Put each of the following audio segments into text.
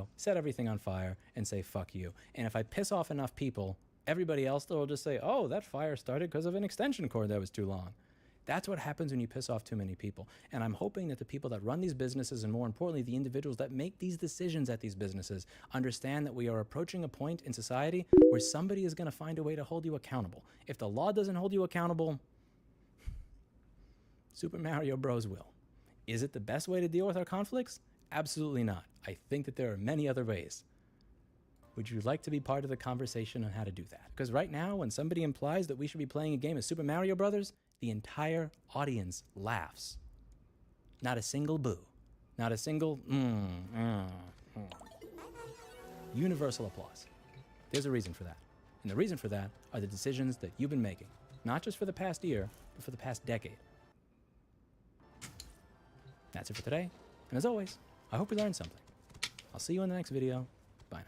video, set everything on fire, and say fuck you. And if I piss off enough people, everybody else will just say, oh, that fire started because of an extension cord that was too long. That's what happens when you piss off too many people. And I'm hoping that the people that run these businesses, and more importantly, the individuals that make these decisions at these businesses, understand that we are approaching a point in society where somebody is going to find a way to hold you accountable. If the law doesn't hold you accountable, Super Mario Bros. Will. Is it the best way to deal with our conflicts? Absolutely not. I think that there are many other ways. Would you like to be part of the conversation on how to do that? Because right now, when somebody implies that we should be playing a game of Super Mario Brothers, the entire audience laughs. Not a single boo. Not a single universal applause. There's a reason for that. And the reason for that are the decisions that you've been making. Not just for the past year, but for the past decade. That's it for today. And as always, I hope you learned something. I'll see you in the next video. Bye now.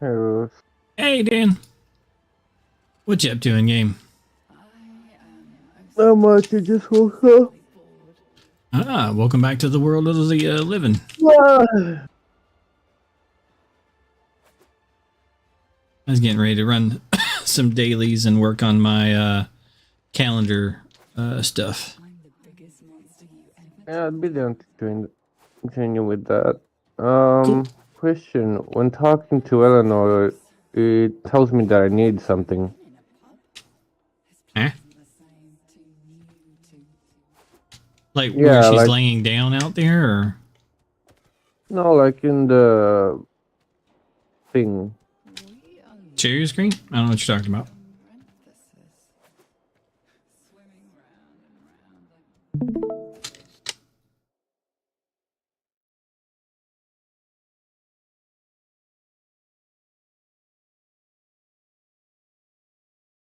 Hello. Hey, Dan. What you up to in game? Not much, I just woke up. Ah, welcome back to the world of the living. Ah. I was getting ready to run some dailies and work on my calendar stuff. Yeah, I'd be down to continue with that. Question: when talking to Eleanor, it tells me that I need something. Huh? Like Yeah, where she's like- laying down out there, or? No, like in the thing. Share your screen? I don't know what you're talking about.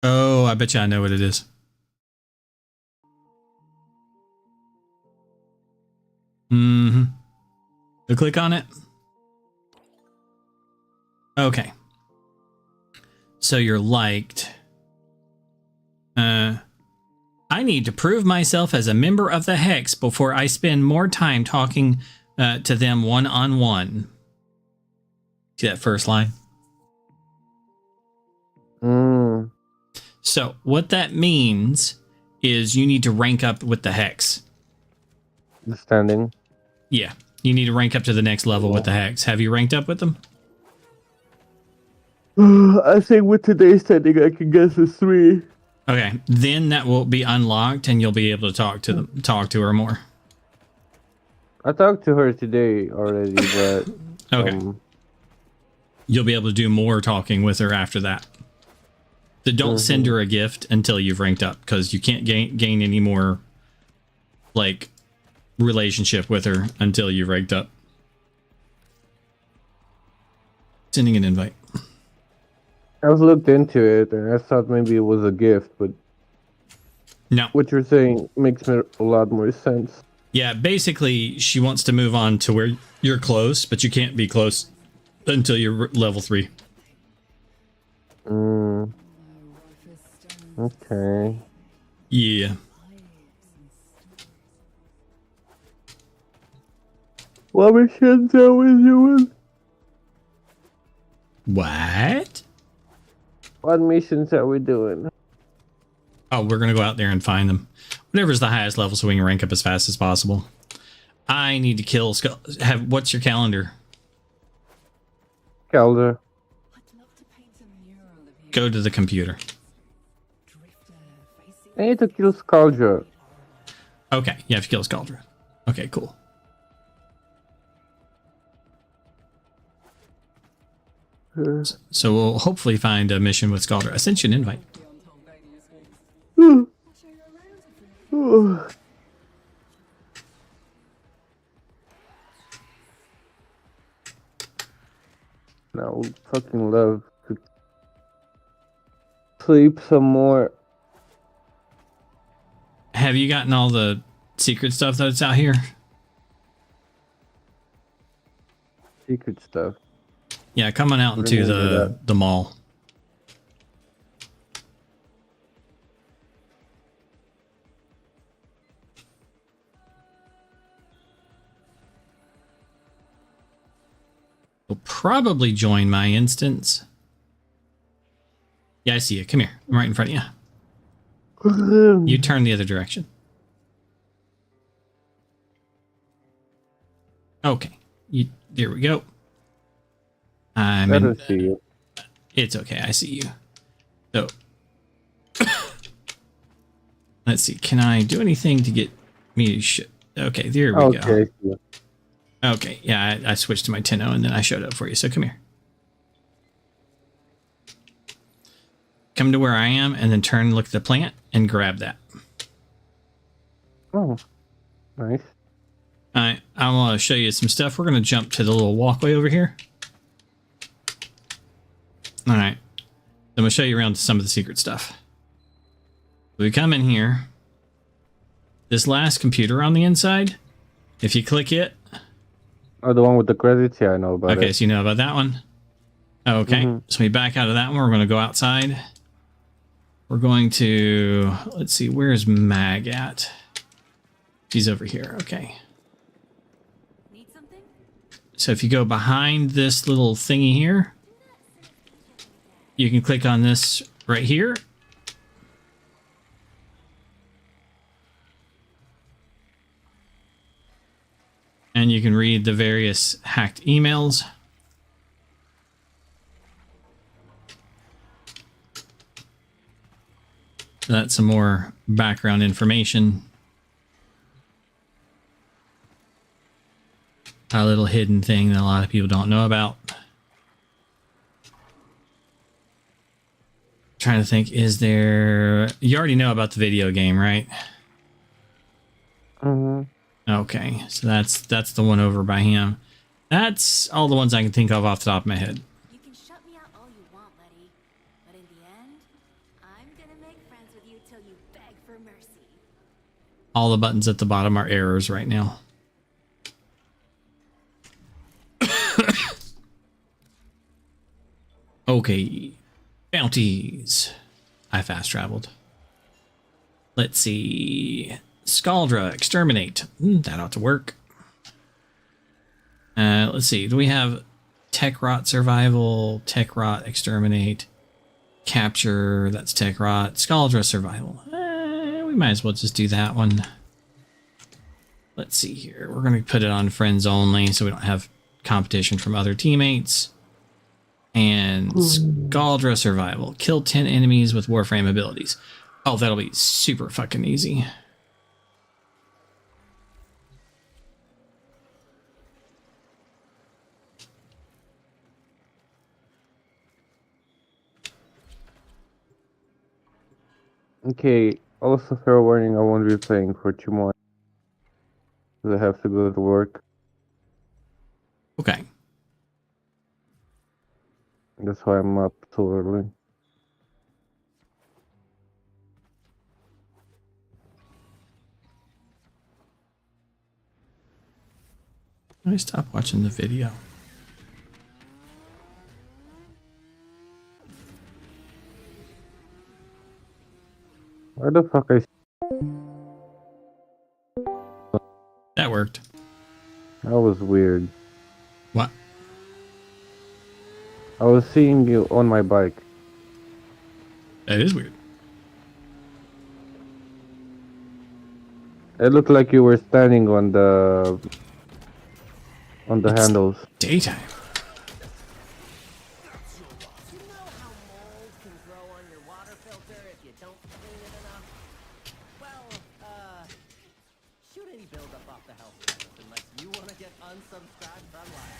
Oh, I bet you I know what it is. Mm-hmm. So click on it. Okay. So you're liked. I need to prove myself as a member of the Hex before I spend more time talking to them one-on-one. See that first line? So what that means is you need to rank up with the Hex. Understanding. Yeah, you need to rank up to the next level with the Hex. Have you ranked up with them? I think with today's setting, I can guess it's 3. Okay, then that will be unlocked, and you'll be able to talk to her more. I talked to her today already, but Okay, you'll be able to do more talking with her after that. So don't send her a gift until you've ranked up, because you can't gain any more like relationship with her until you've ranked up. Sending an invite. I've looked into it, and I thought maybe it was a gift, but No. what you're saying makes a lot more sense. Yeah, basically, she wants to move on to where you're close, but you can't be close until you're level 3. Okay. Yeah. What missions are we doing? What? What missions are we doing? Oh, we're going to go out there and find them. Whatever's the highest level so we can rank up as fast as possible. I need to kill Skull. What's your calendar? Calder. Go to the computer. I need to kill Skuldra. Okay, you have to kill Skuldra. Okay, cool. So we'll hopefully find a mission with Scaldra. I sent you an invite. Now, I would fucking love to sleep some more. Have you gotten all the secret stuff that's out here? Secret stuff. Yeah, come on out What do you into mean by that? the mall. You'll probably join my instance. Yeah, I see you. Come here. I'm right in front of you. You turn the other direction. Okay. There we go. I don't see you. It's okay. I see you. So, let's see. Can I do anything to get me to Okay, there we Okay, go. I see you. Okay, yeah, I switched to my Tenno and then I showed up for you. So come here. Come to where I am and then turn, look at the plant and grab that. Oh, nice. I want to show you some stuff. We're going to jump to the little walkway over here. All right. I'm going to show you around some of the secret stuff. We come in here. This last computer on the inside, if you click it. Oh, the one with the credits? Yeah, I know about it. Okay, so you know about that one. Okay, so we back out of that one. We're going to go outside. We're going to, let's see, where's Mag at? She's over here. Okay. Need something? So if you go behind this little thingy here, you can click on this right here. And you can read the various hacked emails. That's some more background information. A little hidden thing that a lot of people don't know about. Trying to think, is there... You already know about the video game, right? Mm-hmm. Okay, so that's the one over by him. That's all the ones I can think of off the top of my head. You can shut me out all you want, Letty. But in the end, I'm gonna make friends with you till you beg for mercy. All the buttons at the bottom are errors right now. Okay, bounties. I fast traveled. Let's see. Scaldra, exterminate. That ought to work. Let's see. Do we have tech rot survival, tech rot exterminate, capture? That's tech rot. Scaldra survival. We might as well just do that one. Let's see here. We're going to put it on friends only so we don't have competition from other teammates. And Scaldra survival. Kill 10 enemies with Warframe abilities. Oh, that'll be super fucking easy. Okay, also fair warning, I won't be playing for 2 more. Because I have to go to work. Okay. That's why I'm up so early. I stopped watching the video. Why the fuck That worked. That was weird. What? I was seeing you on my bike. That is weird. It looked like you were standing on the handles. Daytime. You know how mold can grow on your water filter if you don't clean it enough? Well, shoot any buildup off the health list unless you want to get unsubscribed from life.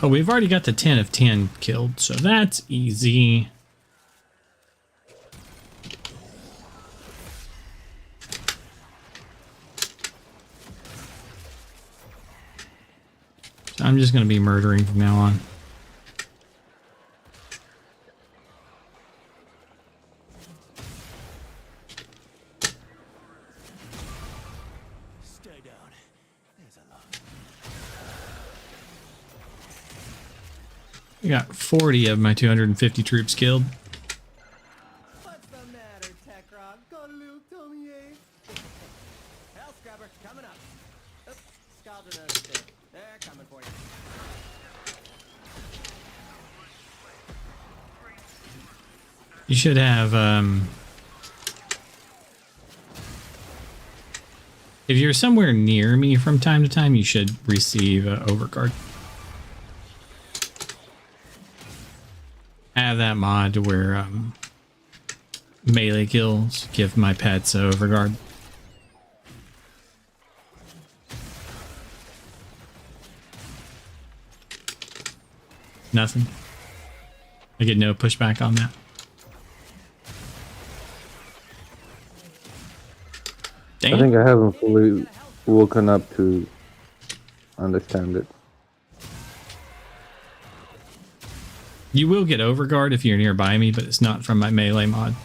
Oh, we've already got the 10 of 10 killed, so that's easy. So I'm just going to be murdering from now on. Stay down. There's a lot. I got 40 of my 250 troops killed. What's the matter, Tech Rock? Got a little tummy ache? Hell Scrubber, coming up. Oops, Scaldra knows too. They're coming for you. You should have, if you're somewhere near me from time to time, you should receive overguard. Have that mod to where melee kills give my pets overguard. Nothing. I get no pushback on that. I Damn. think I haven't fully woken up to understand it. You will get overguard if you're nearby me, but it's not from my melee mod.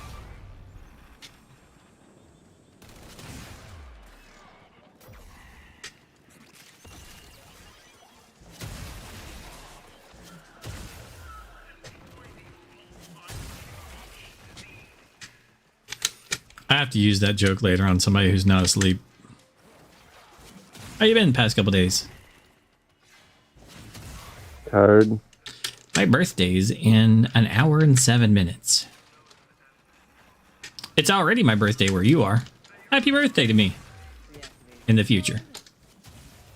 I have to use that joke later on somebody who's not asleep. How you been the past couple days? Tired. My birthday's in an hour and 7 minutes. It's already my birthday where you are. Happy birthday to me. In the future.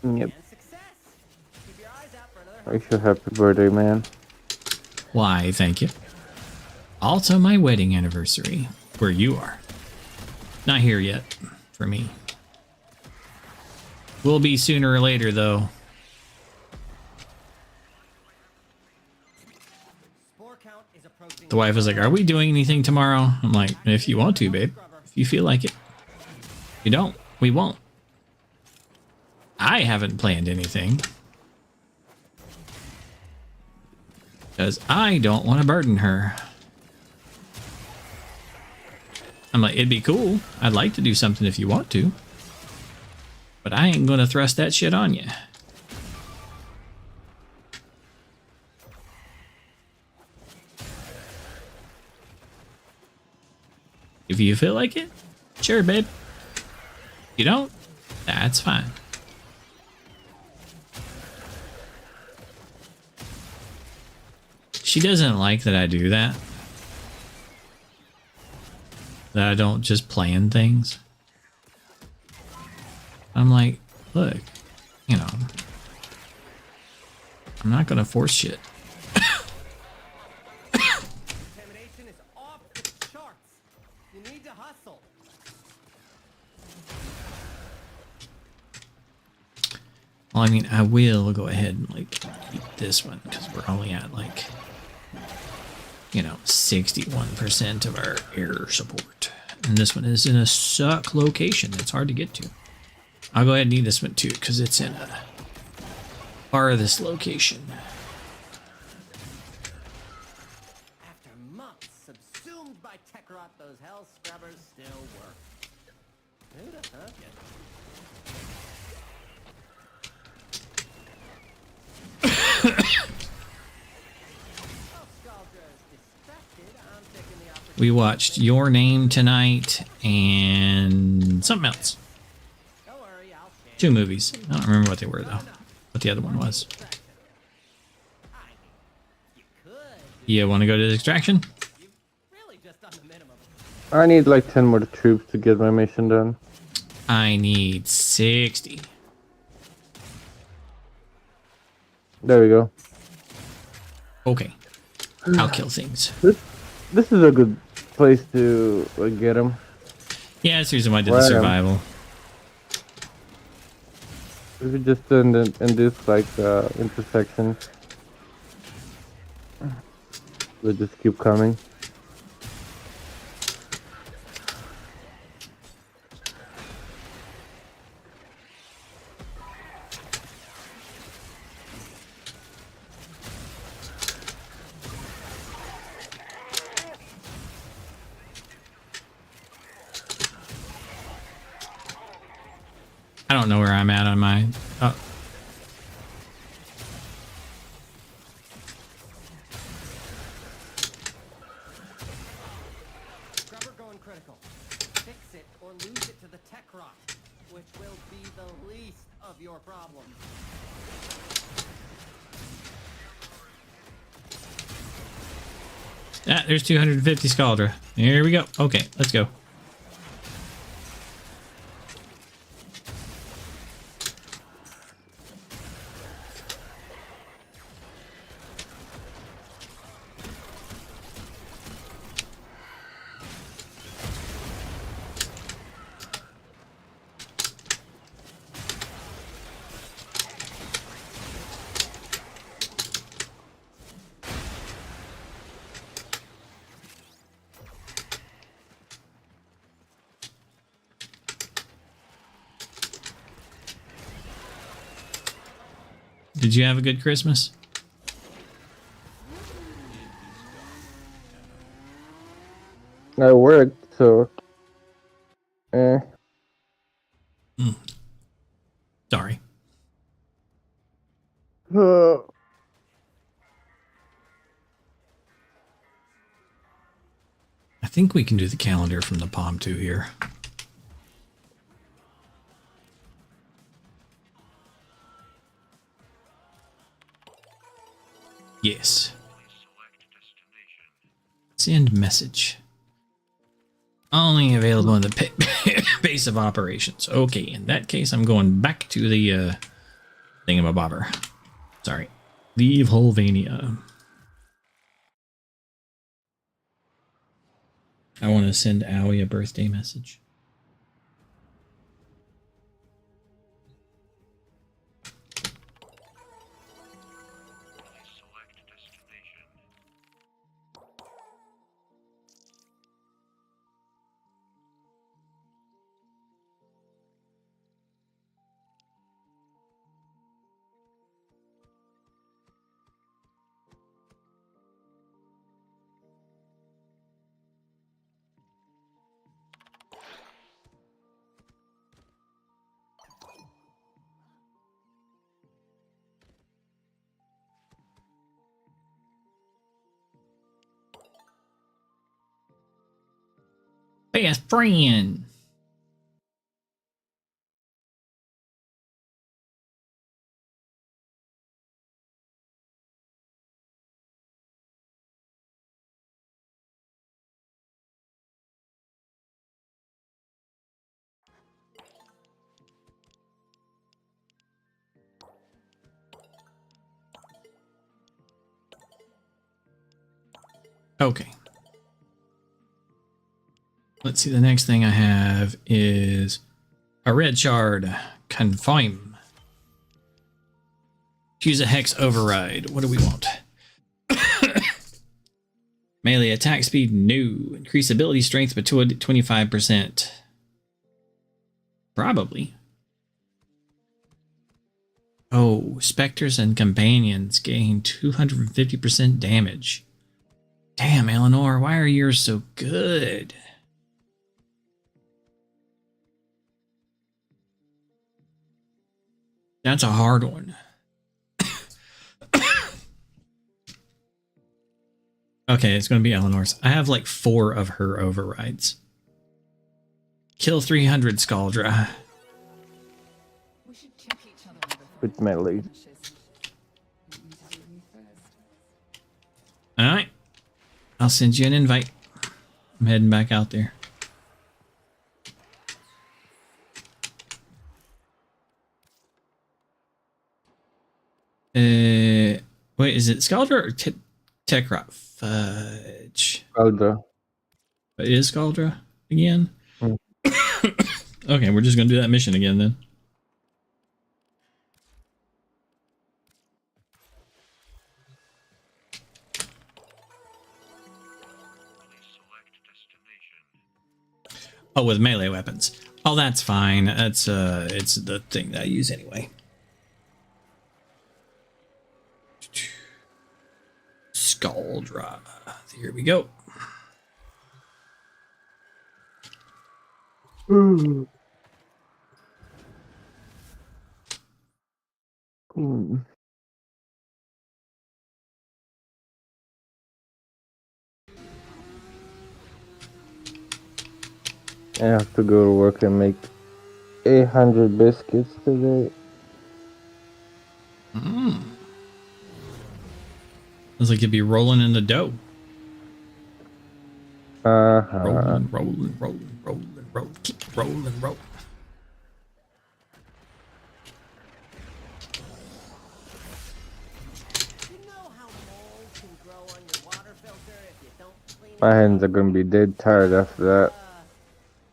Yep. And success. Keep your eyes out for another I wish you happy birthday, man. Why, thank you. Also my wedding anniversary, where you are. Not here yet, for me. Will be sooner or later, though. spore count is approaching. The wife was like, are we doing anything tomorrow? I'm like, if you want to, babe. If you feel like it. If you don't, we won't. I haven't planned anything. Because I don't want to burden her. I'm like, it'd be cool. I'd like to do something if you want to. But I ain't going to thrust that shit on you. If you feel like it, sure, babe. If you don't, that's fine. She doesn't like that I do that. That I don't just plan things. I'm like, look, you know, I'm not gonna force shit. Contamination is off the charts. You need to hustle. Well, I mean, I will go ahead and like eat this one because we're only at like, you know, 61% of our air support. And this one is in a suck location. It's hard to get to. I'll go ahead and eat this one too because it's in a farthest location. After months subsumed by Tekrot, those hell scrubbers still work. Who'da thunk it? Well, Scaldra is distracted. I'm taking the opportunity. We watched Your Name tonight and something else. Don't worry, I'll share. 2 movies. I don't remember what they were though. What the other one was. I mean, you could. You want to go to Extraction? You've really just done the minimum. I need like 10 more troops to get my mission done. I need 60. There we go. Okay. I'll kill things. This is a good place to get them. Yeah, that's the reason why I did the Right. survival. If you just in this like intersection, They just keep coming. I don't know where I'm at on my. Oh, Scrubber going critical. Fix it or lose it to the tech rot, which will be the least of your problems. ah, there's 250 Scaldra. Here we go. Okay, let's go. Did you have a good Christmas? I worked, so. Eh. Sorry. I think we can do the calendar from the Palm 2 here. Yes. Send message. Only available in the base of operations. Okay, in that case, I'm going back to the thingamabobber. Sorry. Leave Holvania. I want to send Owie a birthday message. Best friend. Okay. Let's see, the next thing I have is a red shard. Confirm. Choose a hex override. What do we want? Melee attack speed, no. Increase ability strength by 25%. Probably. Oh, specters and companions gain 250% damage. Damn, Eleanor, why are yours so good? That's a hard one. Okay, it's going to be Eleanor's. I have like 4 of her overrides. Kill 300 Scaldra. We should check each other before With melee. Alright. I'll send you an invite. I'm heading back out there. Wait, is it Scaldra or Tekrot? Fudge. Scaldra. It is Scaldra again? Mm. Okay, we're just going to do that mission again then. Oh, with melee weapons. Oh, that's fine. That's it's the thing that I use anyway. Scaldra. Here we go. I have to go to work and make 800 biscuits today. Looks like you'd be rolling in the dough. Rolling, rolling, rolling, rolling, rolling, keep rolling, rolling. You know how mold can grow on your water filter if you don't clean it My hands are gonna be dead tired after that.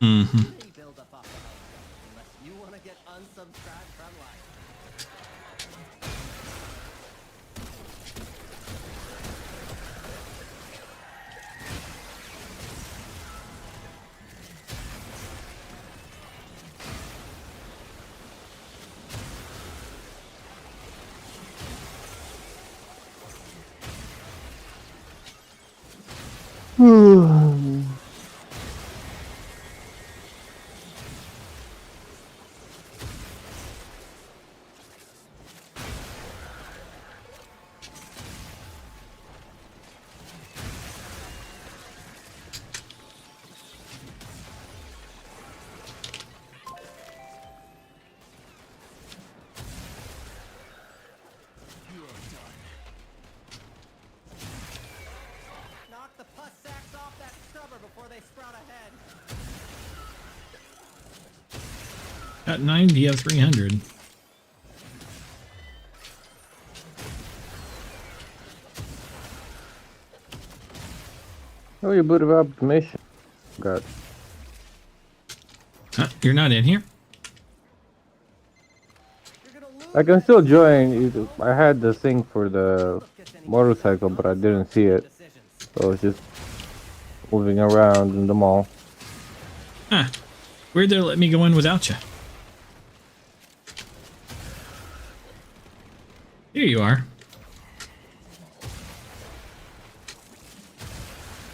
Mm-hmm. rebuild up off the house, unless you want to get unsubscribed from life. Knock the pus sacks off that stubber before they sprout ahead. Got 90 of 300. Oh, you booted up the mission. God. You're not in here? You're gonna lose I can still join. I had the thing for the motorcycle, but I didn't see it. decisions. So I was just moving around in the mall. Huh. Where'd they let me go in without you? Here you are.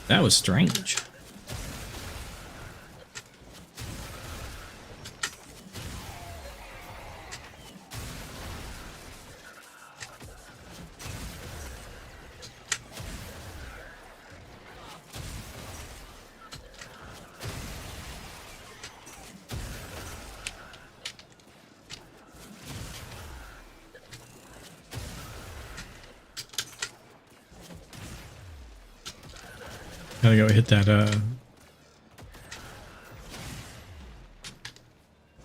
That was strange. Gotta go hit that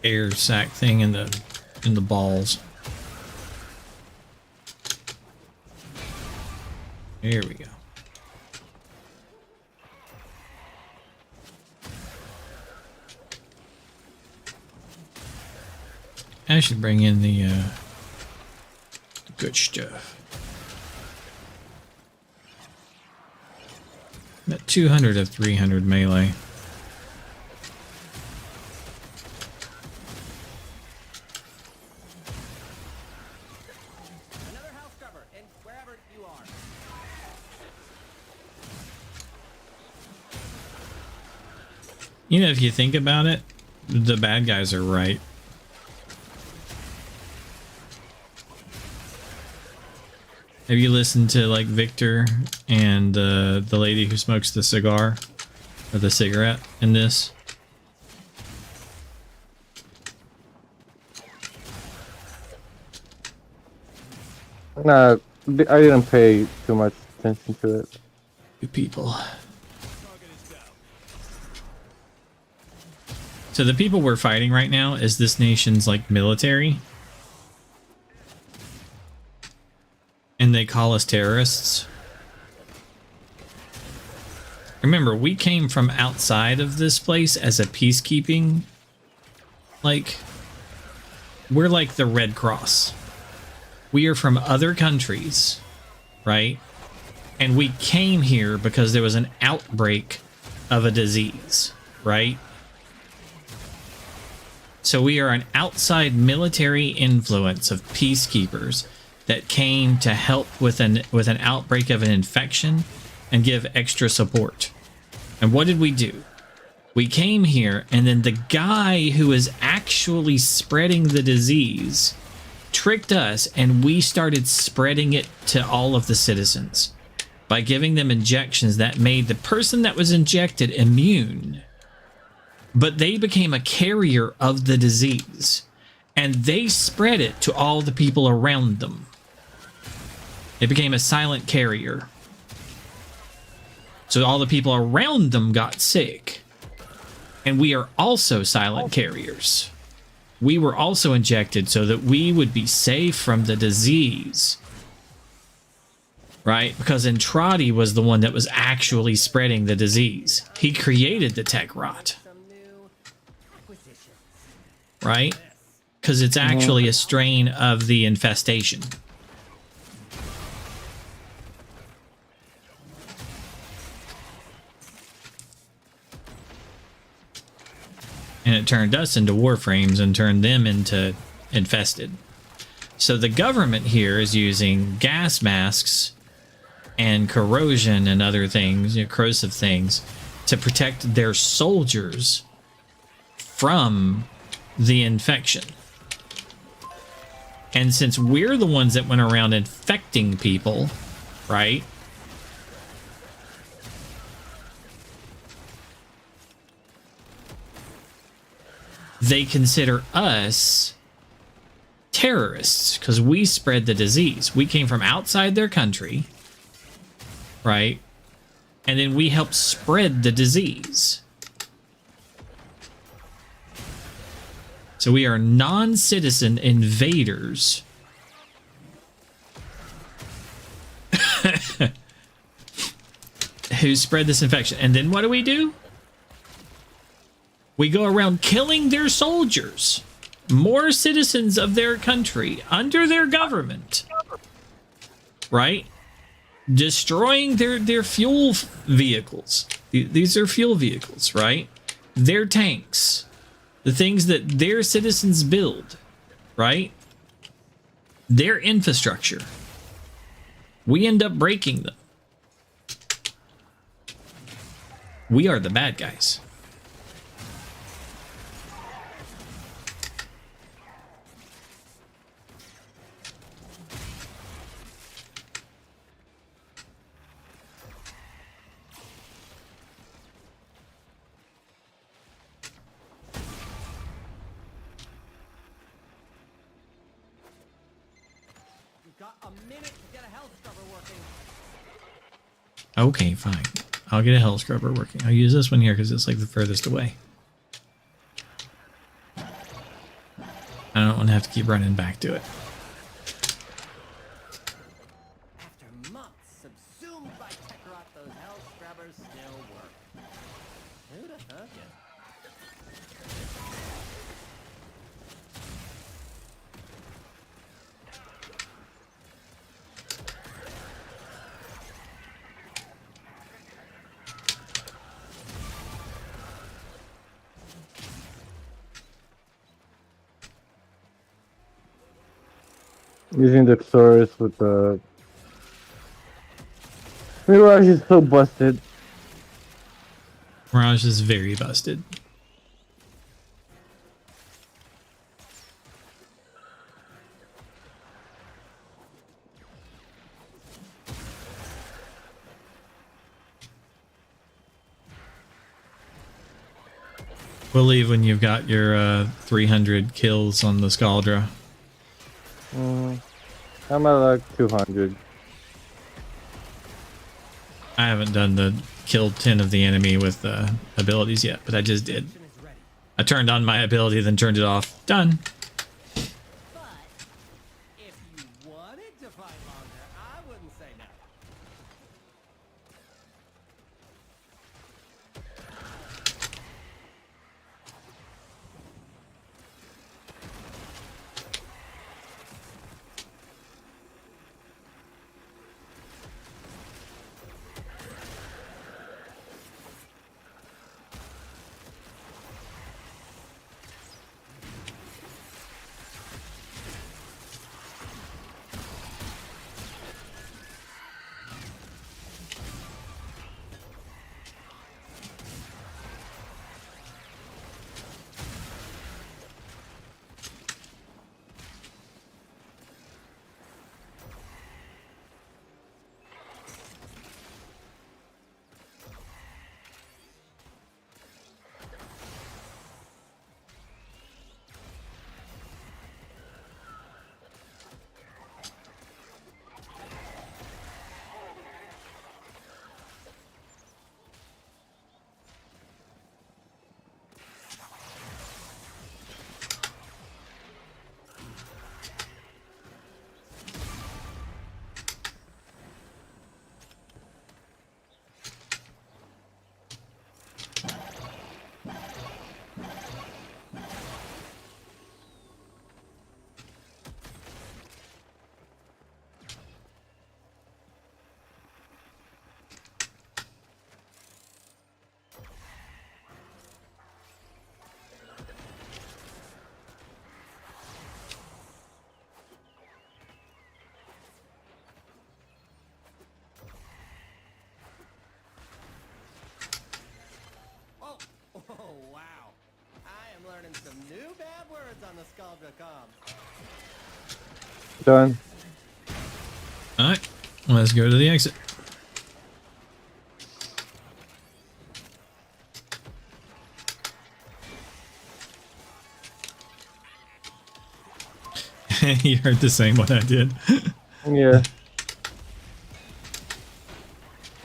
air sac thing in the balls. Here we go. I should bring in the good stuff. At 200 of 300 melee. Another house cover, and wherever you are. You know, if you think about it, the bad guys are right. Have you listened to like Victor and the lady who smokes the cigar or the cigarette in this? Nah, I didn't pay too much attention to it. Good people. So the people we're fighting right now is this nation's like military. And they call us terrorists. Remember, we came from outside of this place as a peacekeeping. Like, we're like the Red Cross. We are from other countries, right? And we came here because there was an outbreak of a disease, right? So we are an outside military influence of peacekeepers that came to help with an outbreak of an infection and give extra support. And what did we do? We came here, and then the guy who is actually spreading the disease tricked us, and we started spreading it to all of the citizens by giving them injections that made the person that was injected immune. But they became a carrier of the disease, and they spread it to all the people around them. It became a silent carrier. So all the people around them got sick. And we are also silent carriers. We were also injected so that we would be safe from the disease. Right? Because Entrati was the one that was actually spreading the disease. He created the tech rot. Some new acquisitions. Right? Because it's actually a strain of the infestation. And it turned us into warframes and turned them into infested. So the government here is using gas masks and corrosion and other things, corrosive things, to protect their soldiers from the infection. And since we're the ones that went around infecting people, right? They consider us terrorists because we spread the disease. We came from outside their country, right? And then we helped spread the disease. So we are non-citizen invaders who spread this infection. And then what do? We go around killing their soldiers, more citizens of their country under their government, right? Destroying their fuel vehicles. These are fuel vehicles, right? Their tanks, the things that their citizens build, right? Their infrastructure. We end up breaking them. We are the bad guys. Okay, fine. I'll get a hell scrubber working. I'll use this one here because it's like the furthest away. I don't want to have to keep running back to it. After months subsumed by tech rot, those hell scrubbers still work. Who'd have thunk it? Using the Xorus with the Mirage is so busted. Mirage is very busted. We'll leave when you've got your 300 kills on the Scaldra. I'm at like 200. I haven't done the killed 10 of the enemy with abilities yet, but I just did. I turned on my ability, then turned it off. Done. But if you wanted to fight longer, I wouldn't say no. Heads on the Skaldra comm. Done. All right, let's go to the exit. You heard the same what I did. Yeah.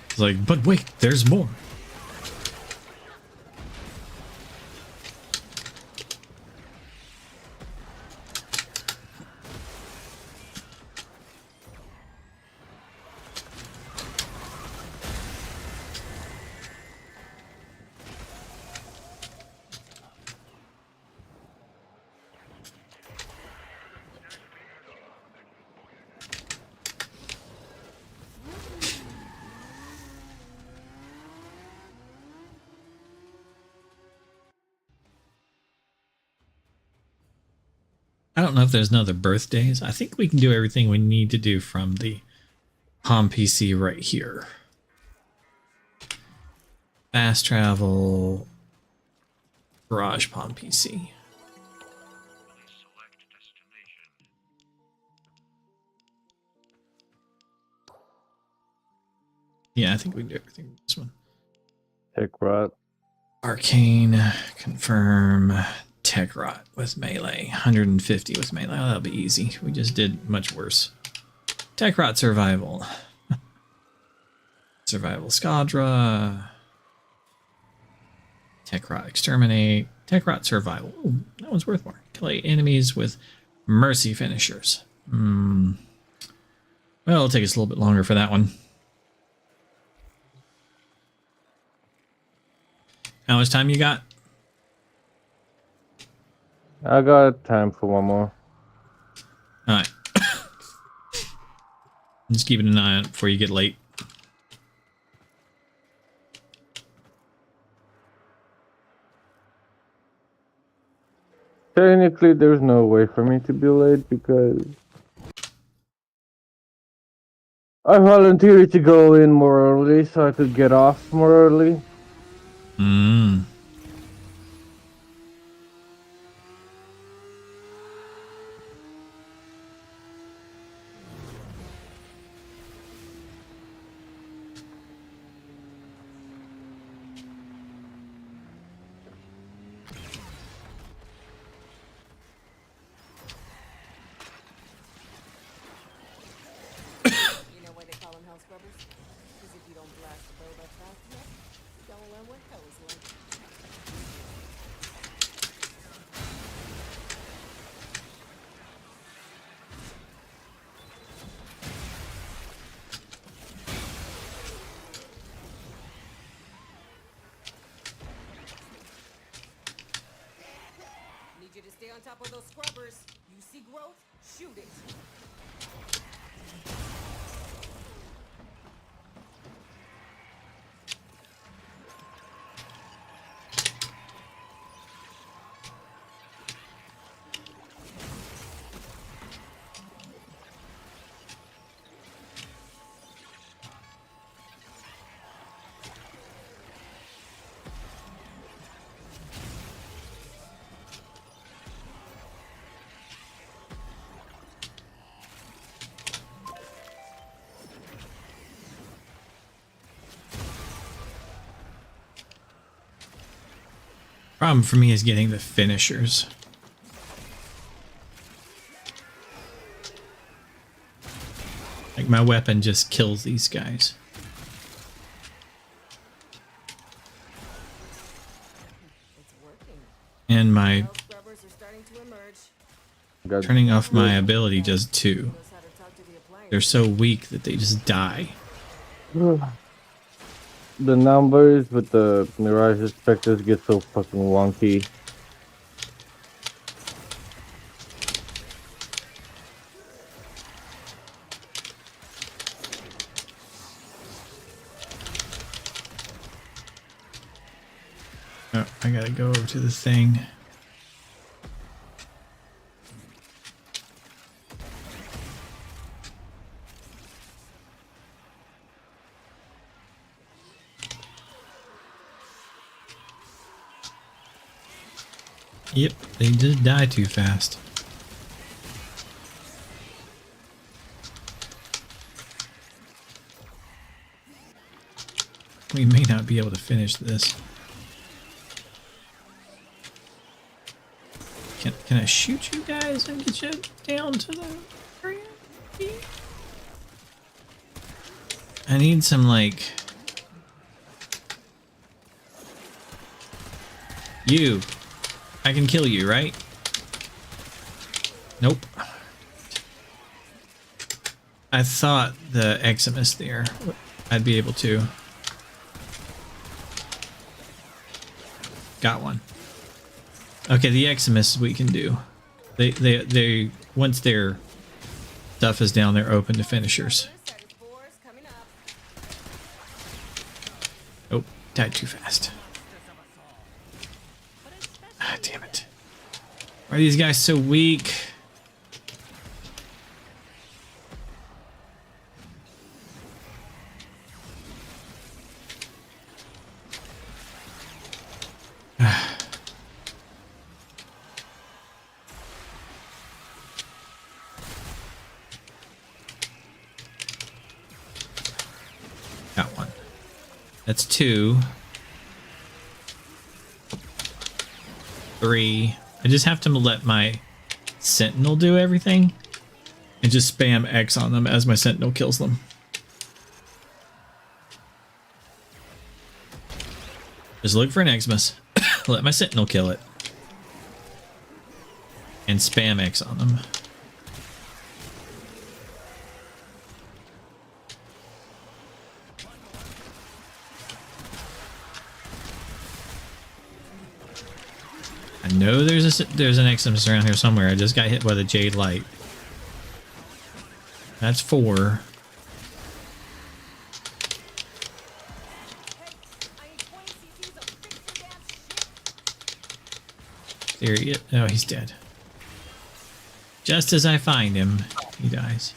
It's like, but wait, there's more. I don't know if there's another birthdays. I think we can do everything we need to do from the Palm PC right here. Fast travel, garage Palm PC. Yeah, I think we can do everything with this one. Tech rot. Arcane, confirm, tech rot with melee, 150 with melee. Oh, that'll be easy. We just did much worse. Tech rot survival. Survival Skadra. Tech rot exterminate. Tech rot survival. Ooh, that one's worth more. Kill 8 enemies with mercy finishers. Well, it'll take us a little bit longer for that one. How much time you got? I got time for one more. Alright. Just keeping an eye on it before you get late. Technically, there's no way for me to be late because I volunteered to go in more early so I could get off more early. Mmm. You know why they call them hell scrubbers? Because if you don't blast the bow that fast enough, you don't learn what hell is like. Need you to stay on top of those scrubbers. You see growth? Shoot it. Problem for me is getting the finishers. Like my weapon just kills these guys. It's working. And my Hell scrubbers are starting to emerge. Got turning off my ability does too. Knows how to talk to the appliance. They're so weak that they just die. the numbers with the Mirage Inspectors get so fucking wonky. Oh, I gotta go over to the thing. Yep, they just die too fast. We may not be able to finish this. Can I shoot you guys and get you down to the area? I need some, like... You. I can kill you, right? Nope. I thought the Eximus there, I'd be able to. Got one. Okay, the Eximus we can do. They once their stuff is down, they're open to finishers. Oh, died too fast. Ah, damn it. Why are these guys so weak? Got one. That's 2. 3. I just have to let my sentinel do everything and just spam X on them as my sentinel kills them. Just look for an Eximus, let my sentinel kill it, and spam X on them. I know there's an Eximus around here somewhere. I just got hit by the Jade Light. That's 4. There he is. Oh, he's dead. Just as I find him, he dies.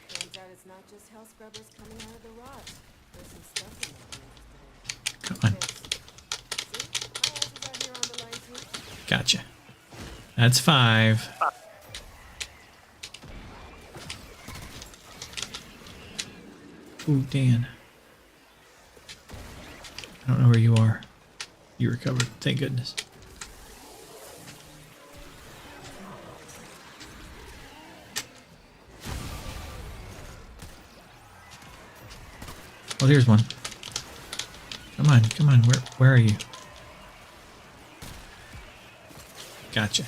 Turns out it's not just hell scrubbers coming out of the rot. There's some stuff in there. Come on. See? My asses are here on the line too. Gotcha. That's 5. Ooh, Dan. I don't know where you are. You recovered. Thank goodness. Oh, there's one. Come on, come on. Where are you? Gotcha.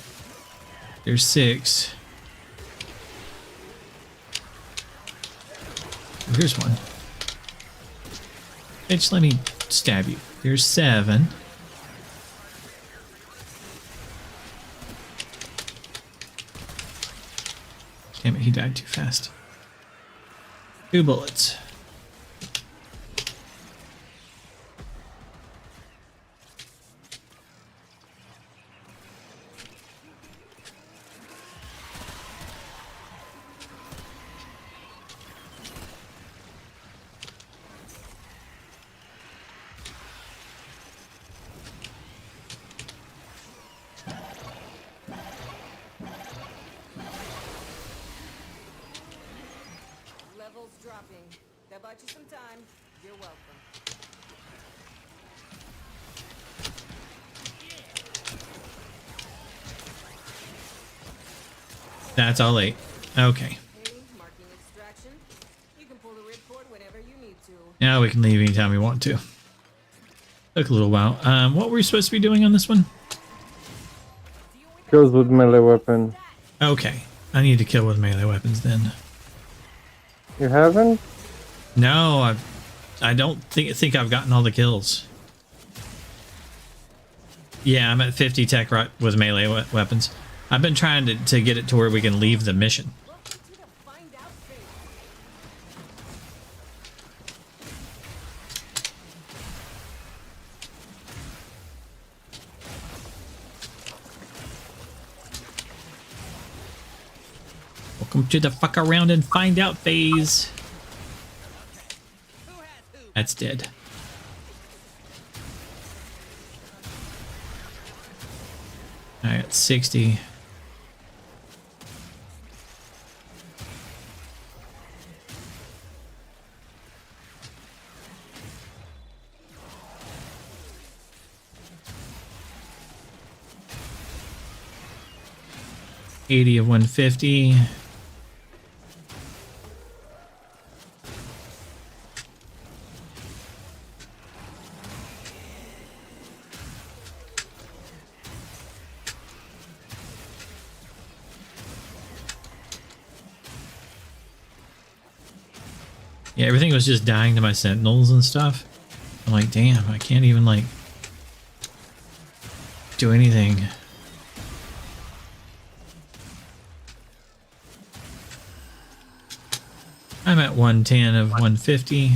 There's 6. Oh, here's one. Bitch, let me stab you. There's 7. Damn it, he died too fast. 2 bullets. Levels dropping. That bought you some time. You're welcome. That's all 8. Okay. Hey, marking extraction. You can pull the ripcord whenever you need to. Now we can leave anytime we want to. Took a little while. What were we supposed to be doing on this one? Kills with melee weapon. Okay. I need to kill with melee weapons then. You haven't? No, I don't think I've gotten all the kills. Yeah, I'm at 50 tech rot with melee weapons. I've been trying to get it to where we can leave the mission. Welcome to the find out phase. Welcome to the fuck around and find out phase. That's dead. Alright, 60. $80 of 150. Yeah, everything was just dying to my sentinels and stuff. I'm like, damn, I can't even like do anything. I'm at 110 of 150.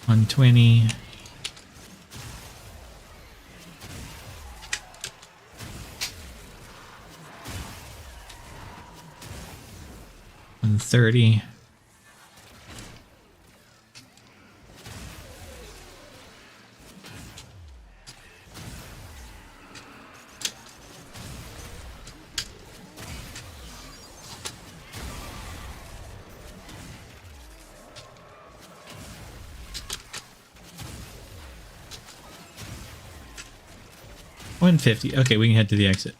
$120. $130. $150. Okay, we can head to the exit.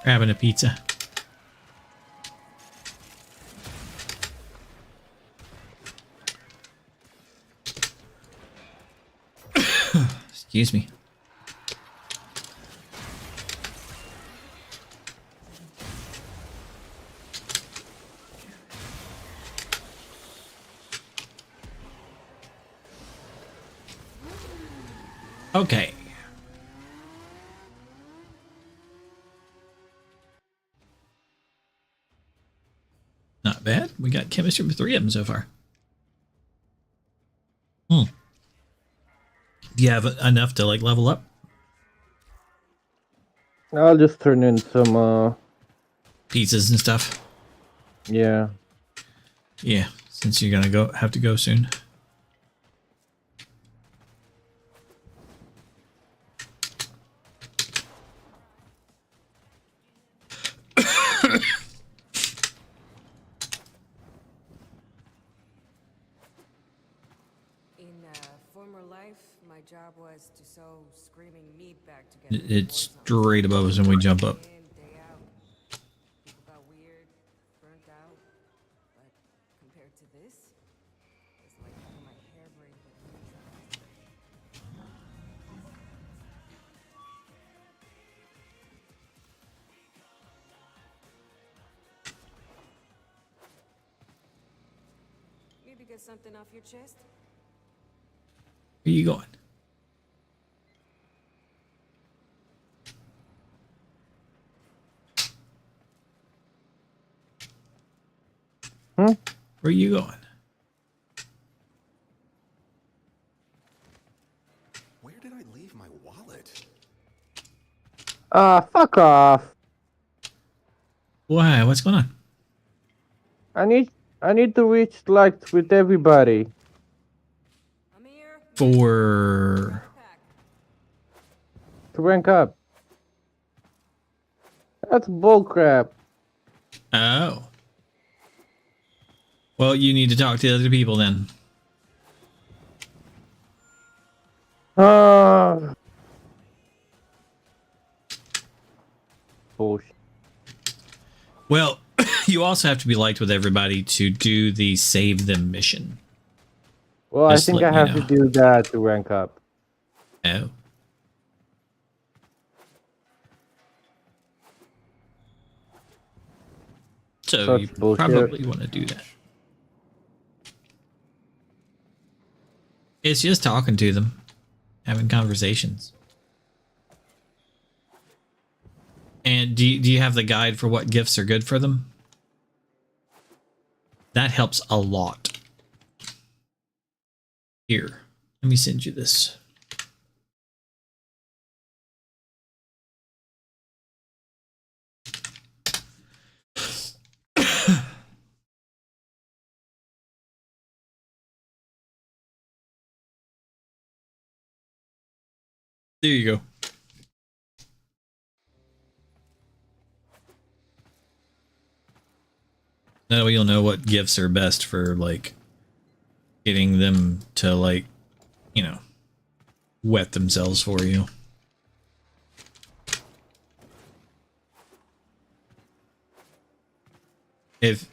Grabbing a pizza. Excuse me. Okay. Not bad. We got chemistry for 3 of them so far. Do you have enough to like level up? I'll just turn in some, Pizzas and stuff. yeah. Yeah, since you're gonna have to go soon. In former life, my job was to sew screaming meat back together. It's straight above us when we jump up. Day in, day out. People got weird, burnt out. But compared to this, it's like having my hair braided with needles. Need to get something off your chest? Where you going? Where you going? Where did I leave my wallet? Fuck off. Why? What's going on? I need to reach lights with everybody. I'm here. For Pack. To rank up. That's bullcrap. Oh. Well, you need to talk to other people then. Bullshit. Well, you also have to be liked with everybody to do the save them mission. Well, Just I think let I me have know. to do that to rank up. Oh. So Such you bullshit. probably want to do that. It's just talking to them, having conversations. And do you have the guide for what gifts are good for them? That helps a lot. Here, let me send you this. There you go. That way you'll know what gifts are best for, like, getting them to, like, you know, wet themselves for you. If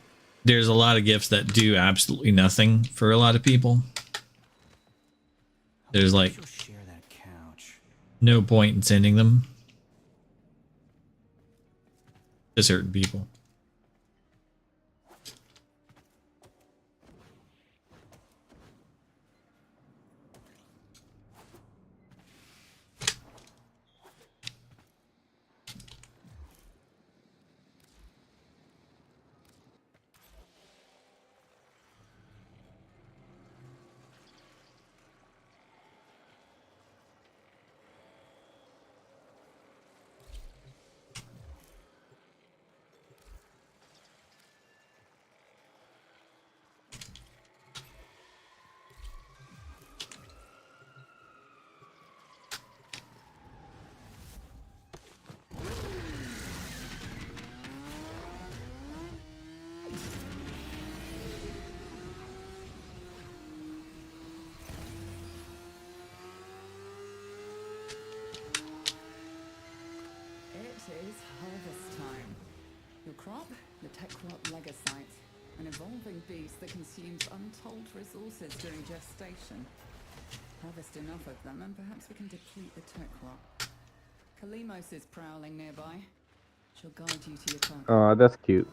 there's a lot of gifts that do absolutely nothing for a lot of people, there's, like, She'll share that couch. no point in sending them to certain people. It is harvest time. Your crop, the Techrot Legasite, an evolving beast that consumes untold resources during gestation. Harvest enough of them and perhaps we can deplete the Techrot. Kalimos is prowling nearby. She'll guide you to your target. Oh, that's cute.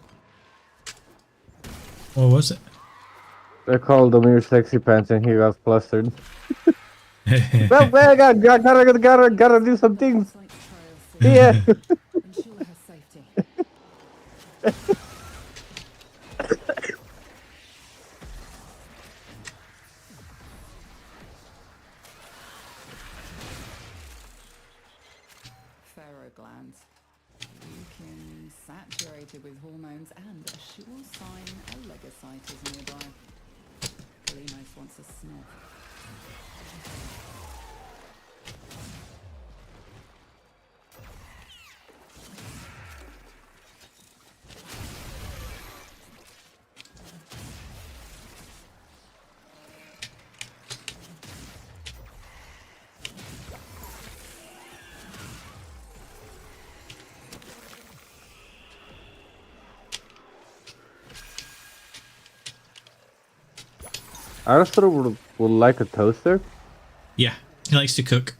What was it? I called him your sexy pants and he got flustered. Well, I gotta do some things. It's like trail Yeah. ensure her safety. Pharaoh glands. Looking saturated with hormones and a sure sign a legasite is nearby. Kalimos wants a sniff. Arthur would like a toaster. Yeah, he likes to cook.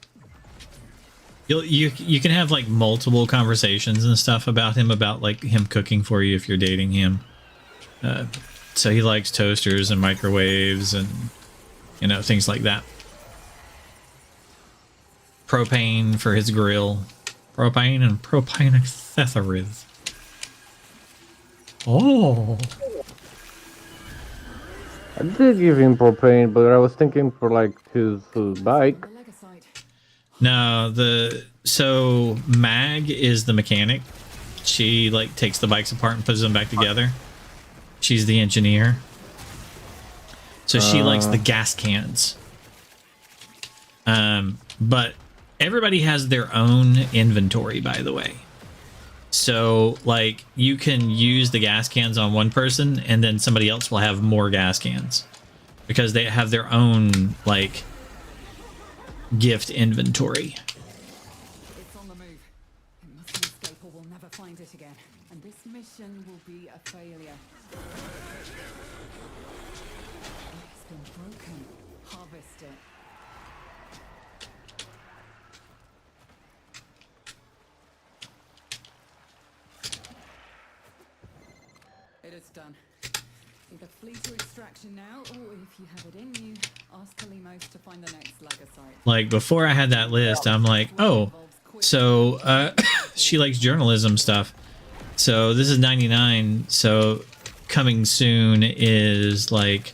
You can have like multiple conversations and stuff about him, about like him cooking for you if you're dating him. So he likes toasters and microwaves and, you know, things like that. Propane for his grill. Propane and propane accessories. Oh. I did give him propane, but I was thinking for like his bike. The legasite. No, so Mag is the mechanic. She like takes the bikes apart and puts them back together. She's the engineer. So she likes the gas cans. But everybody has their own inventory, by the way. So like you can use the gas cans on one person and then somebody else will have more gas cans because they have their own like gift inventory. It's on the move. It must escape or we'll never find it again. And this mission will be a failure. It's been broken. Harvest it. It is done. Either flee to extraction now, or if you have it in you, ask Kalimos to find the next Lagosite. Like before I had that list, I'm like, oh, so she likes journalism stuff. So this is 99. So coming soon is like,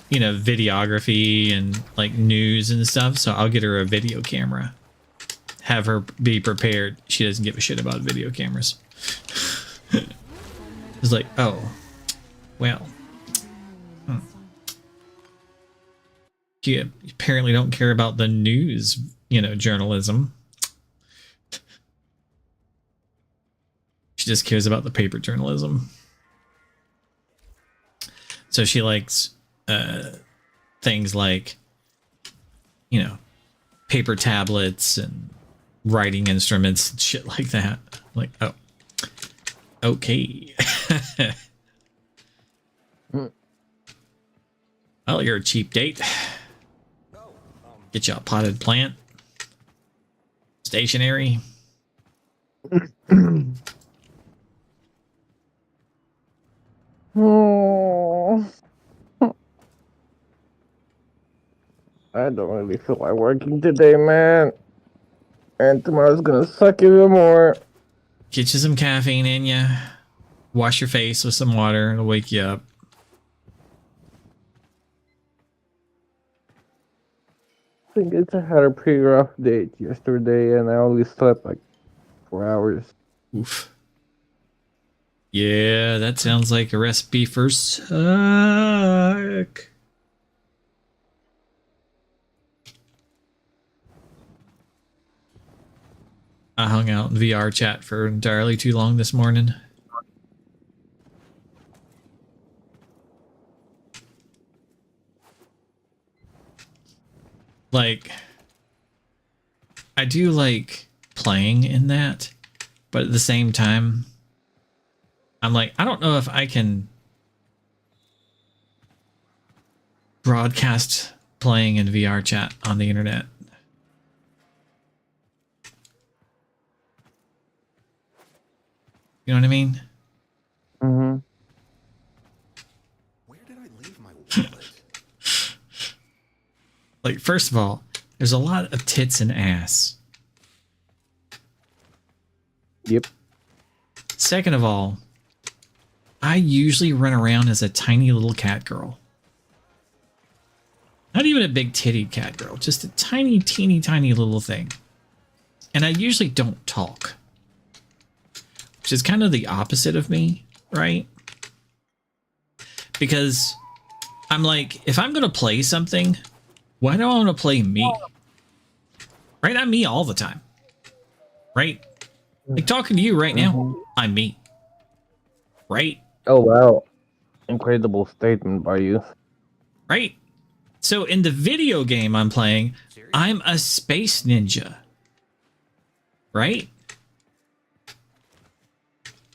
you know, videography and like news and stuff. So I'll get her a video camera. Have her be prepared. She doesn't give a shit about video cameras. It's like, oh, well. You apparently don't care about the news, you know, journalism. She just cares about the paper journalism. So she likes things like, you know, paper tablets and writing instruments and shit like that. Like, oh, okay. Well, you're a cheap date. Get you a potted plant. Stationary. Oh. I don't really feel like working today, man. And tomorrow's gonna suck even more. Get you some caffeine in you. Wash your face with some water. It'll wake you up. I think I had a pretty rough day yesterday, and I only slept like 4 hours. Oof. Yeah, that sounds like a recipe for suck. I hung out in VR chat for entirely too long this morning. Like, I do like playing in that, but at the same time, I'm like, I don't know if I can broadcast playing in VR chat on the internet. You know what I mean? Mm-hmm. Where did I leave my wallet? Like, first of all, there's a lot of tits and ass. Yep. Second of all, I usually run around as a tiny little cat girl. Not even a big titty cat girl, just a tiny, teeny, tiny little thing. And I usually don't talk. Which is kind of the opposite of me, right? Because I'm like, if I'm going to play something, why do I want to play me? Right? I'm me all the time. Right? Like talking to you right now, I'm me. Right? Oh, wow. Incredible statement by you. Right? So in the video game I'm playing, I'm a space ninja. Right?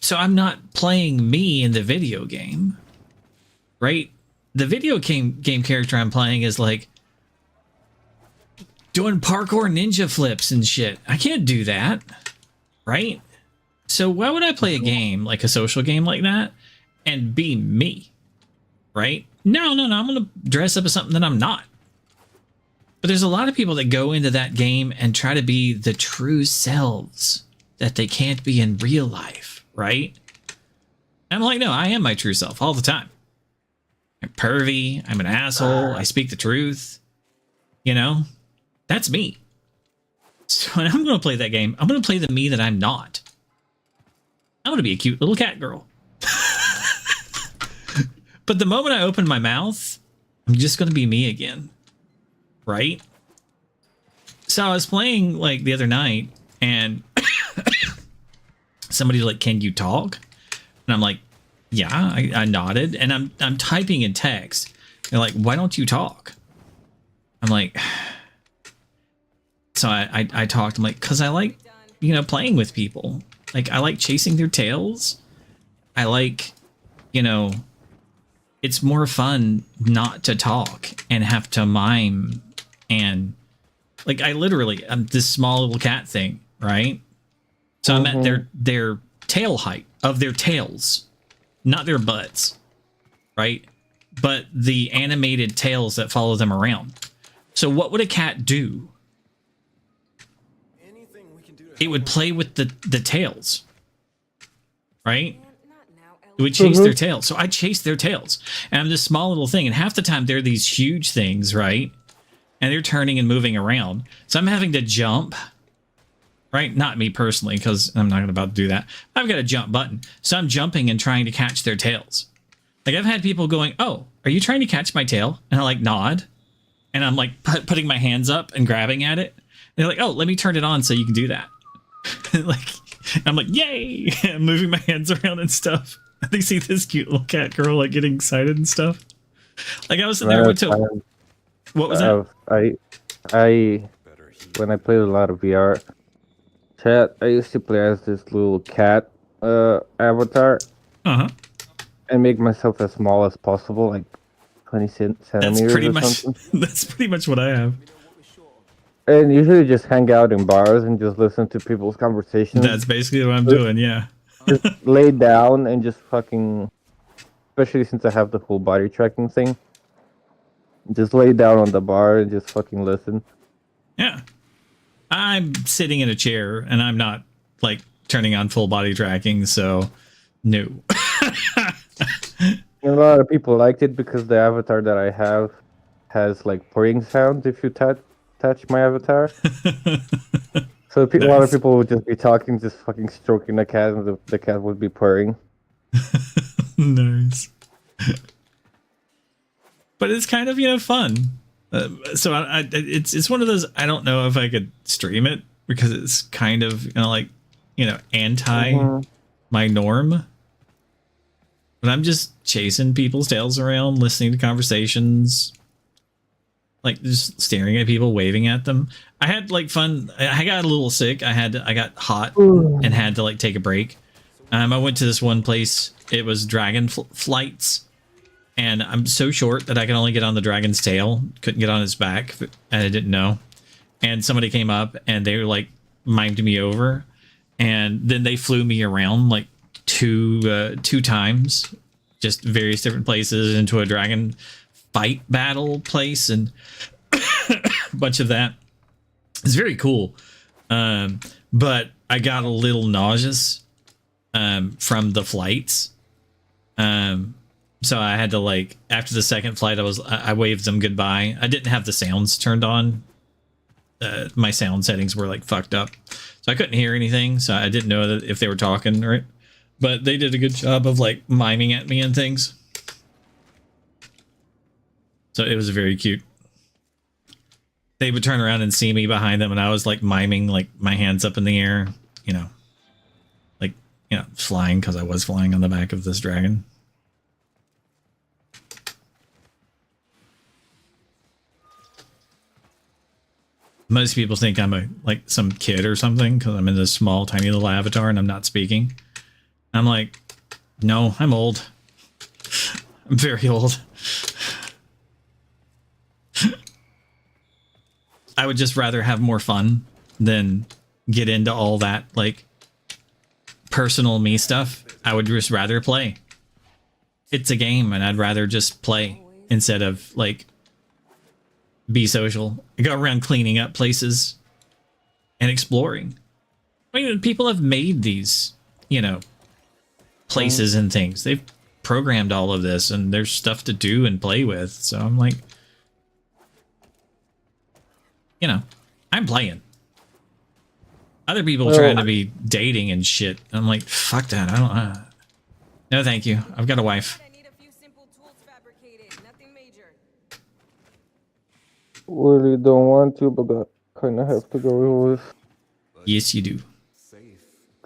So I'm not playing me in the video game. Right? The video game character I'm playing is like doing parkour ninja flips and shit. I can't do that. Right? So why would I play a game, like a social game like that, and be me? Right? No, I'm going to dress up as something that I'm not. But there's a lot of people that go into that game and try to be the true selves that they can't be in real life, right? I'm like, no, I am my true self all the time. I'm pervy, I'm an asshole, I speak the truth. You know? That's me. So when I'm going to play that game, I'm going to play the me that I'm not. I'm going to be a cute little cat girl. But the moment I open my mouth, I'm just going to be me again. Right? So I was playing like the other night and somebody like, can you talk? And I'm like, yeah, I nodded, and I'm typing in text. They're like, why don't you talk? I'm like, so I talked. I'm like, cause I like, you know, playing with people. Like, I like chasing their tails. I like, you know, it's more fun not to talk and have to mime. And like, I literally, I'm this small little cat thing, right? So I'm at their tail height of their tails, not their butts, right? But the animated tails that follow them around. So what would a cat do? It would play with the tails, right? It would chase their tails. So I chase their tails. And I'm this small little thing. And half the time they're these huge things, right? And they're turning and moving around. So I'm having to jump, right? Not me personally, because I'm not about to do that. I've got a jump button. So I'm jumping and trying to catch their tails. Like, I've had people going, oh, are you trying to catch my tail? And I like nod. And I'm like putting my hands up and grabbing at it. And they're like, oh, let me turn it on so you can do that. Like, I'm like, yay! I'm moving my hands around and stuff. They see this cute little cat girl like getting excited and stuff. Like, I was sitting there until. What was that? I when I played a lot of VR chat, I used to play as this little cat avatar. Uh-huh. And make myself as small as possible, like 20 centimeters That's pretty or much. something. That's pretty much what I have. And usually just hang out in bars and just listen to people's conversations. That's basically what I'm doing. Yeah. Just lay down and just fucking, especially since I have the full body tracking thing, just lay down on the bar and just fucking listen. Yeah. I'm sitting in a chair and I'm not like turning on full body tracking, so no. And a lot of people liked it because the avatar that I have has like purring sounds if you touch my avatar. So a lot of people would just be talking, just fucking stroking the cat, and the cat would be purring. Nice. But it's kind of, you know, fun. So it's one of those, I don't know if I could stream it because it's kind of, you know, like, you know, anti my norm. But I'm just chasing people's tails around, listening to conversations, like just staring at people, waving at them. I had like fun. I got a little sick. I got hot and had to like take a break. I went to this one place. It was dragon flights. And I'm so short that I can only get on the dragon's tail. Couldn't get on its back, and I didn't know. And somebody came up and they were like mimed me over, and then they flew me around like two times, just various different places into a dragon fight battle place and a bunch of that. It's very cool, but I got a little nauseous from the flights. So I had to, like, after the second flight, I waved them goodbye. I didn't have the sounds turned on. My sound settings were like fucked up, so I couldn't hear anything. So I didn't know that if they were talking, right? But they did a good job of like miming at me and things. So it was very cute. They would turn around and see me behind them, and I was like miming, like my hands up in the air, you know, like, you know, flying, because I was flying on the back of this dragon. Most people think I'm like some kid or something because I'm in this small, tiny little avatar and I'm not speaking. I'm like, no, I'm old. I'm very old. I would just rather have more fun than get into all that like personal me stuff. I would just rather play. It's a game and I'd rather just play instead of like be social. I go around cleaning up places and exploring. I mean, people have made these, you know, places and things. They've programmed all of this and there's stuff to do and play with. So I'm like, you know, I'm playing. Other people trying to be dating and shit. I'm like, fuck that. I don't. No, thank you. I've got a wife. I need a few simple tools fabricated, nothing major. Really don't want to, but I kind of have to go with. Yes, you do.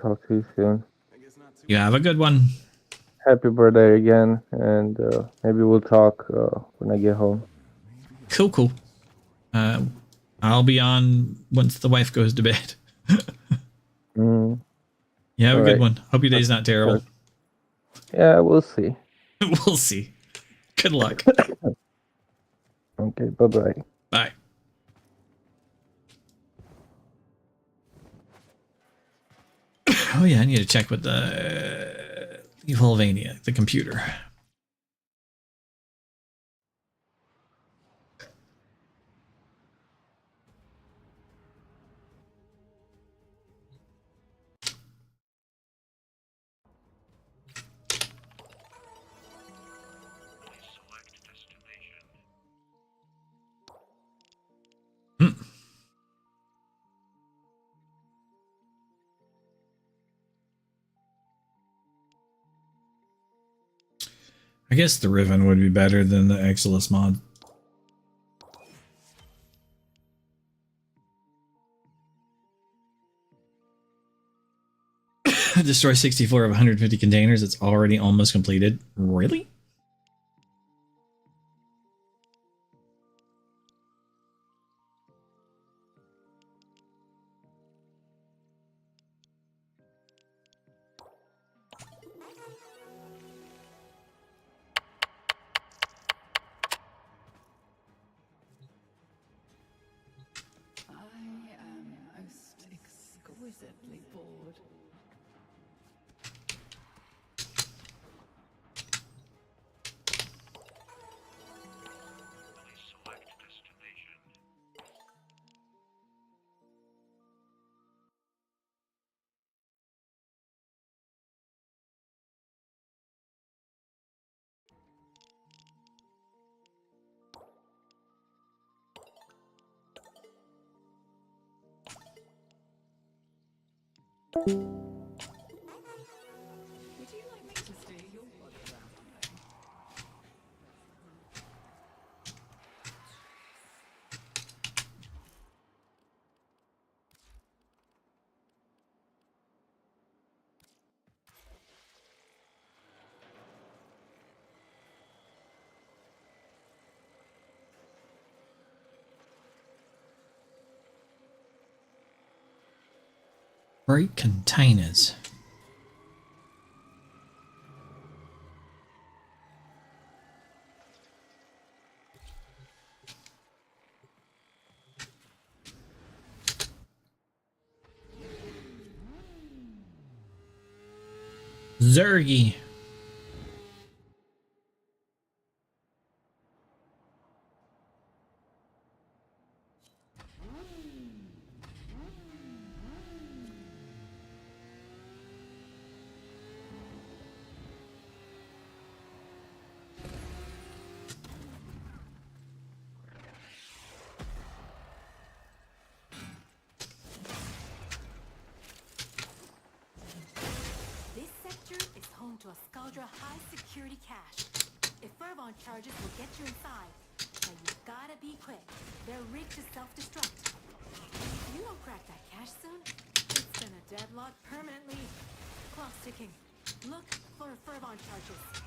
Talk to you soon. You have a good one. Happy birthday again, and maybe we'll talk when I get home. Cool, cool. I'll be on once the wife goes to bed. Mm, You have a all good right. one. Hope your day's not terrible. Yeah, we'll see. We'll see. Good luck. Okay, bye-bye. Bye. Oh yeah, I need to check with the Volvania, the computer. Hmm. I guess the Riven would be better than the Exilus mod. Destroy 64 of 150 containers. It's already almost completed. Really? I am most exquisitely bored. Would you like me to steer your body around today? Break containers. Zergy. This sector is home to a Scaldra high security cache. If Fervon charges will get you inside, now you've gotta be quick. They're rigged to self-destruct. If you don't crack that cache soon, it's gonna deadlock permanently. Clock ticking. Look for Fervon charges.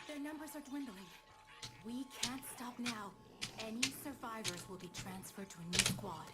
Their numbers are dwindling. We can't stop now. Any survivors will be transferred to a new squad.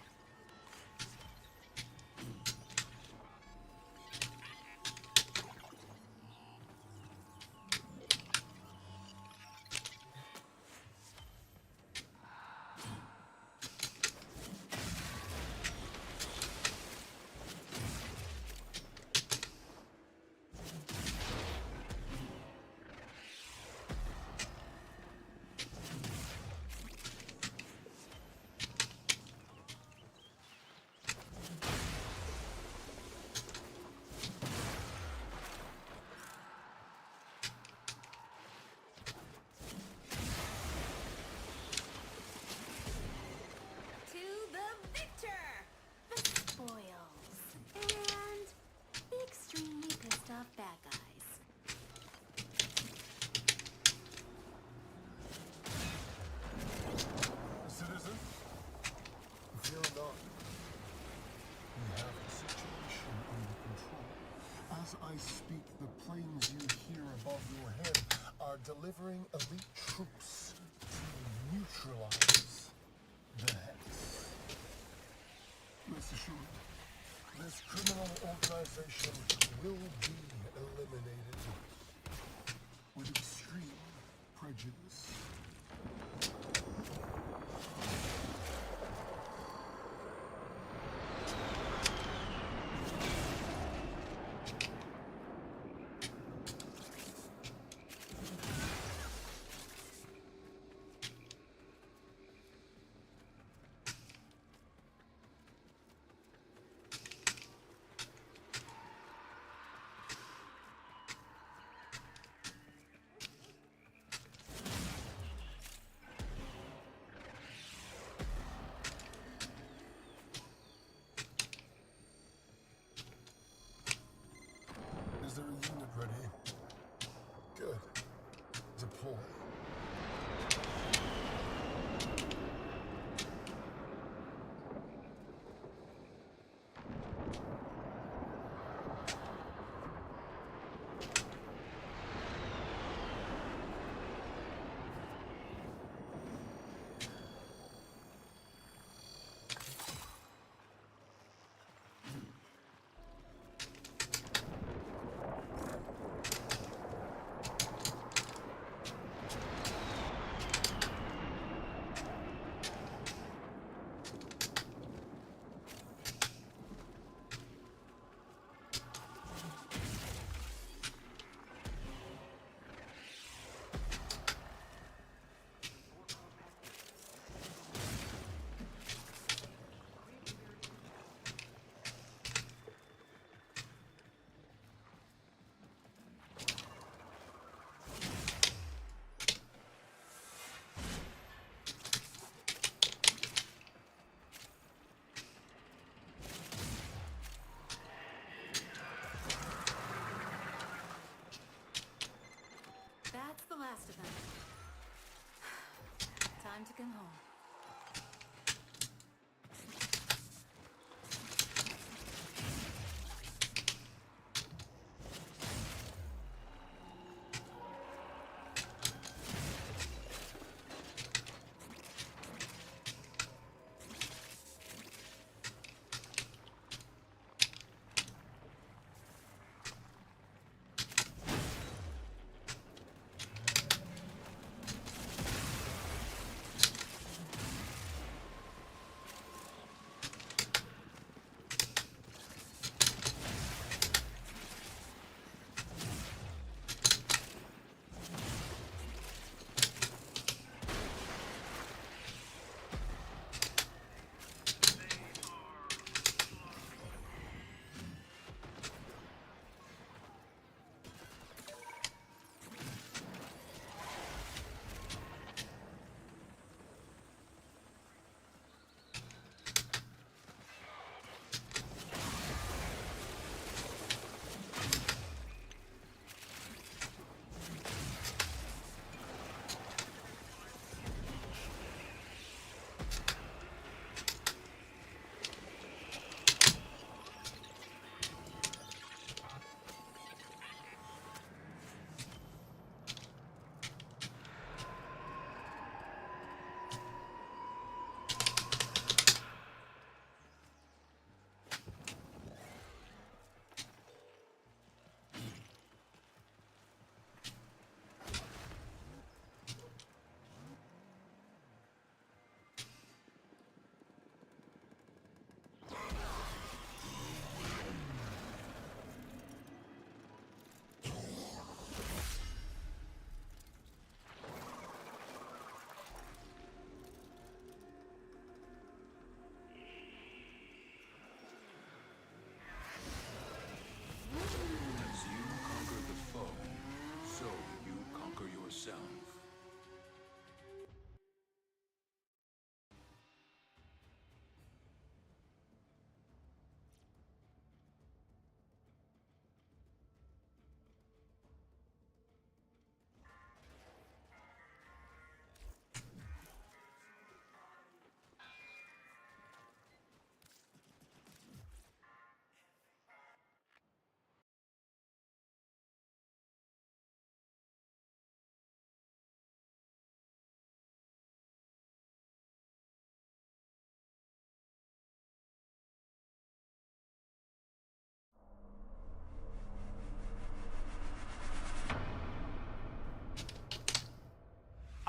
neutralize that. Rest assured, this criminal organization will be eliminated with extreme prejudice. Is there a unit ready? Good. Deploy. That's the last of them. Time to come home.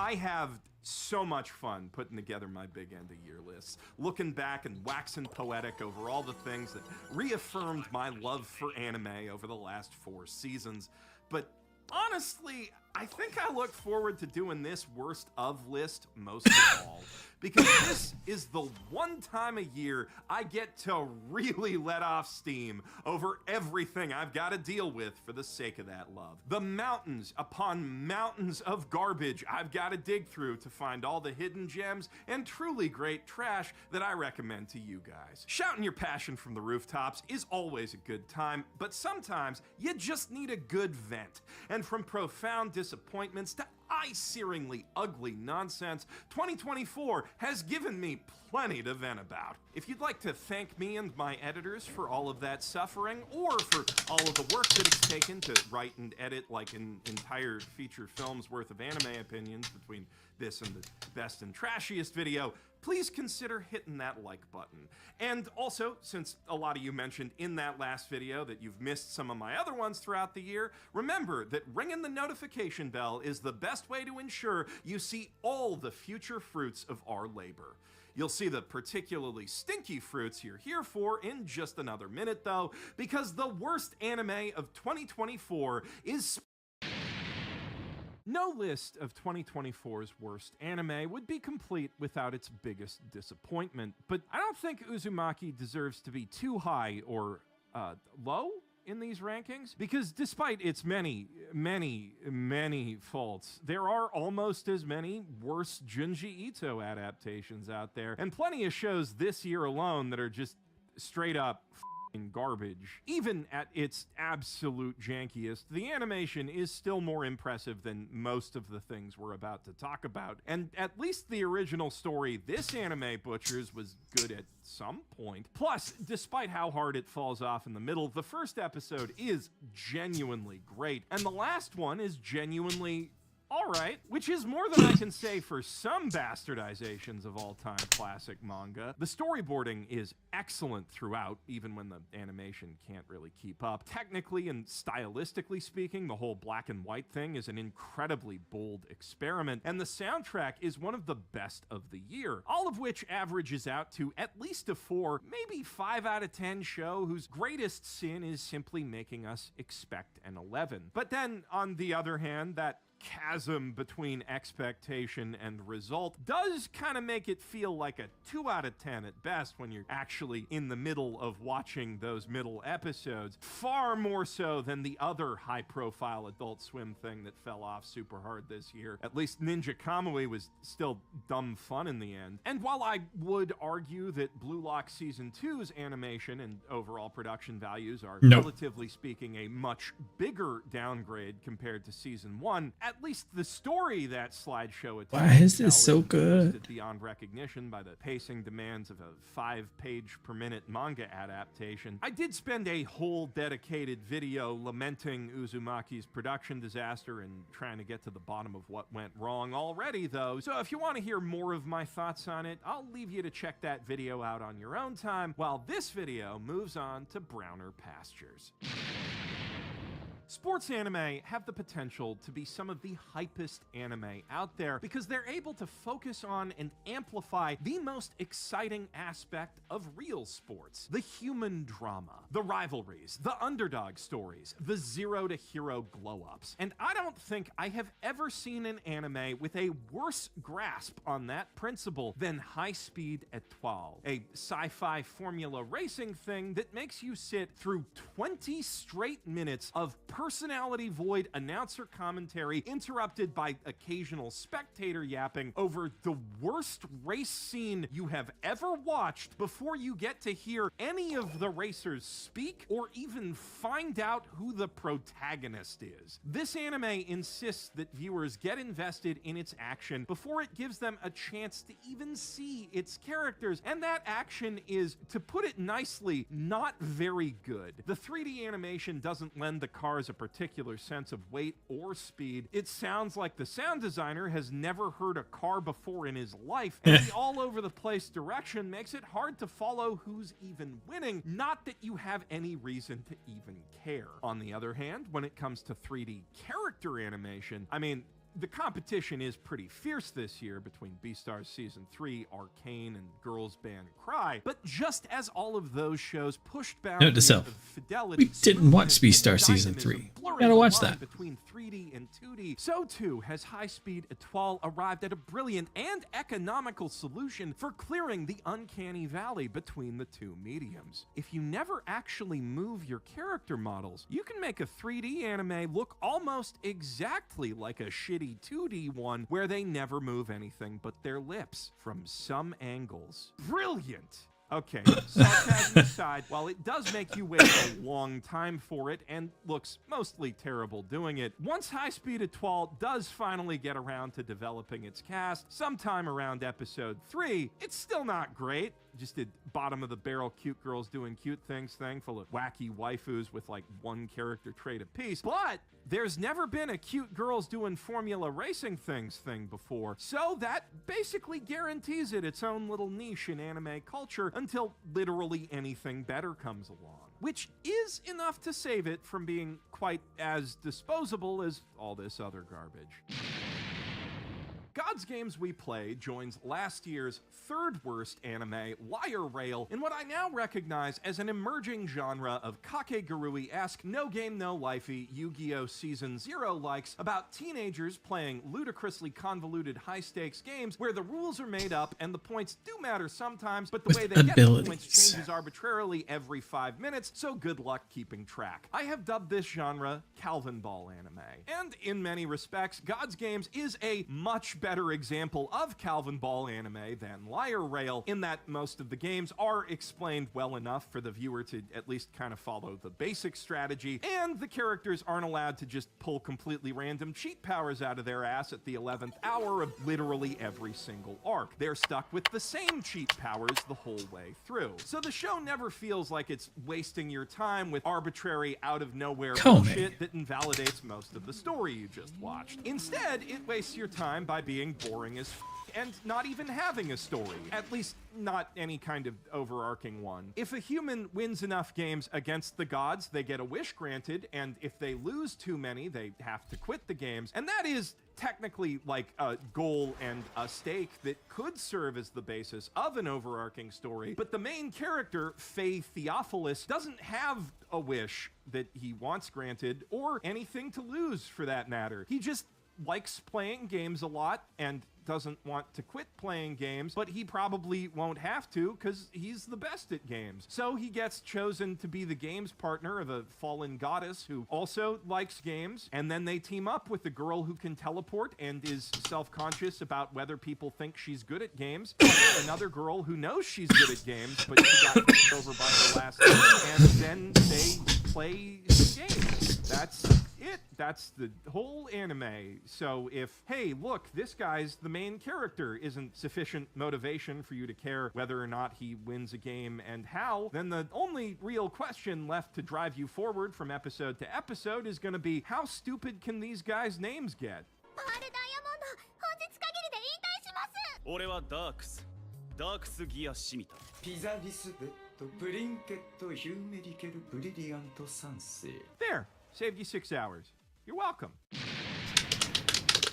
I have so much fun putting together my big end of year lists, looking back and waxing poetic over all the things that reaffirmed my love for anime over the last 4 seasons. But honestly, I think I look forward to doing this worst of list most of all, because this is the one time a year I get to really let off steam over everything I've got to deal with for the sake of that love. The mountains upon mountains of garbage I've got to dig through to find all the hidden gems and truly great trash that I recommend to you guys. Shouting your passion from the rooftops is always a good time, but sometimes you just need a good vent. And from profound disappointments to eye-searingly ugly nonsense, 2024 has given me plenty to vent about. If you'd like to thank me and my editors for all of that suffering, or for all of the work that it's taken to write and edit like an entire feature film's worth of anime opinions between this and the best and trashiest video, please consider hitting that like button. And also, since a lot of you mentioned in that last video that you've missed some of my other ones throughout the year, remember that ringing the notification bell is the best way to ensure you see all the future fruits of our labor. You'll see the particularly stinky fruits you're here for in just another minute though, because the worst anime of 2024 is... No list of 2024's worst anime would be complete without its biggest disappointment, but I don't think Uzumaki deserves to be too high or low in these rankings, because despite its many faults, there are almost as many worse Junji Ito adaptations out there, and plenty of shows this year alone that are just straight up garbage. Even at its absolute jankiest, the animation is still more impressive than most of the things we're about to talk about. And at least the original story this anime butchers was good at some point. Plus, despite how hard it falls off in the middle, the first episode is genuinely great, and the last one is genuinely alright, which is more than I can say for some bastardizations of all-time classic manga. The storyboarding is excellent throughout, even when the animation can't really keep up. Technically and stylistically speaking, the whole black and white thing is an incredibly bold experiment, and the soundtrack is one of the best of the year, all of which averages out to at least a 4, maybe 5 out of 10 show whose greatest sin is simply making us expect an 11. But then, on the other hand, that chasm between expectation and result does kind of make it feel like a 2 out of 10 at best when you're actually in the middle of watching those middle episodes, far more so than the other high-profile Adult Swim thing that fell off super hard this year. At least Ninja Kamui was still dumb fun in the end. And while I would argue that Blue Lock Season 2's animation and overall production values are, relatively speaking, a much bigger downgrade compared to Season 1, at least the story that slideshow attempts Why is this so good? beyond recognition by the pacing demands of a 5-page per minute manga adaptation. I did spend a whole dedicated video lamenting Uzumaki's production disaster and trying to get to the bottom of what went wrong already though, so if you want to hear more of my thoughts on it, I'll leave you to check that video out on your own time, while this video moves on to browner pastures. Sports anime have the potential to be some of the hypest anime out there because they're able to focus on and amplify the most exciting aspect of real sports: the human drama, the rivalries, the underdog stories, the zero-to-hero glow-ups. And I don't think I have ever seen an anime with a worse grasp on that principle than High Speed Etoile, a sci-fi formula racing thing that makes you sit through 20 straight minutes of personality void announcer commentary interrupted by occasional spectator yapping over the worst race scene you have ever watched before you get to hear any of the racers speak or even find out who the protagonist is. This anime insists that viewers get invested in its action before it gives them a chance to even see its characters, and that action is, to put it nicely, not very good. The 3D animation doesn't lend the cars a particular sense of weight or speed. It sounds like the sound designer has never heard a car before in his life, and the all-over-the-place direction makes it hard to follow who's even winning, not that you have any reason to even care. On the other hand, when it comes to 3D character animation, I mean, the competition is pretty fierce this year between Beastars Season 3, Arcane, and Girls Band Cry, but just as all of those shows pushed boundaries to self, of fidelity, we didn't watch smoothness, and Beastars Season dynamism, 3. blurring Gotta the watch line that. between 3D and 2D, so too has High-Speed Etoile arrived at a brilliant and economical solution for clearing the uncanny valley between the two mediums. If you never actually move your character models, you can make a 3D anime look almost exactly like a shitty 2D one where they never move anything but their lips from some angles. Brilliant! Okay, sarcasm aside, while it does make you wait a long time for it and looks mostly terrible doing it, once High-Speed Etoile does finally get around to developing its cast, sometime around episode 3, it's still not great. Just a bottom-of-the-barrel cute girls doing cute things thing full of wacky waifus with like one character trait apiece. But there's never been a cute girls doing formula racing things thing before, so that basically guarantees it its own little niche in anime culture until literally anything better comes along, which is enough to save it from being quite as disposable as all this other garbage. God's Games We Play joins last year's third worst anime, Liar Rail, in what I now recognize as an emerging genre of Kakegurui-esque no game no lifey Yu-Gi-Oh! Season 0 likes about teenagers playing ludicrously convoluted high-stakes games where the rules are made up and the points do matter sometimes, but the way they get the points changes arbitrarily every 5 minutes, so good luck keeping track. I have dubbed this genre Calvin Ball anime. And in many respects, God's Games is a much better example of Calvin Ball anime than Liar Rail, in that most of the games are explained well enough for the viewer to at least kind of follow the basic strategy, and the characters aren't allowed to just pull completely random cheat powers out of their ass at the 11th hour of literally every single arc. They're stuck with the same cheat powers the whole way through. So the show never feels like it's wasting your time with arbitrary out-of-nowhere bullshit that invalidates most of the story you just watched. Instead, it wastes your time by being boring as and not even having a story, at least not any kind of overarching one. If a human wins enough games against the gods, they get a wish granted, and if they lose too many, they have to quit the games, and that is technically like a goal and a stake that could serve as the basis of an overarching story, but the main character, Faye Theophilus, doesn't have a wish that he wants granted, or anything to lose for that matter. He just likes playing games a lot and doesn't want to quit playing games, but he probably won't have to because he's the best at games. So he gets chosen to be the games partner of a fallen goddess who also likes games, and then they team up with the girl who can teleport and is self-conscious about whether people think she's good at games, another girl who knows she's good at games, but she got kicked over by her last name, and then they play games. That's it. That's the whole anime. So if, hey, look, this guy's the main character isn't sufficient motivation for you to care whether or not he wins a game and how, then the only real question left to drive you forward from episode to episode is going to be, how stupid can these guys' names get? 俺はダークスギアシミタピザリスベッドブリンケットヒューメリケルブリリアント三世 There! Saved you 6 hours. You're welcome.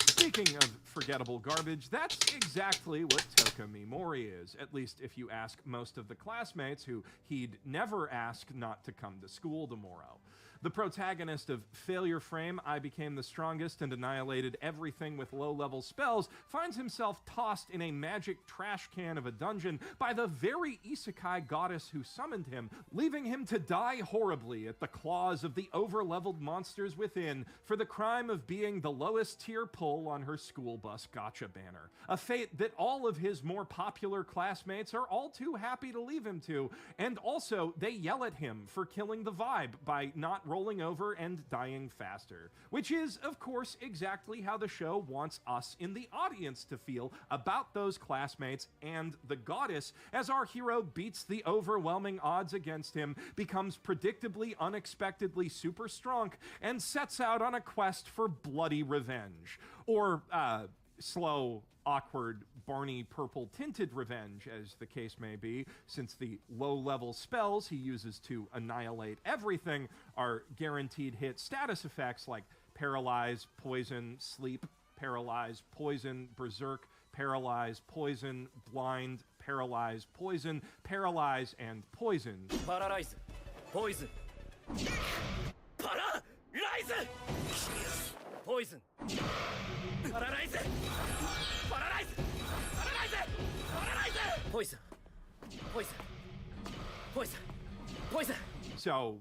Speaking of forgettable garbage, that's exactly what Toka Mimori is, at least if you ask most of the classmates who he'd never ask not to come to school tomorrow. The protagonist of Failure Frame, I Became the Strongest and Annihilated Everything with Low-Level Spells, finds himself tossed in a magic trash can of a dungeon by the very isekai goddess who summoned him, leaving him to die horribly at the claws of the over-leveled monsters within for the crime of being the lowest tier pull on her school bus gotcha banner. A fate that all of his more popular classmates are all too happy to leave him to, and also they yell at him for killing the vibe by not rolling over and dying faster, which is, of course, exactly how the show wants us in the audience to feel about those classmates and the goddess as our hero beats the overwhelming odds against him, becomes predictably, unexpectedly super strong, and sets out on a quest for bloody revenge. Or, slow, awkward, Barney purple-tinted revenge, as the case may be, since the low-level spells he uses to annihilate everything are guaranteed hit status effects like Paralyze, Poison, Sleep, paralyze, poison, berserk, paralyze, poison, blind, paralyze, poison, paralyze, and poison. Paralyze. Poison. Paralyze. Poison. Paralyze. Paralyze. Paralyze. Paralyze. Poison. Poison. Poison. Poison. So,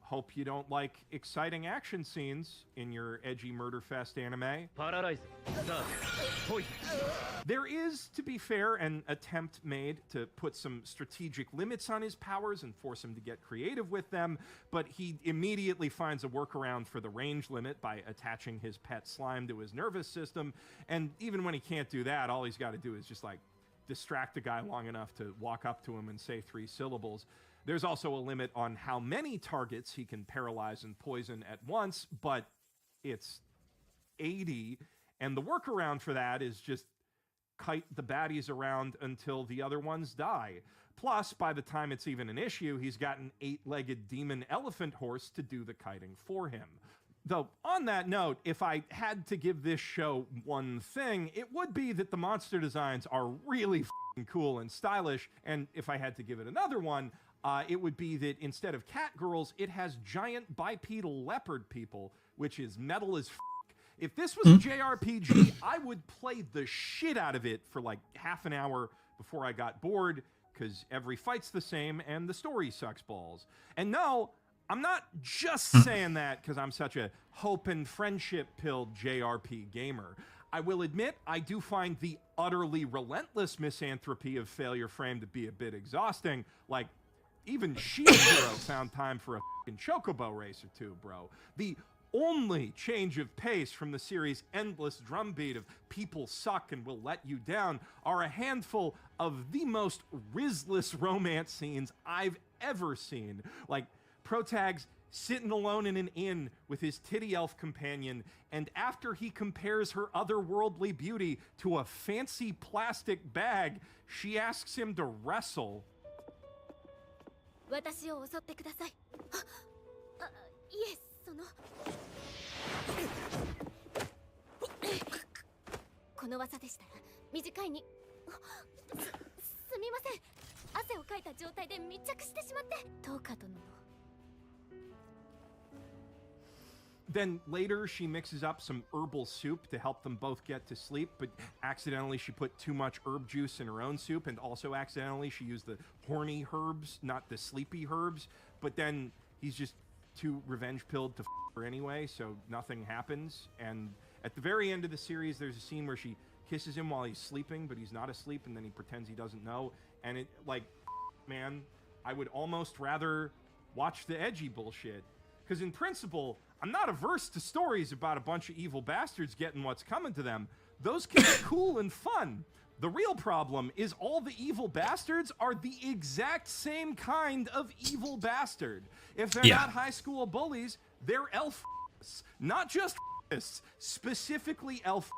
hope you don't like exciting action scenes in your edgy murder fest anime. Paralyze. Dark. Poison. There is, to be fair, an attempt made to put some strategic limits on his powers and force him to get creative with them, but he immediately finds a workaround for the range limit by attaching his pet slime to his nervous system, and even when he can't do that, all he's got to do is just, like, distract the guy long enough to walk up to him and say 3 syllables. There's also a limit on how many targets he can paralyze and poison at once, but it's 80, and the workaround for that is just kite the baddies around until the other ones die. Plus, by the time it's even an issue, he's got an 8-legged demon elephant horse to do the kiting for him. Though, on that note, if I had to give this show one thing, it would be that the monster designs are really f***ing cool and stylish, and if I had to give it another one, it would be that instead of cat girls, it has giant bipedal leopard people, which is metal as f***. If this was a JRPG, I would play the shit out of it for like half an hour before I got bored, because every fight's the same and the story sucks balls. And no, I'm not just saying that because I'm such a hope and friendship-pilled JRP gamer. I will admit, I do find the utterly relentless misanthropy of Failure Frame to be a bit exhausting. Like, even Shield Hero found time for a fucking chocobo race or two, bro. The only change of pace from the series' endless drumbeat of people suck and will let you down are a handful of the most rizless romance scenes I've ever seen. Like, Protag's sitting alone in an inn with his titty elf companion, and after he compares her otherworldly beauty to a fancy plastic bag, she asks him to wrestle. 私を襲ってください。いえ、そのこの技でしたら短いにすみません。汗をかいた状態で密着してしまって。トーカ殿の Then later, she mixes up some herbal soup to help them both get to sleep, but accidentally she put too much herb juice in her own soup, and also accidentally she used the horny herbs, not the sleepy herbs. But then he's just too revenge-pilled to f*** her anyway, so nothing happens. And at the very end of the series, there's a scene where she kisses him while he's sleeping, but he's not asleep, and then he pretends he doesn't know. And it, like, man, I would almost rather watch the edgy bullshit. Because in principle, I'm not averse to stories about a bunch of evil bastards getting what's coming to them. Those can be cool and fun. The real problem is all the evil bastards are the exact same kind of evil bastard. If they're not high school bullies, they're elf, not just specifically elf.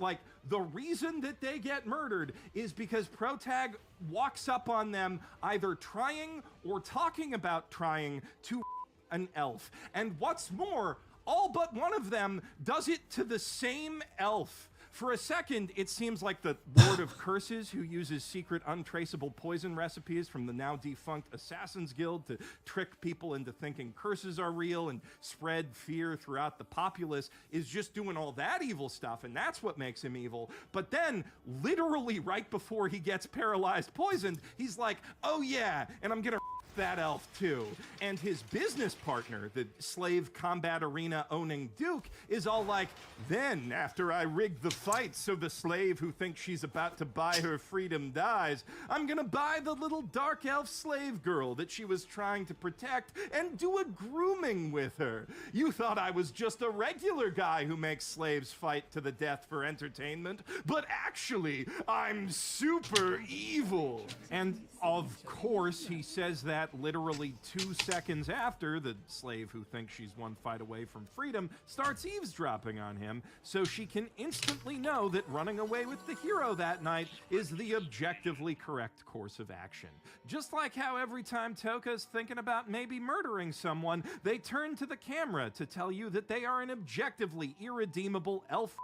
Like, the reason that they get murdered is because Protag walks up on them either trying or talking about trying to an elf. And what's more, all but one of them does it to the same elf. For a second, it seems like the Lord of Curses, who uses secret untraceable poison recipes from the now defunct Assassin's Guild to trick people into thinking curses are real and spread fear throughout the populace, is just doing all that evil stuff, and that's what makes him evil. But then, literally right before he gets paralyzed poisoned, he's like, oh yeah, and I'm gonna that elf too. And his business partner, the slave combat arena owning Duke, is all like, then after I rig the fight so the slave who thinks she's about to buy her freedom dies, I'm gonna buy the little dark elf slave girl that she was trying to protect and do a grooming with her. You thought I was just a regular guy who makes slaves fight to the death for entertainment, but actually I'm super evil. And of course he says that that literally 2 seconds after, the slave who thinks she's one fight away from freedom starts eavesdropping on him, so she can instantly know that running away with the hero that night is the objectively correct course of action. Just like how every time Toka's thinking about maybe murdering someone, they turn to the camera to tell you that they are an objectively irredeemable elf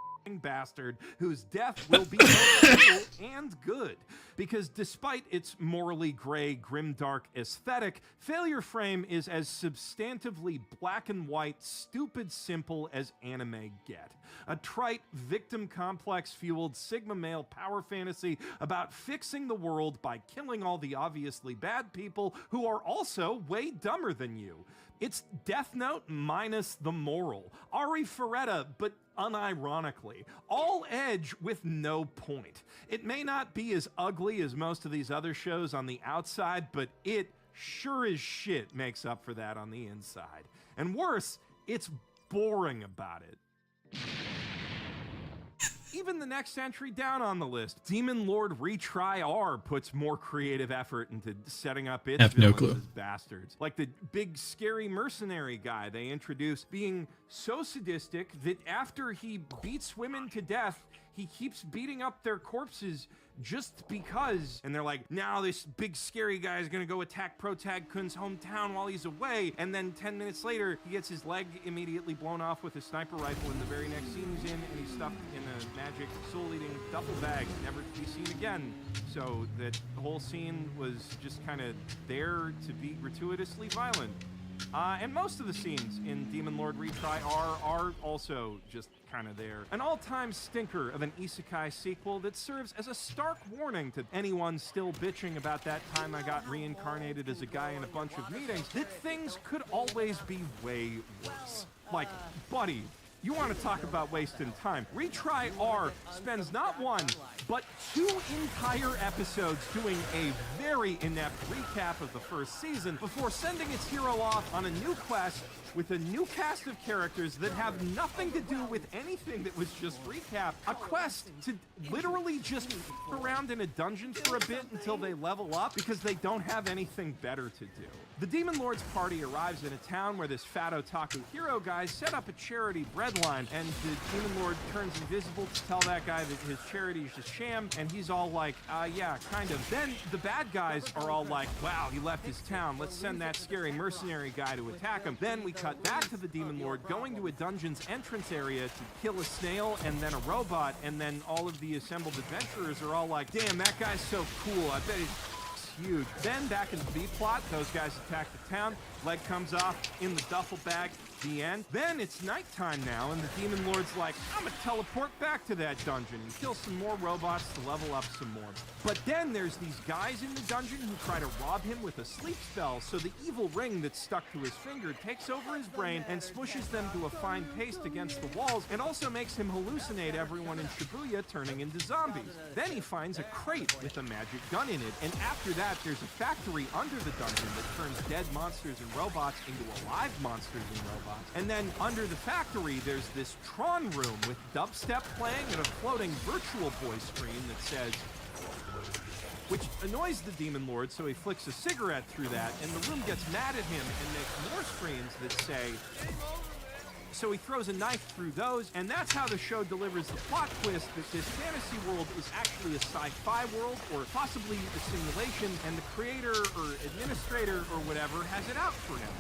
bastard whose death will be both evil and good. Because despite its morally gray, grimdark aesthetic, Failure Frame is as substantively black and white, stupid simple as anime get. A trite, victim complex fueled Sigma male power fantasy about fixing the world by killing all the obviously bad people who are also way dumber than you. It's Death Note minus the moral. Ari Ferretta, but unironically. All edge with no point. It may not be as ugly as most of these other shows on the outside, but it sure as shit makes up for that on the inside. And worse, it's boring about it. Even the next entry down on the list, Demon Lord Retry R, puts more creative effort into setting up its villains as bastards. Like the big scary mercenary guy they introduced being so sadistic that after he beats women to death, he keeps beating up their corpses just because. And they're like, now this big scary guy is gonna go attack Protag Kun's hometown while he's away. And then 10 minutes later, he gets his leg immediately blown off with a sniper rifle in the very next scene he's in, and he's stuffed in a magic soul-eating duffel bag, never to be seen again. So that whole scene was just kind of there to be gratuitously violent. And most of the scenes in Demon Lord Retry R are also just kind of there. An all-time stinker of an isekai sequel that serves as a stark warning to anyone still bitching about that time I got reincarnated as a guy in a bunch of meetings, that things could always be way worse. Like, buddy, you want to talk about wasting time. Retry R spends not one, but 2 entire episodes doing a very inept recap of the first season before sending its hero off on a new quest with a new cast of characters that have nothing to do with anything that was just recapped. A quest to literally just f around in a dungeon for a bit until they level up because they don't have anything better to do. The Demon Lord's party arrives in a town where this fat otaku hero guy set up a charity breadline, and the Demon Lord turns invisible to tell that guy that his charity is just sham, and he's all like, yeah, kind of. Then the bad guys are all like, wow, he left his town, let's send that scary mercenary guy to attack him. Then we cut back to the Demon Lord going to a dungeon's entrance area to kill a snail and then a robot, and then all of the assembled adventurers are all like, damn, that guy's so cool, I bet he's huge. Then back in the B-plot, those guys attack the town, leg comes off in the duffel bag, the end. Then it's nighttime now, and the Demon Lord's like, I'm gonna teleport back to that dungeon and kill some more robots to level up some more. But then there's these guys in the dungeon who try to rob him with a sleep spell, so the evil ring that's stuck to his finger takes over his brain and smushes them to a fine paste against the walls, and also makes him hallucinate everyone in Shibuya, turning into zombies. Then he finds a crate with a magic gun in it, and after that there's a factory under the dungeon that turns dead monsters and robots into alive monsters and robots. And then under the factory, there's this Tron room with dubstep playing and a floating Virtual Boy screen that says, which annoys the Demon Lord, so he flicks a cigarette through that, and the room gets mad at him and makes more screens that say, so he throws a knife through those, and that's how the show delivers the plot twist that this fantasy world is actually a sci-fi world, or possibly a simulation, and the creator or administrator or whatever has it out for him.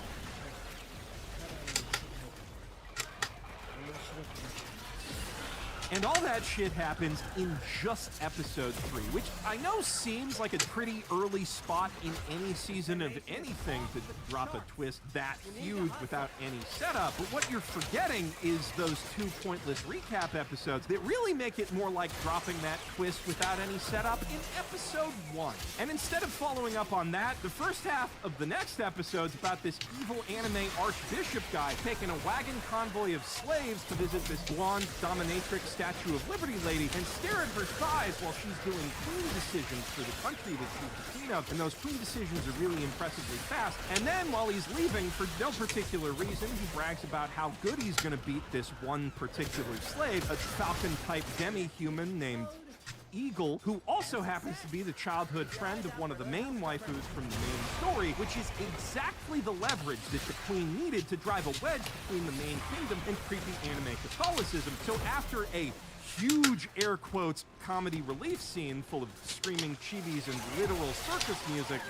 And all that shit happens in just episode 3, which I know seems like a pretty early spot in any season of anything to drop a twist that huge without any setup. But what you're forgetting is those 2 pointless recap episodes that really make it more like dropping that twist without any setup in episode 1. And instead of following up on that, the first half of the next episode's about this evil anime archbishop guy taking a wagon convoy of slaves to visit this blonde dominatrix Statue of Liberty lady and stare at her thighs while she's doing queen decisions for the country that she's the queen of, and those queen decisions are really impressively fast. And then while he's leaving, for no particular reason, he brags about how good he's gonna beat this one particular slave, a falcon-type demi-human named Eagle, who also happens to be the childhood friend of one of the main waifus from the main story, which is exactly the leverage that the Queen needed to drive a wedge between the main kingdom and creepy anime Catholicism. So after a huge air quotes comedy relief scene full of screaming chibis and literal circus music,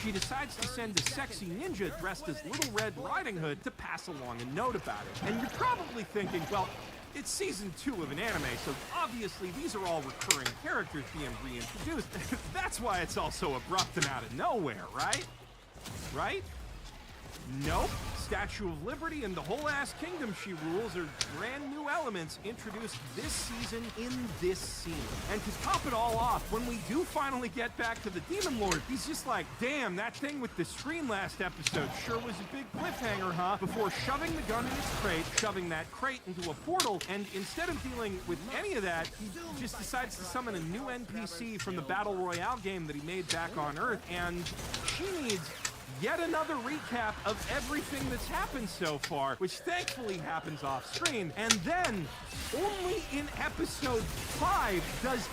she decides to send a sexy ninja dressed as Little Red Riding Hood to pass along a note about it. And you're probably thinking, well, it's season 2 of an anime, so obviously these are all recurring characters being reintroduced. That's why it's all so abrupt and out of nowhere, right? Right? Nope. Statue of Liberty and the whole ass kingdom she rules are brand new elements introduced this season in this scene. And to top it all off, when we do finally get back to the Demon Lord, he's just like, damn, that thing with the screen last episode sure was a big cliffhanger, huh? Before shoving the gun in its crate, shoving that crate into a portal, and instead of dealing with any of that, he just decides to summon a new NPC from the Battle Royale game that he made back on Earth, and she needs yet another recap of everything that's happened so far, which thankfully happens off screen. And then, only in episode 5 does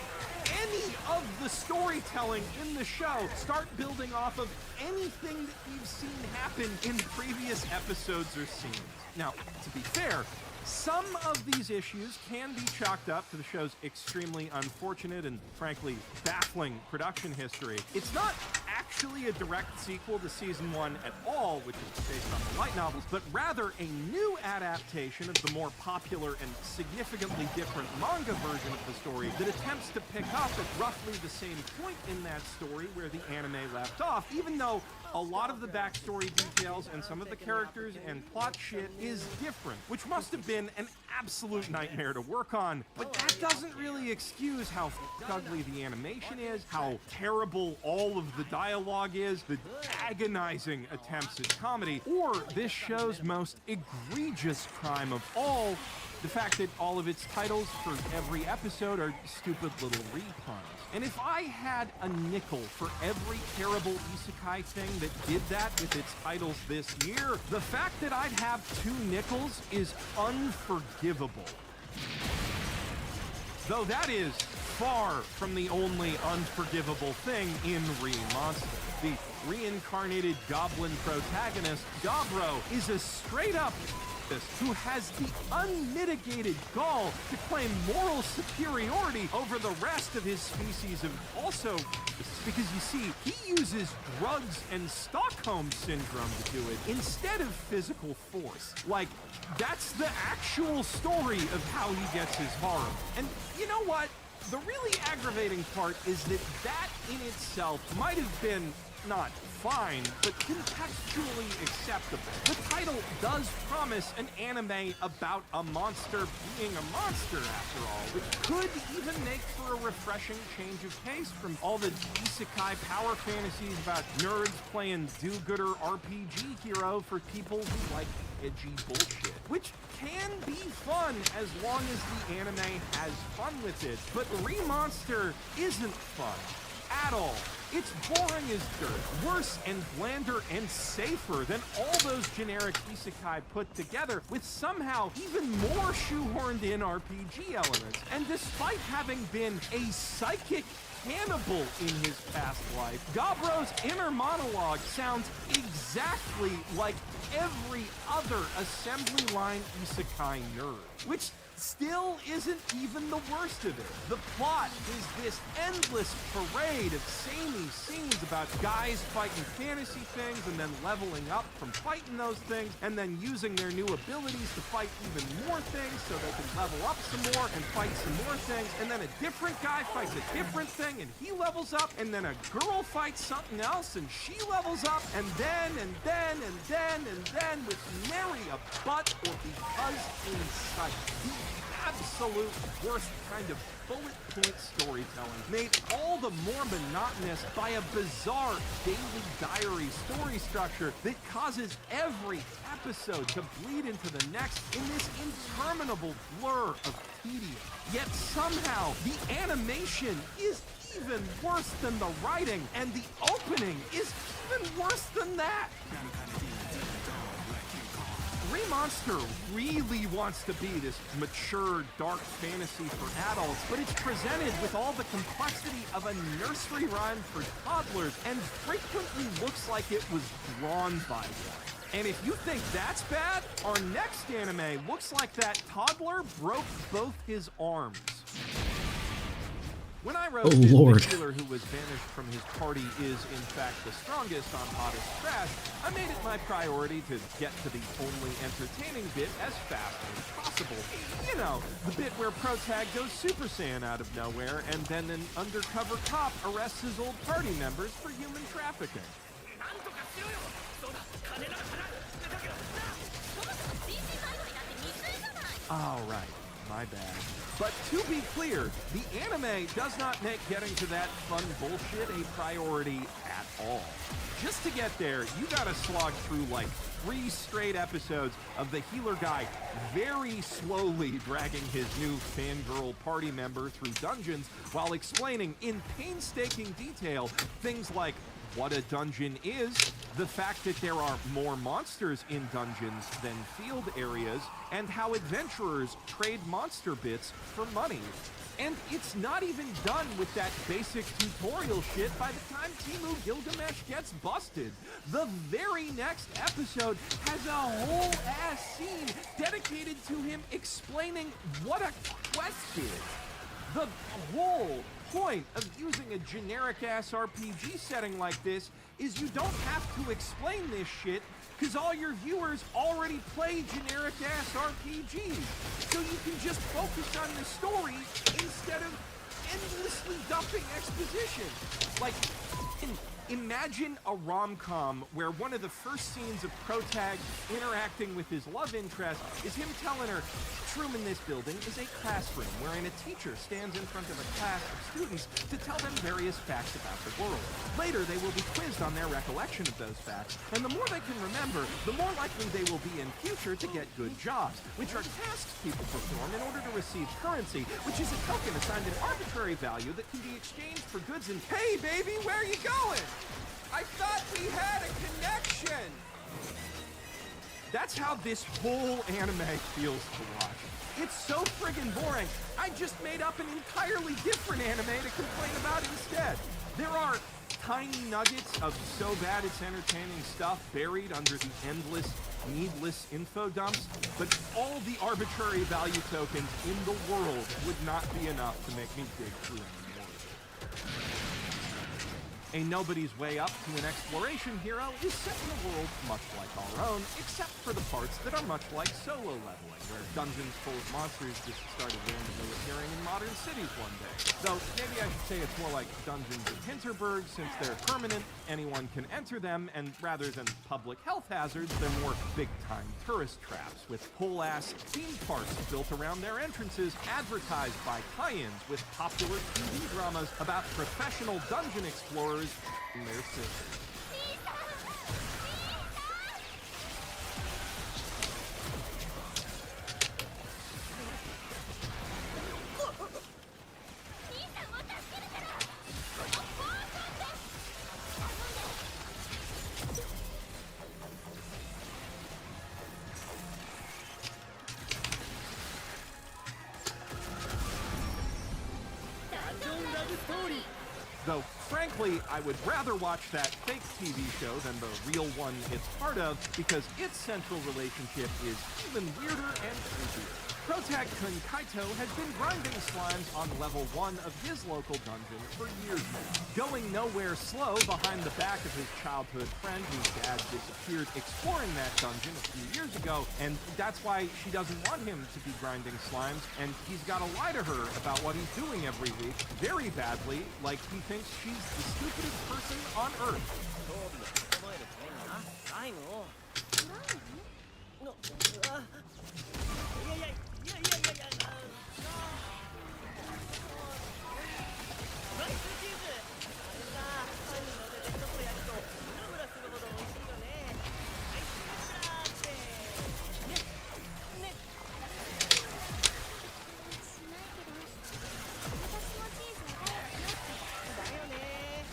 any of the storytelling in the show start building off of anything that we've seen happen in previous episodes or scenes. Now, to be fair, some of these issues can be chalked up to the show's extremely unfortunate and frankly baffling production history. It's not actually a direct sequel to season 1 at all, which is based on the light novels, but rather a new adaptation of the more popular and significantly different manga version of the story that attempts to pick up at roughly the same point in that story where the anime left off, even though a lot of the backstory details and some of the characters and plot shit is different, which must have been an absolute nightmare to work on. But that doesn't really excuse how ugly the animation is, how terrible all of the dialogue is, the agonizing attempts at comedy, or this show's most egregious crime of all, the fact that all of its titles for every episode are stupid little repuns. And if I had a nickel for every terrible isekai thing that did that with its titles this year, the fact that I'd have 2 nickels is unforgivable. Though that is far from the only unforgivable thing in Re-Monster. The reincarnated goblin protagonist, Dobro, is a straight-up who has the unmitigated gall to claim moral superiority over the rest of his species, and also because, you see, he uses drugs and Stockholm Syndrome to do it instead of physical force. Like, that's the actual story of how he gets his horror. And you know what? The really aggravating part is that that in itself might have been not fine, but contextually acceptable. The title does promise an anime about a monster being a monster, after all, which could even make for a refreshing change of pace from all the isekai power fantasies about nerds playing do-gooder RPG hero for people who like edgy bullshit, which can be fun as long as the anime has fun with it. But Re-Monster isn't fun at all. It's boring as dirt, worse and blander and safer than all those generic isekai put together, with somehow even more shoehorned in RPG elements. And despite having been a psychic cannibal in his past life, Gabro's inner monologue sounds exactly like every other assembly line isekai nerd, which still isn't even the worst of it. The plot is this endless parade of samey scenes about guys fighting fantasy things and then leveling up from fighting those things and then using their new abilities to fight even more things so they can level up some more and fight some more things, and then a different guy fights a different thing and he levels up, and then a girl fights something else and she levels up, and then with nary a but or because in sight. The absolute worst kind of bullet point storytelling, made all the more monotonous by a bizarre daily diary story structure that causes every episode to bleed into the next in this interminable blur of tedium. Yet somehow the animation is even worse than the writing, and the opening is even worse than that. Monster really wants to be this mature, dark fantasy for adults, but it's presented with all the complexity of a nursery rhyme for toddlers and frequently looks like it was drawn by one. And if you think that's bad, our next anime looks like that toddler broke both his arms. When I wrote the healer who was banished from his party is in fact the strongest on Hottest Trash, I made it my priority to get to the only entertaining bit as fast as possible. You know, the bit where Protag goes Super Saiyan out of nowhere and then an undercover cop arrests his old party members for human trafficking. All right, my bad. But to be clear, the anime does not make getting to that fun bullshit a priority at all. Just to get there, you gotta slog through like 3 straight episodes of the healer guy very slowly dragging his new fangirl party member through dungeons while explaining in painstaking detail things like what a dungeon is, the fact that there are more monsters in dungeons than field areas, and how adventurers trade monster bits for money. And it's not even done with that basic tutorial shit by the time Timu Gilgamesh gets busted. The very next episode has a whole ass scene dedicated to him explaining what a quest is. The whole point of using a generic-ass RPG setting like this is you don't have to explain this shit because all your viewers already play generic-ass RPGs. So you can just focus on the story instead of endlessly dumping exposition. Like, imagine a rom-com where one of the first scenes of Protag interacting with his love interest is him telling her, "Room in this building is a classroom wherein a teacher stands in front of a class of students to tell them various facts about the world. Later, they will be quizzed on their recollection of those facts, and the more they can remember, the more likely they will be in future to get good jobs, which are tasks people perform in order to receive currency, which is a token assigned an arbitrary value that can be exchanged for goods and— Hey, baby, where are you going? I thought we had a connection!" That's how this whole anime feels to watch. It's so friggin' boring, I just made up an entirely different anime to complain about instead. There are tiny nuggets of so bad it's entertaining stuff buried under the endless, needless info dumps, but all the arbitrary value tokens in the world would not be enough to make me dig through any more of it. A Nobody's Way Up to an Exploration Hero is set in a world much like our own, except for the parts that are much like solo leveling, where dungeons full of monsters just started randomly appearing in modern cities one day. Though, maybe I should say it's more like Dungeons of Hinterberg, since they're permanent, anyone can enter them, and rather than public health hazards, they're more big-time tourist traps, with whole-ass theme parks built around their entrances, advertised by tie-ins with popular TV dramas about professional dungeon explorers and their sisters. Though, frankly, I would rather watch that fake TV show than the real one it's part of, because its central relationship is even weirder and creepier. Protag Kun Kaito has been grinding slimes on level 1 of his local dungeon for years now, going nowhere slow behind the back of his childhood friend whose dad disappeared exploring that dungeon a few years ago, and that's why she doesn't want him to be grinding slimes, and he's got to lie to her about what he's doing every week, very badly, like he thinks she's the stupidest person on Earth.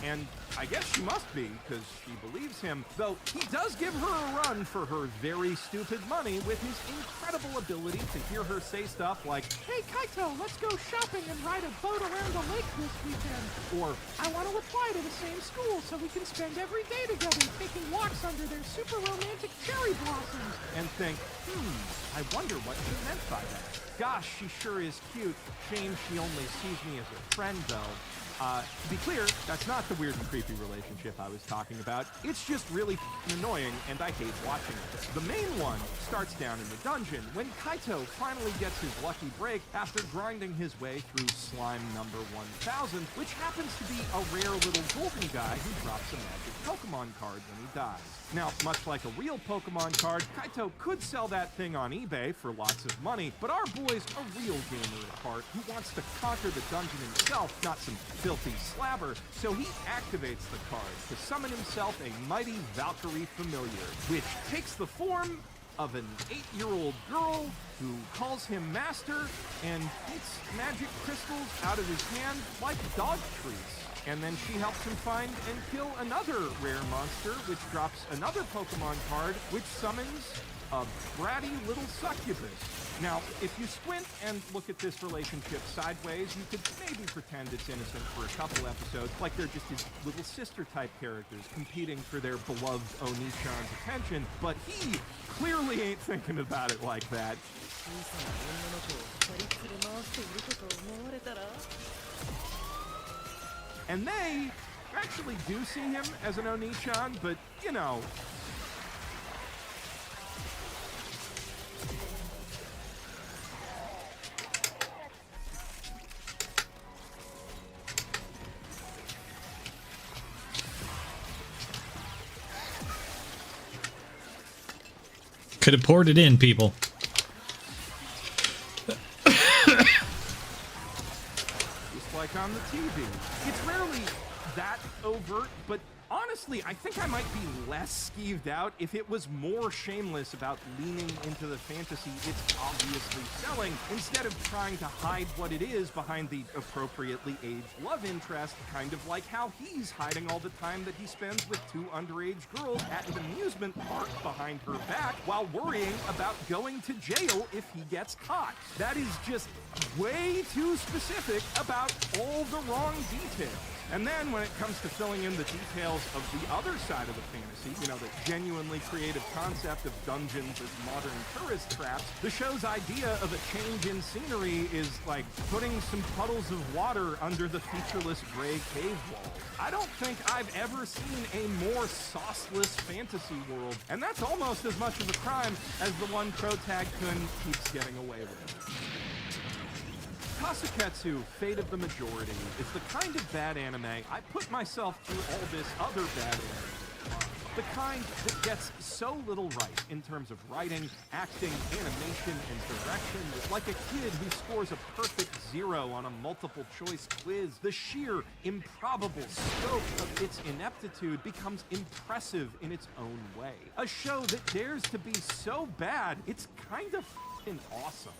And I guess she must be, because she believes him, though he does give her a run for her very stupid money with his incredible ability to hear her say stuff like, "Hey Kaito, let's go shopping and ride a boat around a lake this weekend," or "I want to apply to the same school so we can spend every day together taking walks under their super romantic cherry blossoms," and think, I wonder what she meant by that. Gosh, she sure is cute. Shame she only sees me as a friend, though. To be clear, that's not the weird and creepy relationship I was talking about. It's just really annoying, and I hate watching it. The main one starts down in the dungeon when Kaito finally gets his lucky break after grinding his way through slime number 1000, which happens to be a rare little golden guy who drops a magic Pokemon card when he dies. Now, much like a real Pokemon card, Kaito could sell that thing on eBay for lots of money, but our boy's a real gamer at heart who wants to conquer the dungeon himself, not some filthy slabber, so he activates the card to summon himself a mighty Valkyrie familiar, which takes the form of an 8-year-old girl who calls him master and eats magic crystals out of his hand like dog treats. And then she helps him find and kill another rare monster, which drops another Pokemon card, which summons a bratty little succubus. Now, if you squint and look at this relationship sideways, you could maybe pretend it's innocent for a couple episodes, like they're just his little sister-type characters competing for their beloved Oni-chan's attention, but he clearly ain't thinking about it like that. And they actually do see him as an Oni-chan, but, you know. Could have poured it in, people. Just like on the TV. It's rarely that overt, but honestly, I think I might be less skeeved out if it was more shameless about leaning into the fantasy it's obviously selling, instead of trying to hide what it is behind the appropriately aged love interest, kind of like how he's hiding all the time that he spends with 2 underage girls at an amusement park behind her back while worrying about going to jail if he gets caught. That is just way too specific about all the wrong details. And then when it comes to filling in the details of the other side of the fantasy, you know, the genuinely creative concept of dungeons as modern tourist traps, the show's idea of a change in scenery is like putting some puddles of water under the featureless gray cave walls. I don't think I've ever seen a more sauceless fantasy world, and that's almost as much of a crime as the one Protag-kun keeps getting away with. Kasuketsu, Fate of the Majority, is the kind of bad anime I put myself through all this other bad anime. The kind that gets so little right in terms of writing, acting, animation, and direction, like a kid who scores a perfect 0 on a multiple choice quiz. The sheer, improbable scope of its ineptitude becomes impressive in its own way. A show that dares to be so bad, it's kind of f***ing awesome.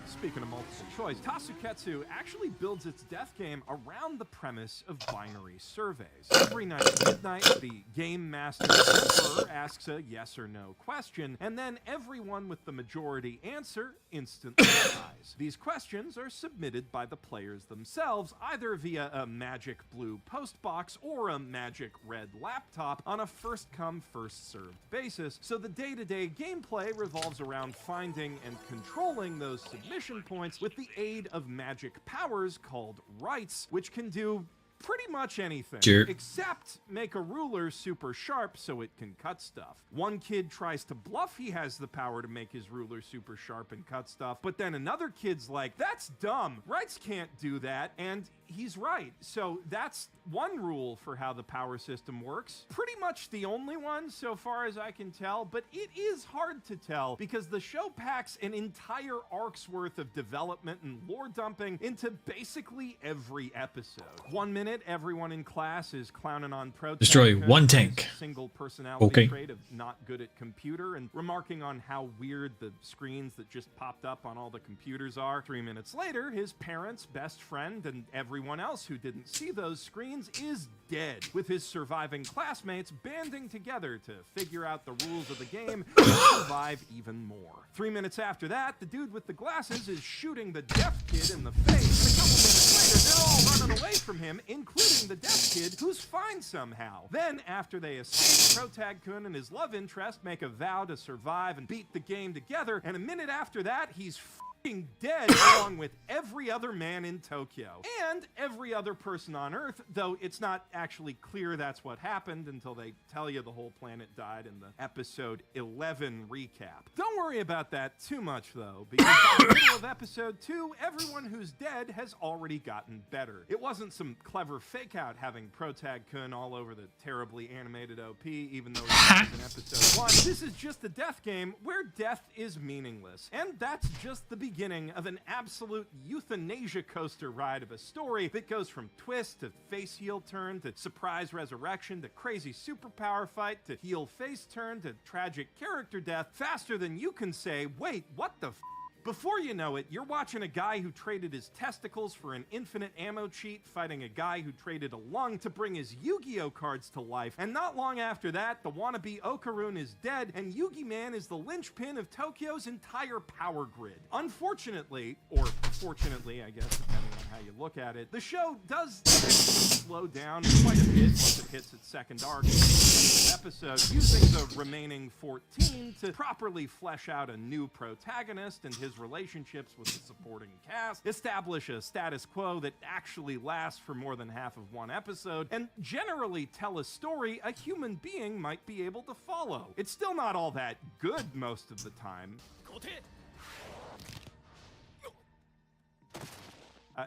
Speaking of multiple choice, Tasuketsu actually builds its death game around the premise of binary surveys. Every night at midnight, the game master Emperor asks a yes or no question, and then everyone with the majority answer instantly dies. These questions are submitted by the players themselves, either via a magic blue postbox or a magic red laptop on a first-come, first-served basis, so the day-to-day gameplay revolves around finding and controlling those submission points with the aid of magic powers called rights, which can do pretty much anything, Sure. except make a ruler super sharp so it can cut stuff. One kid tries to bluff he has the power to make his ruler super sharp and cut stuff, but then another kid's like, that's dumb, rights can't do that, and he's right. So that's one rule for how the power system works. Pretty much the only one so far as I can tell, but it is hard to tell because the show packs an entire arc's worth of development and lore dumping into basically every episode. 1 minute, everyone in class is clowning on Protag Destroy Kun one for his tank. single personality Okay. trait of not good at computer and remarking on how weird the screens that just popped up on all the computers are. 3 minutes later, his parents, best friend, and everyone else who didn't see those screens is dead, with his surviving classmates banding together to figure out the rules of the game and survive even more. 3 minutes after that, the dude with the glasses is shooting the deaf kid in the face, and a couple minutes later, they're all running away from him, including the deaf kid, who's fine somehow. Then, after they escape, Protag Kun and his love interest make a vow to survive and beat the game together, and a minute after that, he's f***ing dead along with every other man in Tokyo. And every other person on Earth, though it's not actually clear that's what happened until they tell you the whole planet died in the episode 11 recap. Don't worry about that too much, though, because by the middle of episode 2, everyone who's dead has already gotten better. It wasn't some clever fake-out having Protag Kun all over the terribly animated OP, even though it was in episode 1. This is just a death game where death is meaningless. And that's just the beginning of an absolute euthanasia coaster ride of a story that goes from twist to face heel turn to surprise resurrection to crazy superpower fight to heel face turn to tragic character death faster than you can say, wait, what the f***? Before you know it, you're watching a guy who traded his testicles for an infinite ammo cheat fighting a guy who traded a lung to bring his Yu-Gi-Oh cards to life, and not long after that, the wannabe Okarun is dead, and Yugi Man is the linchpin of Tokyo's entire power grid. Unfortunately, or fortunately, I guess, depending on how you look at it, the show does slow down quite a bit once it hits its second arc in the episode, using the remaining 14 to properly flesh out a new protagonist and his relationships with the supporting cast, establish a status quo that actually lasts for more than half of one episode, and generally tell a story a human being might be able to follow. It's still not all that good most of the time.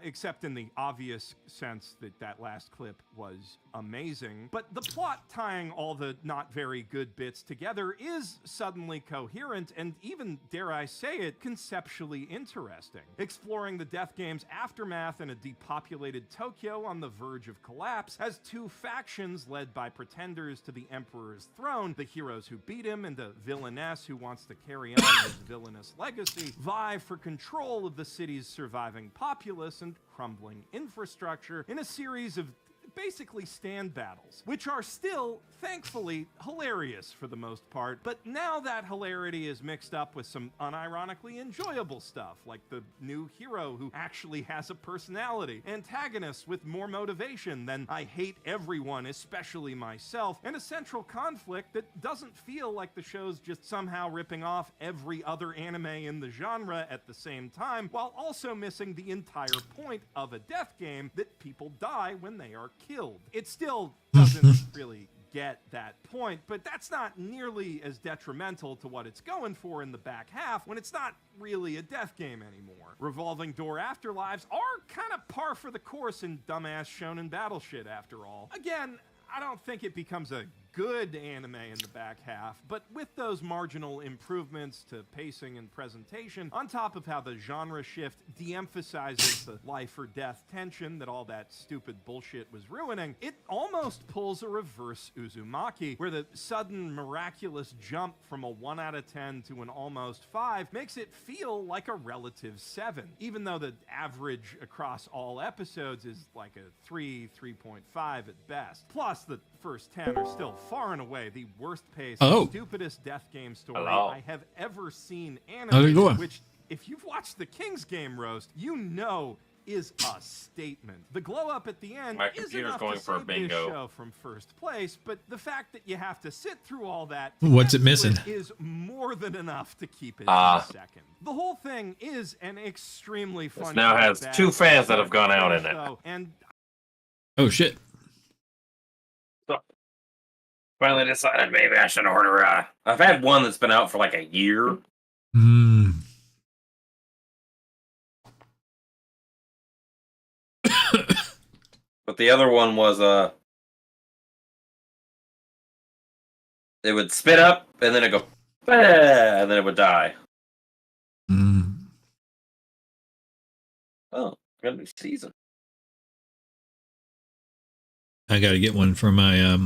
Except in the obvious sense that that last clip was amazing. But the plot tying all the not very good bits together is suddenly coherent and even, dare I say it, conceptually interesting. Exploring the Death Game's aftermath in a depopulated Tokyo on the verge of collapse as two factions led by pretenders to the Emperor's throne, the heroes who beat him and the villainess who wants to carry on his villainous legacy, vie for control of the city's surviving populace and crumbling infrastructure in a series of basically stand battles, which are still, thankfully, hilarious for the most part, but now that hilarity is mixed up with some unironically enjoyable stuff, like the new hero who actually has a personality, antagonists with more motivation than I hate everyone, especially myself, and a central conflict that doesn't feel like the show's just somehow ripping off every other anime in the genre at the same time, while also missing the entire point of a death game that people die when they are killed. It still doesn't really get that point, but that's not nearly as detrimental to what it's going for in the back half when it's not really a death game anymore. Revolving Door Afterlives are kind of par for the course in dumbass shonen battle shit after all. Again, I don't think it becomes a good anime in the back half, but with those marginal improvements to pacing and presentation, on top of how the genre shift de-emphasizes the life or death tension that all that stupid bullshit was ruining, it almost pulls a reverse Uzumaki, where the sudden miraculous jump from a 1 out of 10 to an almost 5 makes it feel like a relative 7, even though the average across all episodes is like a 3, 3.5 at best. Plus, the first 10 are still far and away the worst paced, stupidest death game story I have ever seen animated, which, if you've watched the King's Game roast, you know is a statement. The glow up at the end is enough to save this show from first place, but the fact that you have to sit through all that what's it missing is more than enough to keep it in second. The whole thing is an extremely fun This now has 2 fans that have gone out in it. And oh shit. Finally decided maybe I should order I've had one that's been out for like a year. But the other one was it would spit up and then it go, "Bah," and then it would die. Mm. Oh, got a new season. I got to get one for my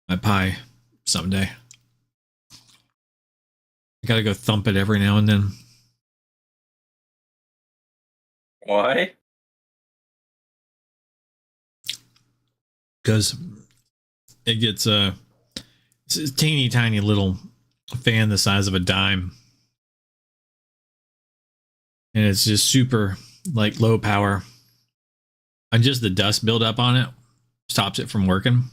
my pie someday. I got to go thump it every now and then. Why? Because it gets it's a teeny tiny little fan the size of a dime, and it's just super like low power, and just the dust buildup on it stops it from working.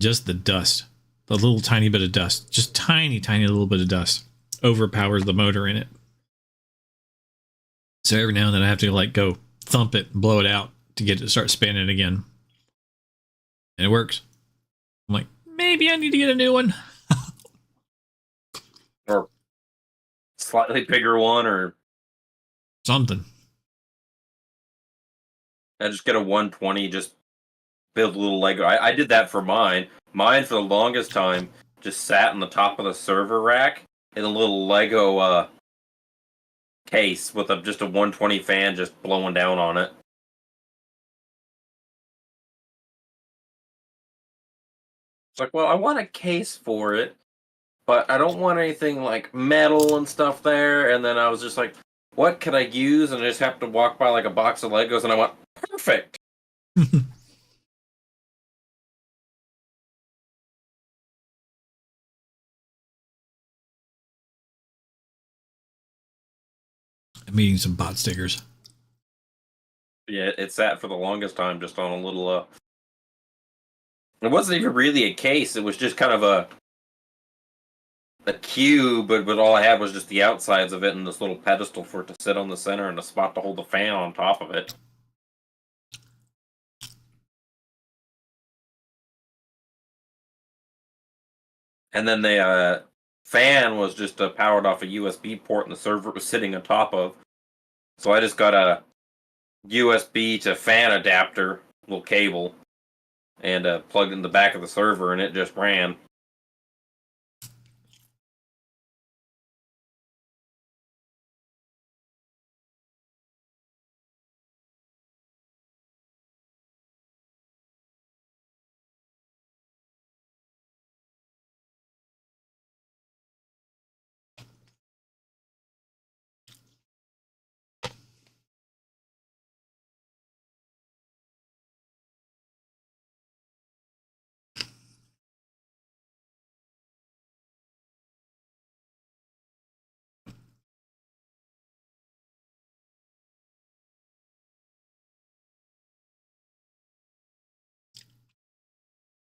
Just the dust, the little tiny bit of dust, just tiny little bit of dust overpowers the motor in it. So every now and then I have to like go thump it and blow it out to get it to start spinning again. And it works. I'm like, maybe I need to get a new one. Or slightly bigger one, or Something. I just get a 120, just build a little Lego. I did that for mine. Mine, for the longest time, just sat on the top of the server rack in a little Lego case with just a 120 fan just blowing down on it. It's like, well, I want a case for it, but I don't want anything like metal and stuff there. And then I was just like, what could I use? And I just happened to walk by like a box of Legos, and I went, perfect. I'm eating some pot stickers. Yeah, it sat for the longest time just on a little. It wasn't even really a case. It was just kind of a cube, but all I had was just the outsides of it and this little pedestal for it to sit on the center and a spot to hold the fan on top of it. And then the fan was just powered off a USB port, and the server was sitting on top of. So I just got a USB to fan adapter, little cable, and plugged in the back of the server, and it just ran.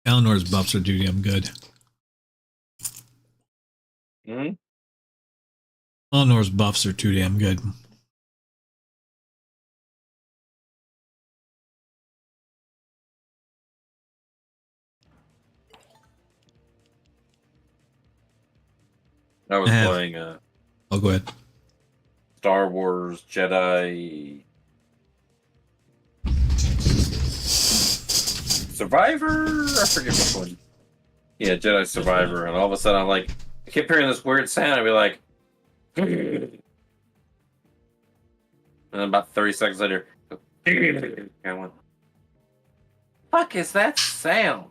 Eleanor's buffs are too damn good. Mm-hmm. Eleanor's buffs are too damn good. I was playing Oh, go ahead. Star Wars Jedi Survivor? I forget which one. Yeah, Jedi Survivor. And all of a sudden I kept hearing this weird sound. I'd be like, and then about 30 seconds later, I went, fuck is that sound?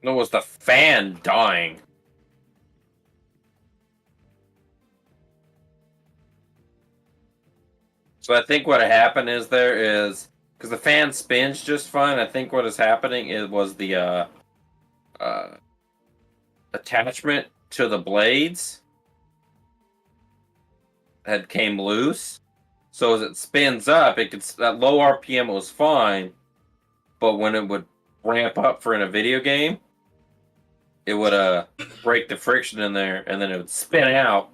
No, it was the fan dying. So I think what happened is because the fan spins just fine. I think what is happening was the attachment to the blades had came loose. So as it spins up, that low RPM was fine, but when it would ramp up for in a video game, it would break the friction in there, and then it would spin out,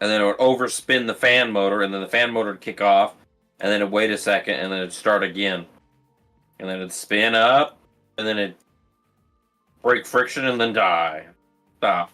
and then it would overspin the fan motor, and then the fan motor would kick off, and then it'd wait a second, and then it'd start again, and then it'd spin up, and then it'd break friction, and then die. Stop.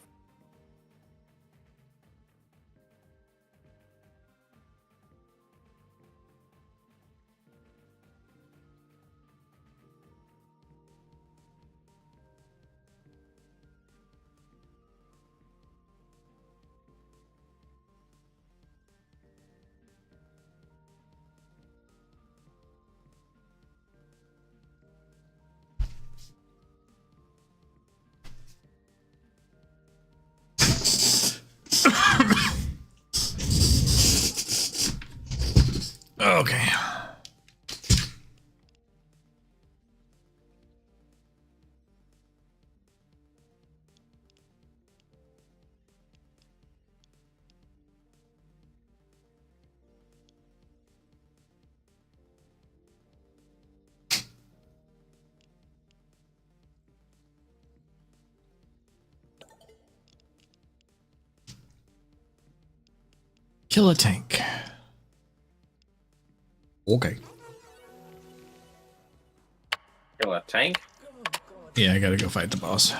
Okay. Kill a tank. Okay. Kill a tank? Yeah, I gotta go fight the boss.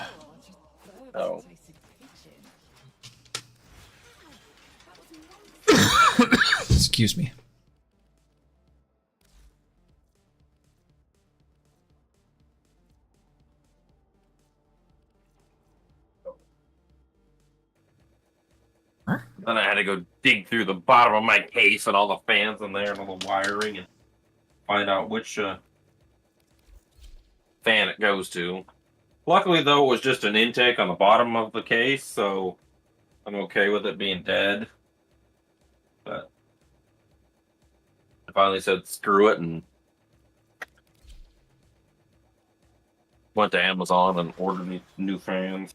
Oh. Excuse me. Then I had to go dig through the bottom of my case and all the fans in there and all the wiring and find out which fan it goes to. Luckily, though, it was just an intake on the bottom of the case, so I'm okay with it being dead. But I finally said screw it and went to Amazon and ordered me new fans.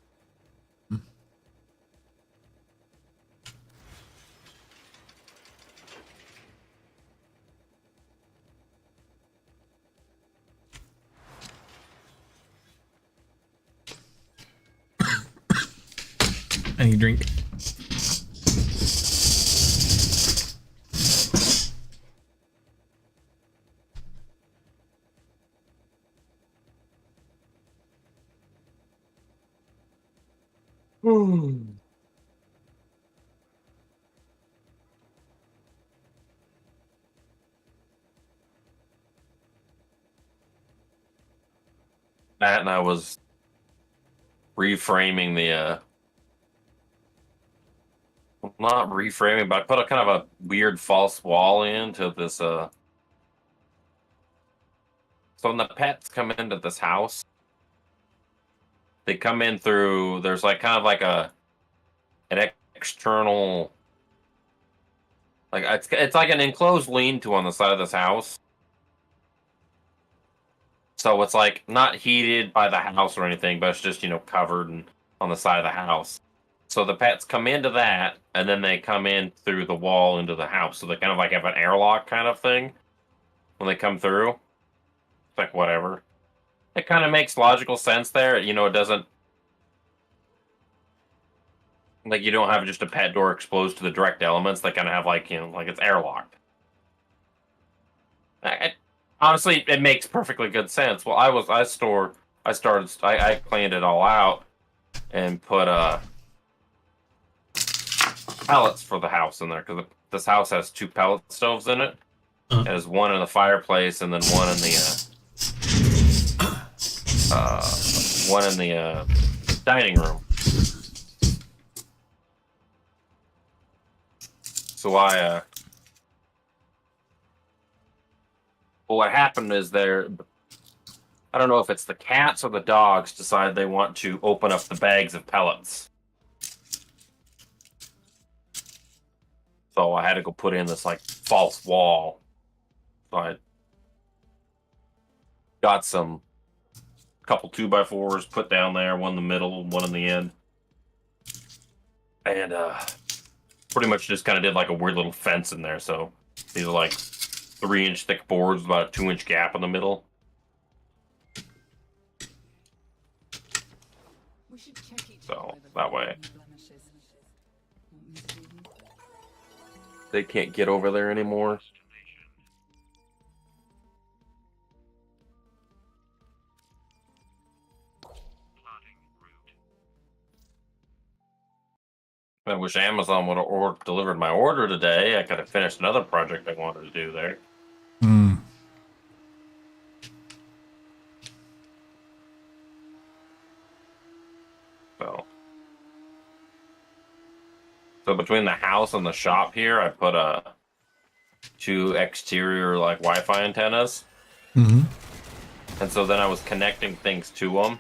I need a drink. That and I was reframing the not reframing, but I put a kind of a weird false wall into this so when the pets come into this house, they come in through there's like kind of like an external, like it's like an enclosed lean-to on the side of this house. So it's like not heated by the house or anything, but it's just, you know, covered and on the side of the house. So the pets come into that, and then they come in through the wall into the house. So they kind of like have an airlock kind of thing when they come through. It's like whatever. It kind of makes logical sense there. You know, it doesn't, like, you don't have just a pet door exposed to the direct elements. They kind of have like, you know, like it's airlocked. Honestly, it makes perfectly good sense. Well, I cleaned it all out and put pellets for the house in there, because this house has 2 pellet stoves in it. It has one in the fireplace and then one in the dining room. So well, what happened is I don't know if it's the cats or the dogs decide they want to open up the bags of pellets. So I had to go put in this like false wall. So I got some couple 2x4s put down there, one in the middle, one in the end. And pretty much just kind of did like a weird little fence in there. So these are like 3-inch thick boards with about a 2-inch gap in the middle. So that way they can't get over there anymore. I wish Amazon would have delivered my order today. I could have finished another project I wanted to do there. Hmm. So between the house and the shop here, I put 2 exterior like Wi-Fi antennas. Mm-hmm. And so then I was connecting things to them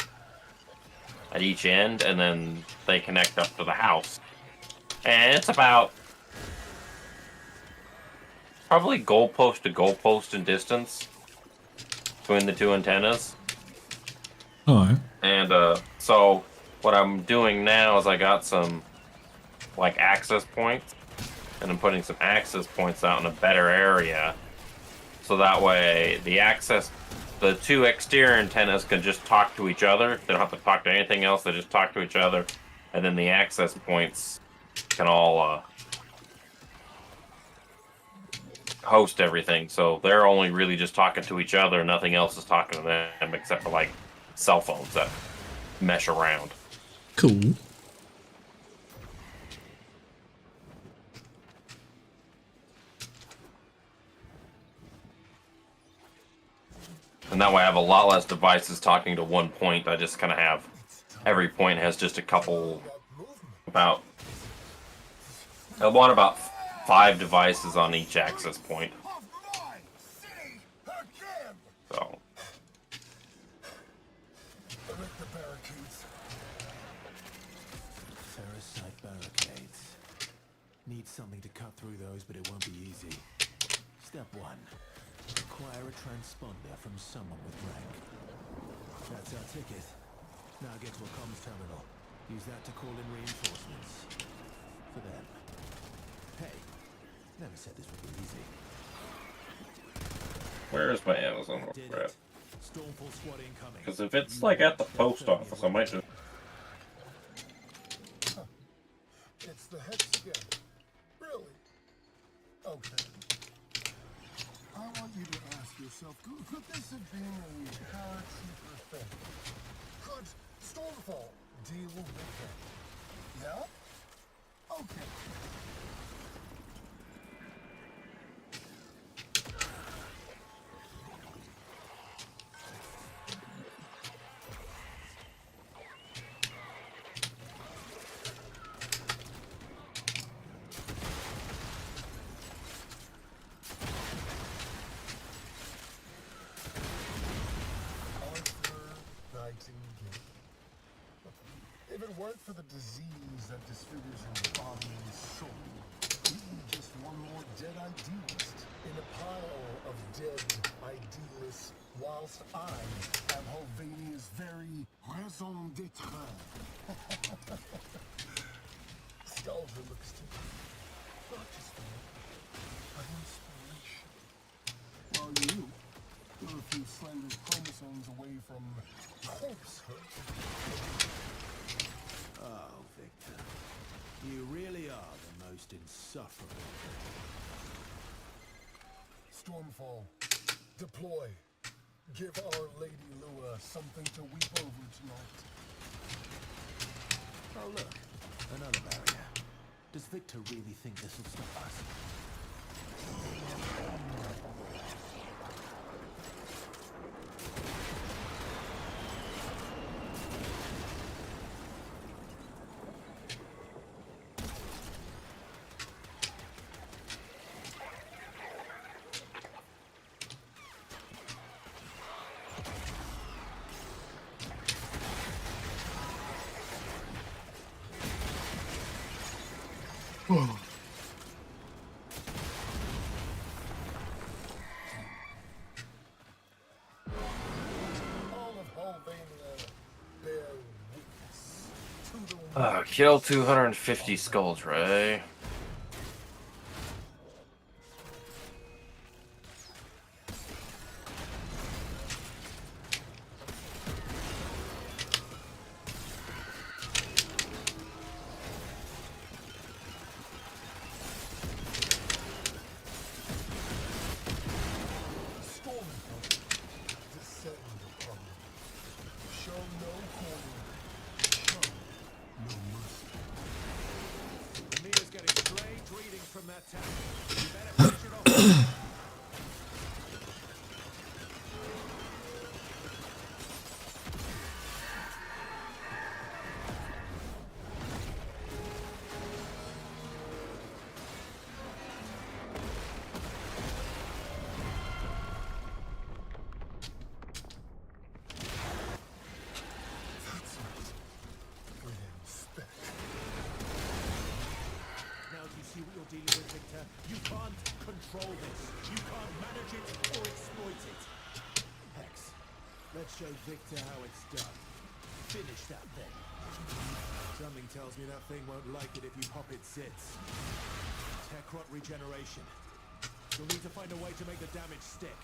at each end, and then they connect up to the house. And it's about probably goalpost to goalpost in distance between the 2 antennas. Oh. And so what I'm doing now is I got some like access points, and I'm putting some access points out in a better area, so that way the 2 exterior antennas can just talk to each other. They don't have to talk to anything else. They just talk to each other, and then the access points can all host everything. So they're only really just talking to each other. Nothing else is talking to them except for like cell phones that mesh around. Cool. And that way I have a lot less devices talking to one point. I just kind of have, every point has just a couple, I want about 5 devices on each access point. So. Ferrocite barricades. Need something to cut through those, but it won't be easy. Step 1. Acquire a transponder from someone with rank. That's our ticket. Now get to a comms terminal. Use that to call in reinforcements. For them. Hey, never said this would be easy. Where is my Amazon order at? Stormfall squad incoming. Because if it's like at the post office, I might just... It's the hex again. Really? Okay. I want you to ask yourself, could this have been a paratrooper thing? Could Stormfall deal with that? Yeah? Okay. If it weren't for the disease that disfigures your body and soul, you'd be just one more dead idealist in a pile of dead idealists, whilst I am Hulvania's very raison d'etre. Scaldra looks to me, not just for me, but inspiration. While you were a few slender chromosomes away from corpsehood. Oh, Victor. You really are the most insufferable. Stormfall. Deploy. Give Our Lady Lua something to weep over tonight. Oh, look. Another barrier. Does Victor really think this will stop us? Kill 250 skulls, right? from that tower. You better finish it off. Now do you see what you're dealing with, Victor? You can't control this. You can't manage it or exploit it. Hex, let's show Victor how it's done. Finish that thing. Something tells me that thing won't like it if you hop its zits. Tekrot regeneration. You'll need to find a way to make the damage stick.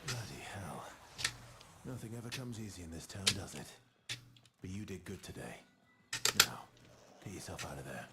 Bloody hell. Nothing ever comes easy in this town, does it? But you did good today. Now, get yourself out of there.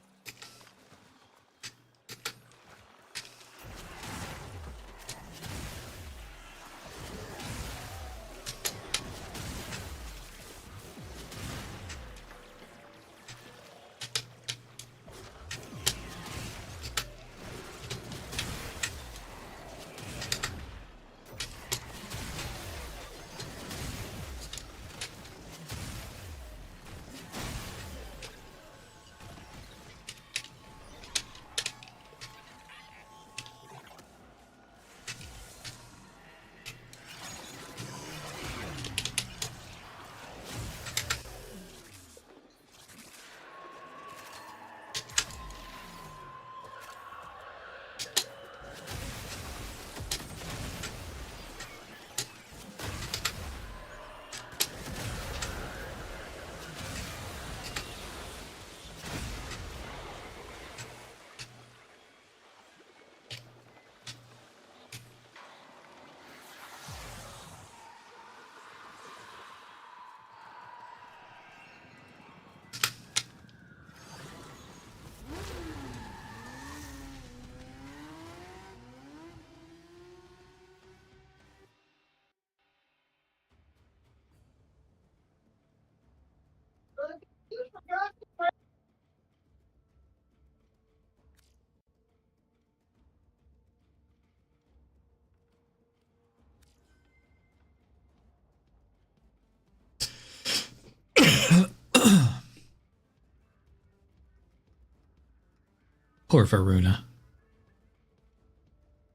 Poor Varuna.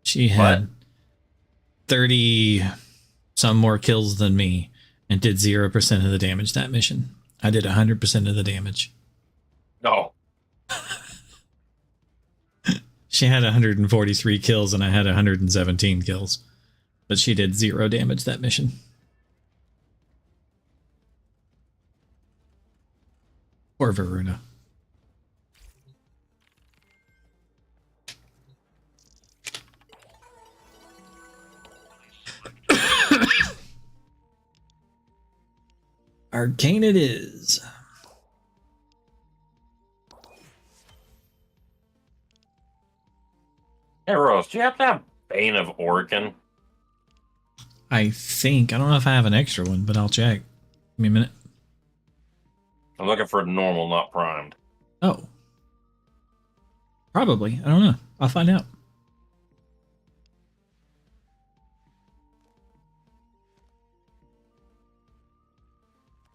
She had 30 some more kills than me and did 0% of the damage that mission. I did 100% of the damage. No. She had 143 kills and I had 117 kills. But she did 0 damage that mission. Poor Varuna. Arcane it is. Hey, Rose, do you have to have Bane of Organ? I think. I don't know if I have an extra one, but I'll check. Give me a minute. I'm looking for normal, not primed. Oh. Probably. I don't know. I'll find out.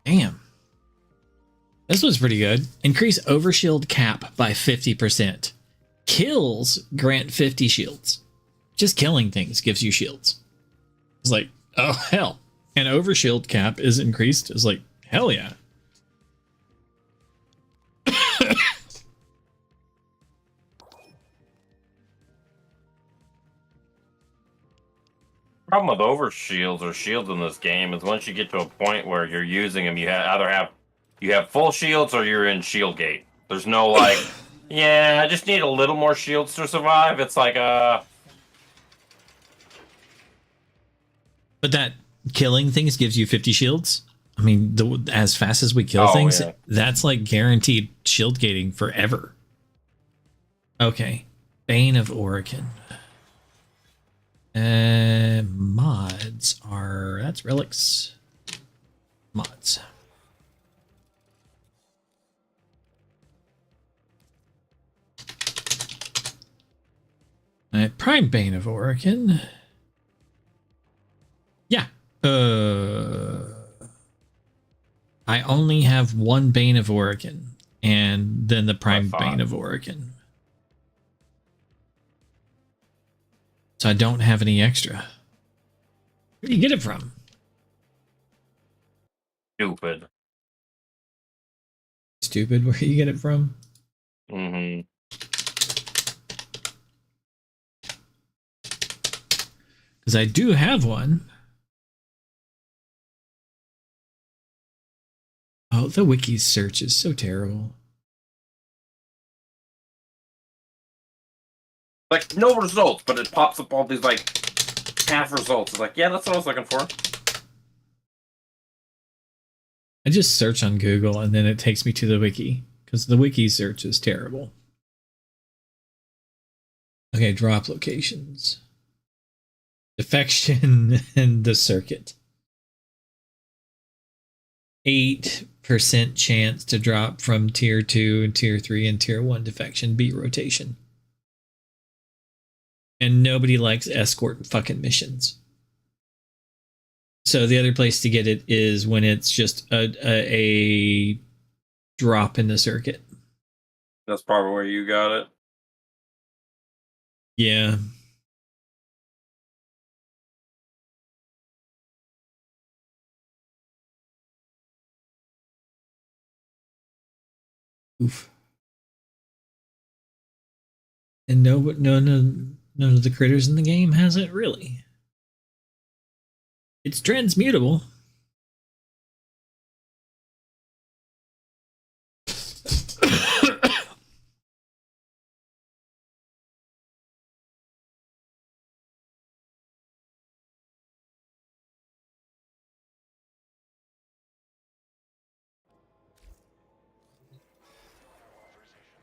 Damn. This was pretty good. Increase overshield cap by 50%. Kills grant 50 shields. Just killing things gives you shields. It's like, oh hell. And overshield cap is increased. It's like, hell yeah. Problem with overshields or shields in this game is once you get to a point where you're using them, you have full shields or you're in shield gate. There's no like, yeah, I just need a little more shields to survive. It's like But that killing things gives you 50 shields. I mean, as fast as we kill things, yeah. that's like guaranteed shield gating forever. Okay. Bane of Orokin. Mods are... That's relics. Mods. Prime Bane of Orokin. Yeah. I only have one Bane of Orokin, and then the Prime Bane of Orokin. So I don't have any extra. Where do you get it from? stupid. Stupid, where you get it from? Mm-hmm. Because I do have one. Oh, the wiki search is so terrible. Like, no results, but it pops up all these, like, half results. It's like, yeah, that's what I was looking for. I just search on Google and then it takes me to the wiki. Because the wiki search is terrible. Okay, drop locations. Defection and the circuit. 8% chance to drop from tier 2 and tier 3 and tier 1 defection beat rotation. And nobody likes escort fucking missions. So the other place to get it is when it's just a drop in the circuit. That's probably where you got it. Yeah. Oof. And none of the critters in the game has it, really. It's transmutable.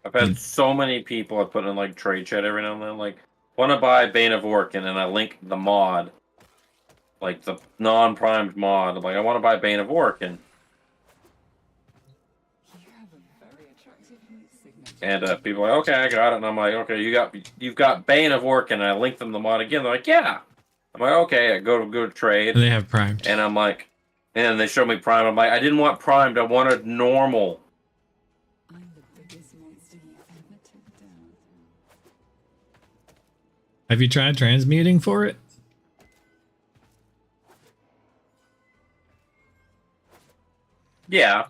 I've had so many people I put in like trade chat every now and then, like, want to buy Bane of Orkin, and I link the mod, like the non-primed mod. I'm like, I want to buy Bane of Orkin, and people are like, okay, I got it, and I'm like, okay, you've got Bane of Orkin, and I link them the mod again. They're like, yeah. I'm like, okay, I go to trade. And they have primed, and I'm like, and they show me prime. I'm like, I didn't want primed, I wanted normal. Have you tried transmuting for it? Yeah.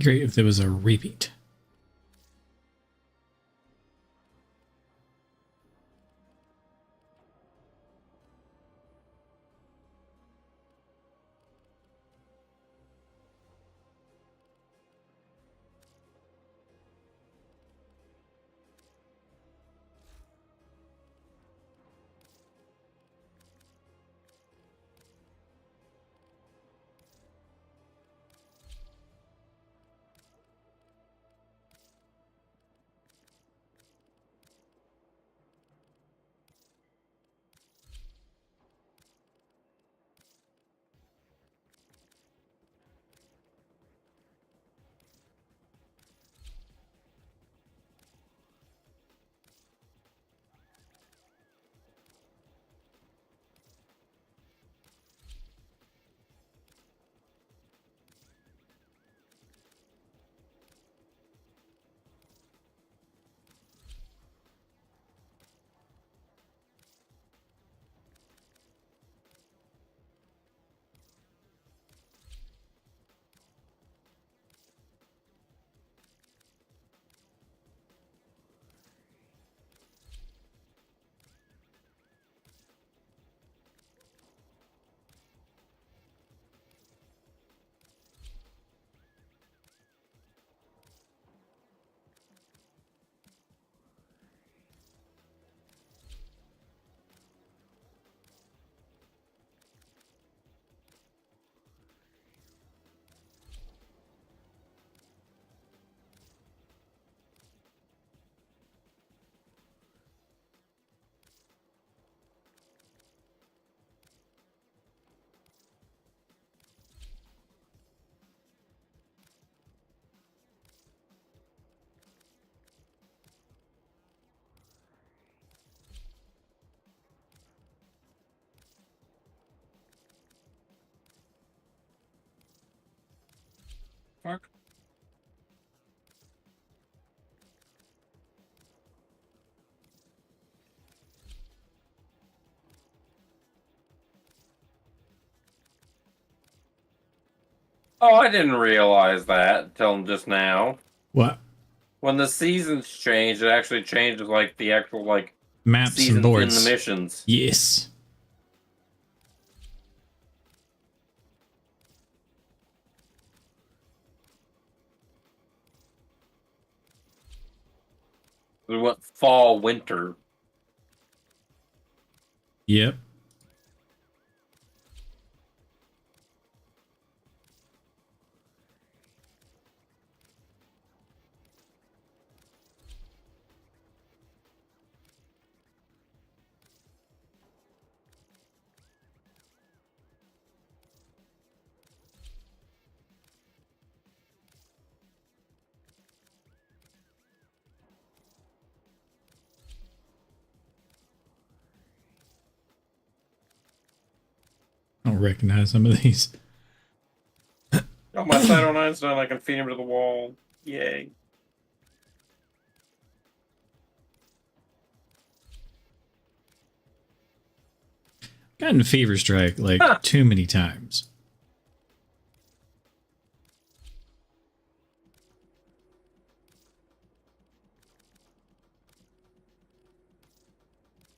great if there was a repeat. Fuck. Oh, I didn't realize that until just now. What? When the seasons change, it actually changes like the actual like Maps seasons and boards. in the missions. Yes. We went fall, winter. Yep. I don't recognize some of these. Oh, my Cyto 9's done. I can feed him to the wall. Yay. Gotten Fever Strike like too many times.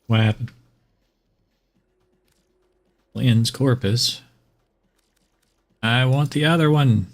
What happened? Lynn's Corpus. I want the other one.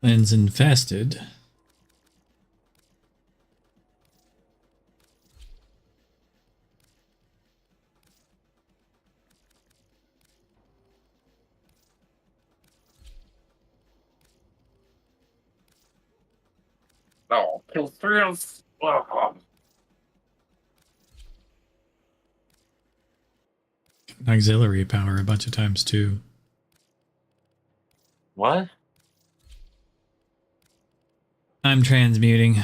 Lynn's infested. Oh, kill 3 of us. Oh. Auxiliary power a bunch of times too. What? I'm transmuting.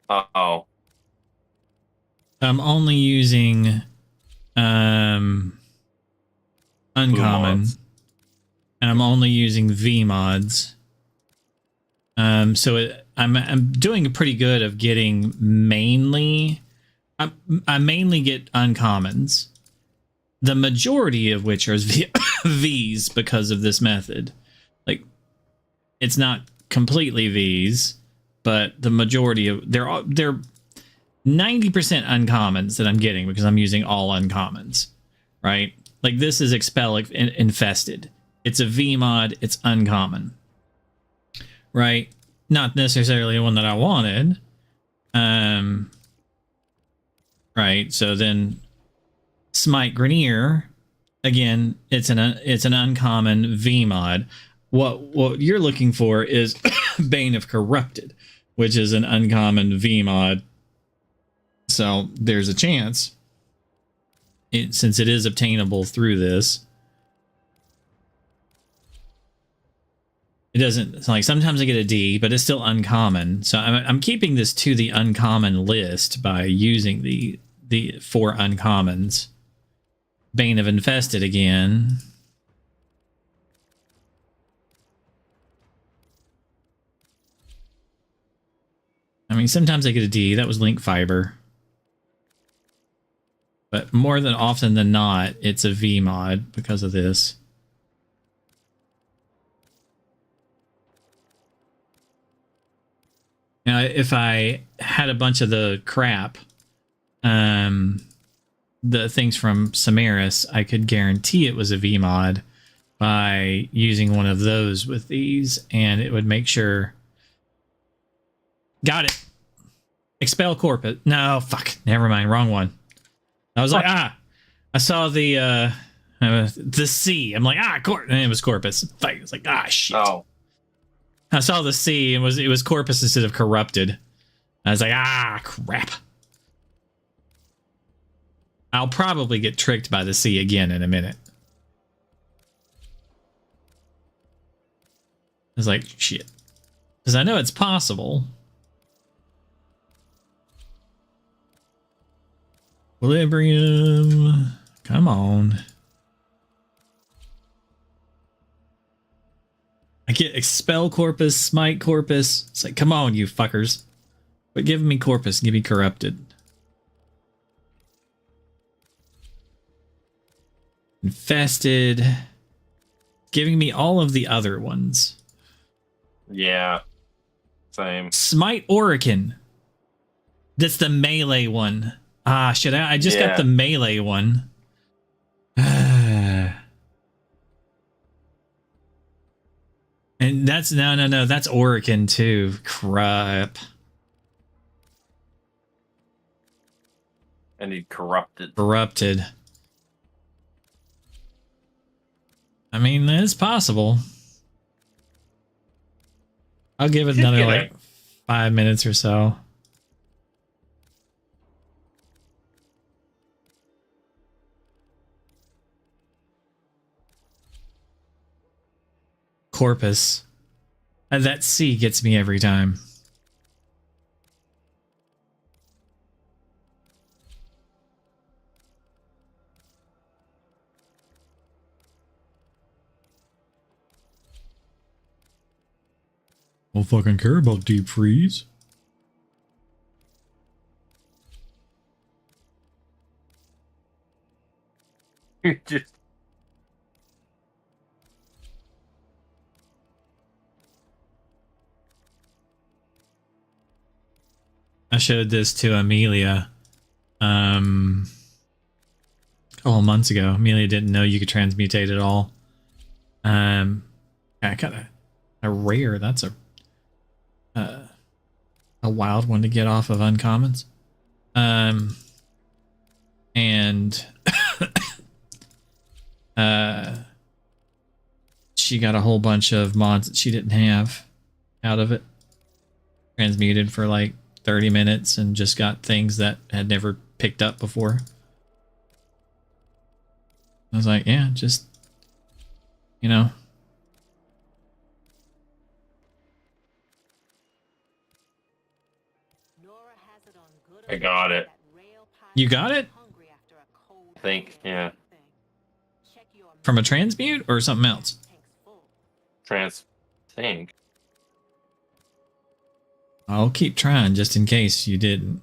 Uh-oh. I'm only using uncommon, mods. and I'm only using V mods. So I'm doing pretty good of getting mainly. I mainly get uncommons, the majority of which are V's because of this method. Like, it's not completely V's, but the majority of they're 90% uncommons that I'm getting because I'm using all uncommons, right? Like, this is Expel Infested. It's a V mod. It's uncommon, right? Not necessarily the one that I wanted. Right. So then Smite Grenier, again, it's an uncommon V mod. What you're looking for is Bane of Corrupted, which is an uncommon V mod. So there's a chance, since it is obtainable through this. It doesn't, it's like sometimes I get a D, but it's still uncommon. So I'm keeping this to the uncommon list by using the 4 uncommons. Bane of Infested again. I mean, sometimes I get a D. That was Link Fiber. But more than often than not, it's a V mod because of this. Now, if I had a bunch of the crap, the things from Samaris, I could guarantee it was a V mod by using one of those with these, and it would make sure. Got it. Expel Corpus. No, fuck. Never mind. Wrong one. I was like, I saw the C. I'm like, and it was Corpus. Fight. It's like, shit. Oh. I saw the C and it was Corpus instead of Corrupted. I was like, crap. I'll probably get tricked by the C again in a minute. I was like, shit. Because I know it's possible. Equilibrium. Come on. I get Expel Corpus, Smite Corpus. It's like, come on, you fuckers. But give me Corpus, give me Corrupted. Infested. Giving me all of the other ones. Yeah. Same. Smite Orican. That's the melee one. Shit, I just got the melee one. And that's no, that's Orican too. Crap. I need Corrupted. Corrupted. I mean, it's possible. I'll give it another like 5 minutes or so. Corpus. And that C gets me every time. Don't fucking care about deep freeze. Just I showed this to Amelia a couple months ago. Amelia didn't know you could transmutate at all. I got a rare. That's a wild one to get off of uncommons. And she got a whole bunch of mods that she didn't have out of it. Transmuted for like 30 minutes and just got things that had never picked up before. I was like, yeah, just, you know. I got it. You got it? I think, yeah. From a transmute or something else? Think. I'll keep trying just in case you didn't.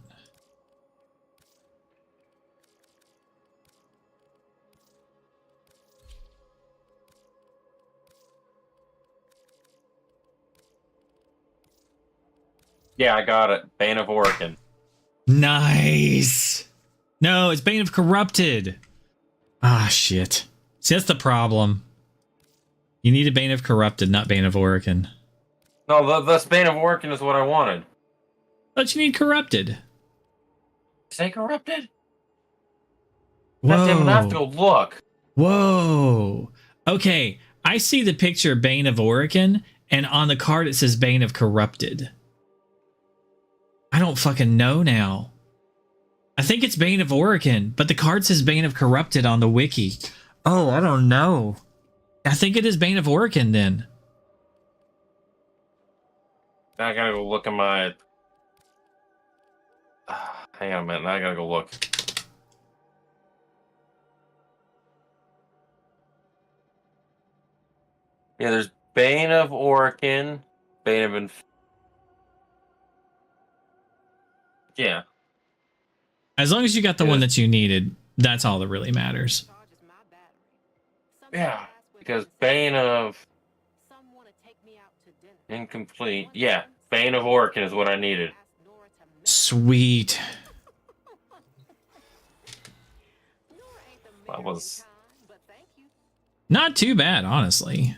Yeah, I got it. Bane of Orokin. Nice. No, it's Bane of Corrupted. Ah, shit. See, that's the problem. You need a Bane of Corrupted, not Bane of Orokin. No, the Bane of Orokin is what I wanted. But you need Corrupted. Say Corrupted? Whoa. God damn it, I have to go look. Whoa. Okay, I see the picture Bane of Orokin, and on the card it says Bane of Corrupted. I don't fucking know now. I think it's Bane of Orokin, but the card says Bane of Corrupted on the wiki. Oh, I don't know. I think it is Bane of Orokin then. Now I gotta go look at my... hang on a minute, now I gotta go look. Yeah, there's Bane of Orokin, Bane of Yeah. As long as you got the one that you needed, that's all that really matters. Yeah, because Bane of Incomplete. Yeah, Bane of Orokin is what I needed. Sweet. That was not too bad, honestly.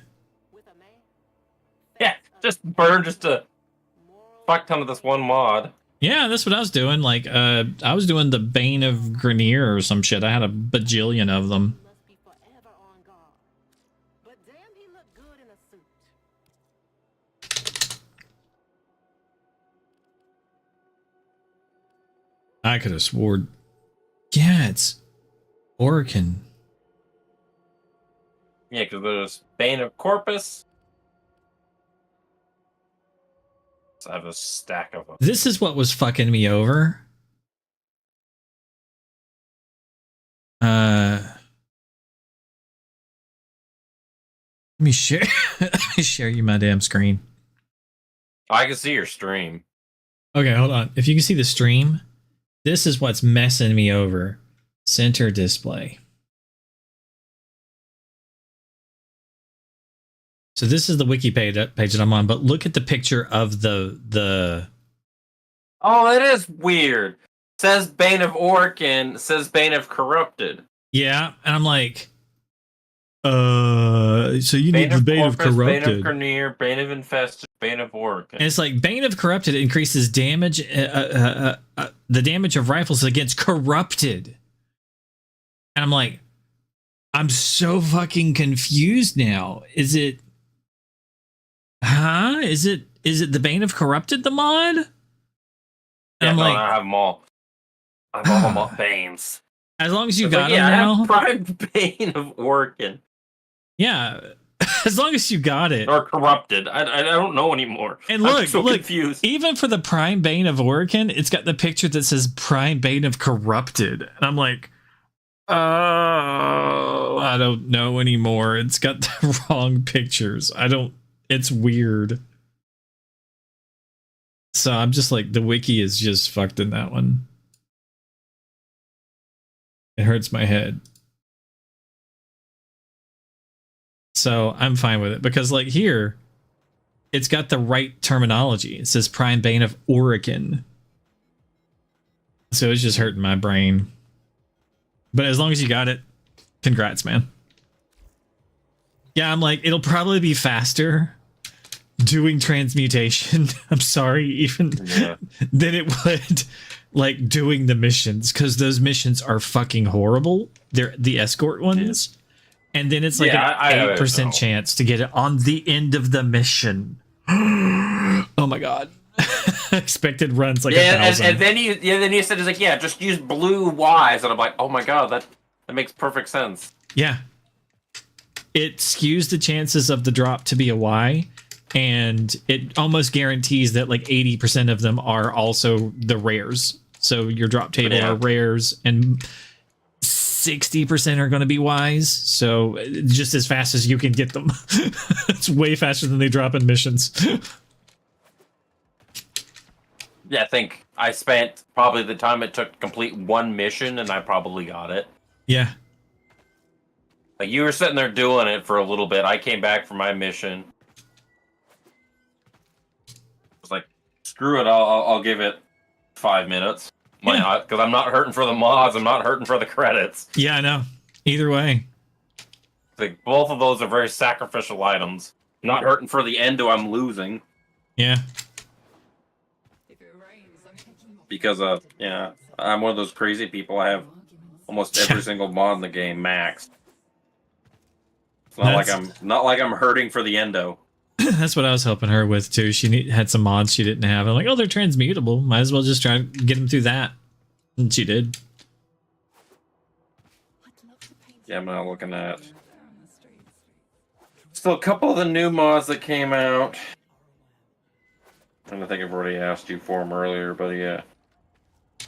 Yeah, just burn just a fuck ton of this one mod. Yeah, that's what I was doing. Like, I was doing the Bane of Grenier or some shit. I had a bajillion of them. I could have sworn. Yeah, it's Orokin. Yeah, because there's Bane of Corpus. So I have a stack of them. This is what was fucking me over. Let me share. Let me share you my damn screen. I can see your stream. Okay, hold on. If you can see the stream, this is what's messing me over. Center display. So this is the wiki page that I'm on, but look at the picture of the. Oh, it is weird. Says Bane of Orokin, says Bane of Corrupted. Yeah, and I'm like, so you need the Bane of Corrupted. Bane of Grenier, Bane of Infested, Bane of Orokin. And it's like Bane of Corrupted increases damage, the damage of rifles against Corrupted. And I'm like, I'm so fucking confused now. Is it? Huh? Is it the Bane of Corrupted, the mod? And Yeah, I'm no, like, I have them all. I have all my Banes. as long as you It's got like, them I now. have Prime Bane of Orokin. Yeah, as long as you got it. Or Corrupted. I don't know anymore. And look, I'm so look, confused. even for the Prime Bane of Orokin, it's got the picture that says Prime Bane of Corrupted. And I'm like, oh, I don't know anymore. It's got the wrong pictures. It's weird. So I'm just like, the wiki is just fucked in that one. It hurts my head. So I'm fine with it because like here, it's got the right terminology. It says Prime Bane of Orokin. So it's just hurting my brain. But as long as you got it, congrats, man. Yeah, I'm like, it'll probably be faster doing transmutation. I'm sorry, even than it would like doing the missions, because those missions are fucking horrible. They're the escort ones. And then it's like an 8% chance to get it on the end of the mission. Oh my god. Expected runs like 1,000. And then you said it's like, yeah, just use blue Ys, and I'm like, oh my god, that makes perfect sense. Yeah. It skews the chances of the drop to be a Y, and it almost guarantees that like 80% of them are also the rares. So your drop table Yeah. are rares, and 60% are going to be wise. So just as fast as you can get them. It's way faster than they drop in missions. Yeah, I think I spent probably the time it took to complete one mission, and I probably got it. Yeah. Like, you were sitting there doing it for a little bit. I came back from my mission. I was like, screw it, I'll give it 5 minutes. Because I'm not hurting for the mods, I'm not hurting for the credits. Yeah, I know. Either way. Like, both of those are very sacrificial items. Not hurting for the endo I'm losing. Yeah. Because, yeah, I'm one of those crazy people. I have almost every single mod in the game maxed. It's not like I'm hurting for the endo. That's what I was helping her with too. She had some mods she didn't have. I'm like, oh, they're transmutable. Might as well just try and get them through that. And she did. Yeah, I'm not looking at. Still a couple of the new mods that came out. And I think I've already asked you for them earlier, but yeah.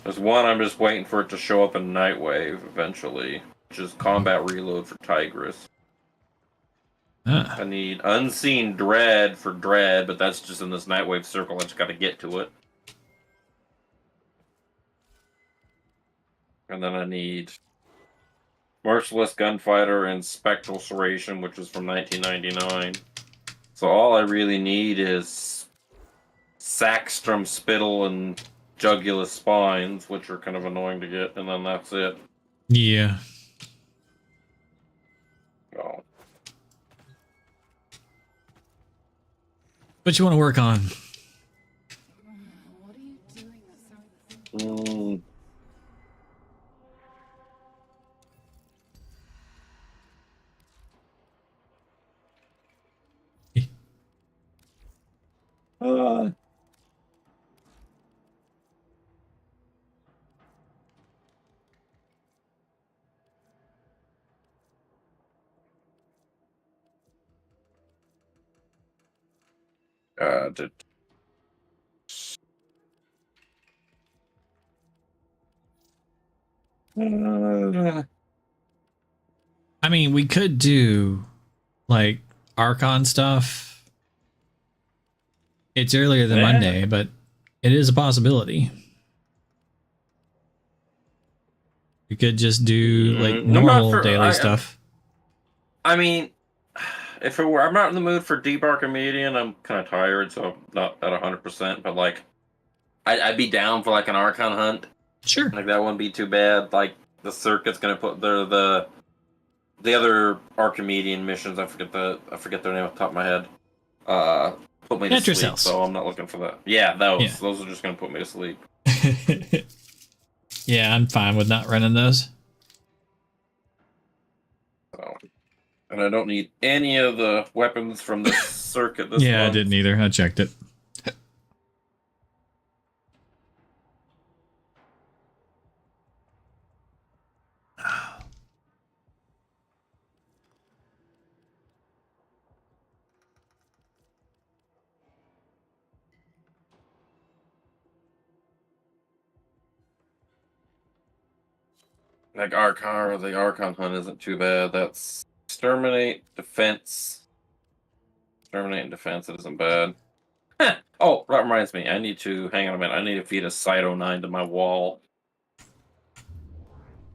There's one I'm just waiting for it to show up in Nightwave eventually, which is Combat Reload for Tigress. I need Unseen Dread for Dread, but that's just in this Nightwave circle. I just got to get to it. And then I need Merciless Gunfighter and Spectral Serration, which is from 1999. So all I really need is Sackstrom Spittle and Jugulus Spines, which are kind of annoying to get, and then that's it. Yeah. Oh. What you want to work on? I mean, we could do like Archon stuff. It's earlier than Monday, but it is a possibility. We could just do like normal daily stuff. I mean, if it were, I'm not in the mood for Deep Archimedean. I'm kind of tired, so I'm not at 100%. But like, I'd be down for like an Archon hunt. Sure. Like that wouldn't be too bad. Like the circuit's gonna put the other Archimedean missions. I forget their name off the top of my head. Put me to sleep. Cells. So I'm not looking for that. Yeah, those. Yeah. Those are just gonna put me to sleep. Yeah, I'm fine with not running those. So, and I don't need any of the weapons from this circuit. This Yeah, month. I didn't either. I checked it. Like the Archon hunt isn't too bad. That's exterminate, defense. Exterminate and defense, it isn't bad. Oh, that reminds me. I need to hang on a minute. I need to feed a Cyto 9 to my wall.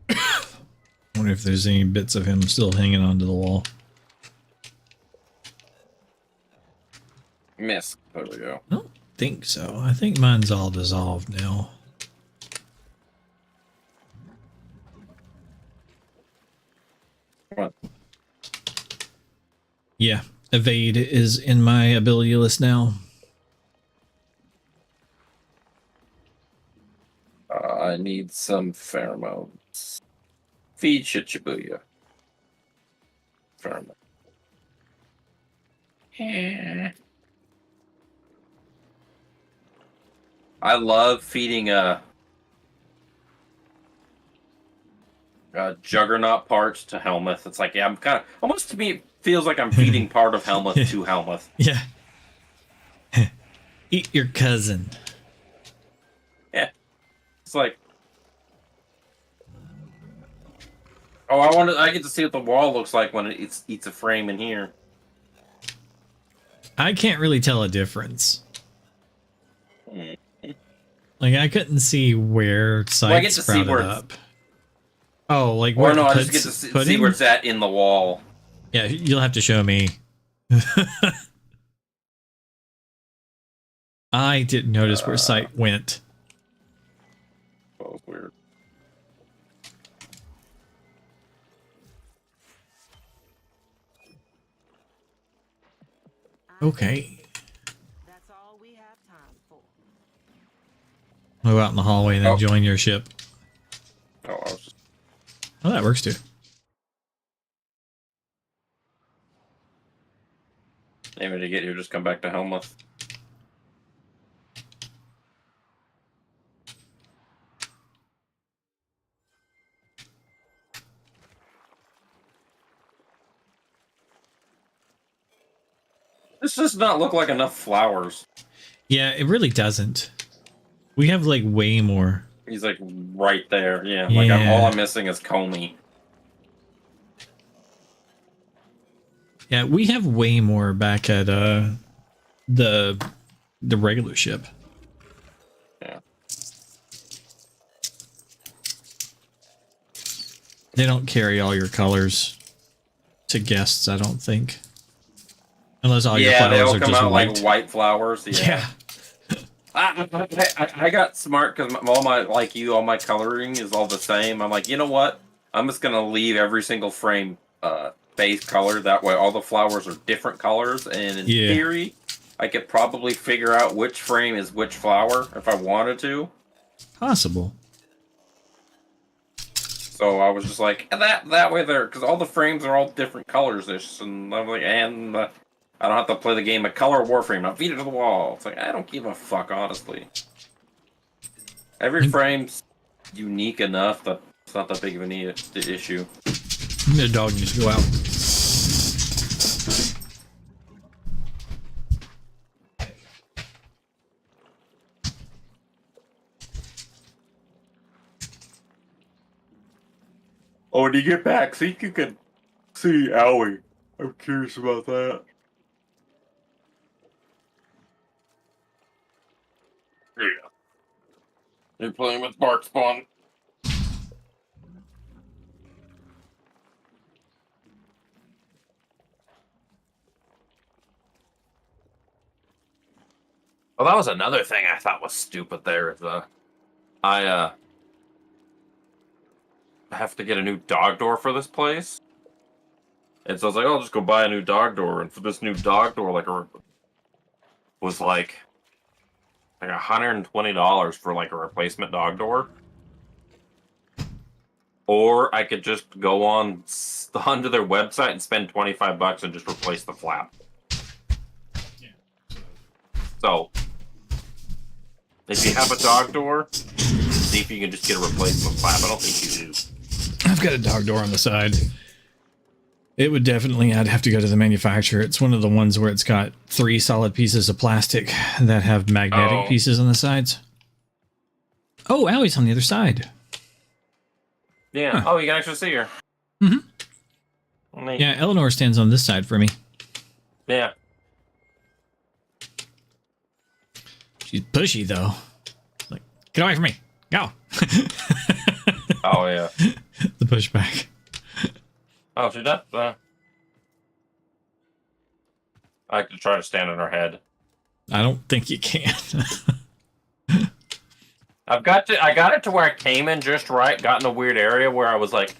I wonder if there's any bits of him still hanging onto the wall. Miss. There we go. I don't think so. I think mine's all dissolved now. Come on. Yeah, evade is in my ability list now. I need some pheromones. Feed Shichibuya. Pheromone. Yeah. I love feeding Juggernaut parts to Helmuth. It's like, yeah, I'm kind of almost, to me it feels like I'm feeding part of Helmuth to Helmuth. Yeah. Eat your cousin. Yeah. It's like, oh, I get to see what the wall looks like when it eats a frame in here. I can't really tell a difference. Hmm. Like, I couldn't see where sites Well, I get to see sprouted where it's- up. Oh, like Or where no, it I just puts get to see pudding? where it's at in the wall. Yeah, you'll have to show me. I didn't notice where site went. That was weird. Okay. That's all we have time for. Go out in the hallway and then Oh. join your ship. Oh, I was just... Oh, that works too. Maybe to get here, just come back to Helmuth. This does not look like enough flowers. Yeah, it really doesn't. We have like way more. He's like right there. Yeah, like all I'm missing is Comey. Yeah, we have way more back at the regular ship. Yeah. They don't carry all your colors to guests, I don't think. Unless all your Yeah, they flowers all are come just out white. like white flowers. Yeah. I got smart because all my coloring is all the same. I'm like, you know what? I'm just gonna leave every single frame base color. That way, all the flowers are different colors, and in theory, I could probably figure out which frame is which flower if I wanted to. Possible. So I was just like, that way there, because all the frames are all different colors. And I'm like, I don't have to play the game of color Warframe. Now feed it to the wall. It's like, I don't give a fuck, honestly. Every frame's unique enough that it's not that big of an issue. The dog needs to go out. Oh, when you get back, see if you can see Owie. I'm curious about that. Yeah. You're playing with Bark Spawn. Well, that was another thing I thought was stupid there. Is, I have to get a new dog door for this place. And so I was like, oh, I'll just go buy a new dog door. And for this new dog door, was like $120 for like a replacement dog door. Or I could just go onto their website and spend $25 and just replace the flap. So, if you have a dog door, see if you can just get a replacement flap. I don't think you do. I've got a dog door on the side. It would definitely, I'd have to go to the manufacturer. It's one of the ones where it's got 3 solid pieces of plastic that have magnetic pieces on the sides. Oh, Allie's on the other side. Yeah. Huh. Oh, you can actually see her. Mm-hmm. Yeah, Eleanor stands on this side for me. Yeah. She's pushy, though. Like, get away from me. Go. Oh, yeah. The pushback. Oh, she does? I could try to stand on her head. I don't think you can. I got it to where I came in just right, got in a weird area where I was like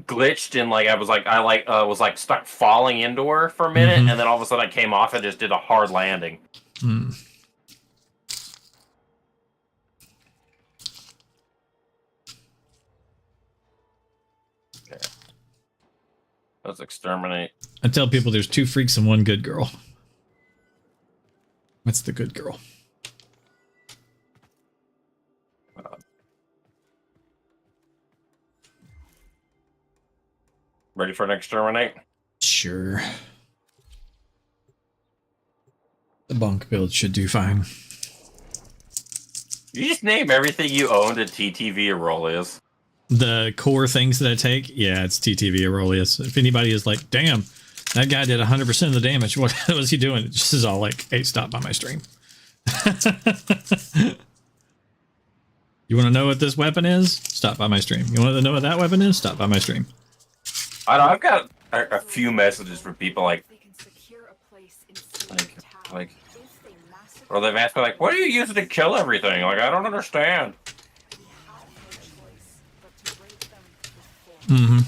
glitched and I was stuck falling into her for a minute, and then all of a sudden I came off and just did a hard landing. Hmm. Okay. Let's exterminate. I tell people there's 2 freaks and 1 good girl. What's the good girl? Ready for an exterminate? Sure. The bunk build should do fine. You just name everything you owned at TTV Aurelius. The core things that I take, yeah, it's TTV Aurelius. If anybody is like, damn, that guy did 100% of the damage, what was he doing? It just is all like, hey, stop by my stream. You want to know what this weapon is? Stop by my stream. You want to know what that weapon is? Stop by my stream. I know, I've got a few messages from people like, or they've asked me like, what are you using to kill everything? Like, I don't understand. Mm-hmm.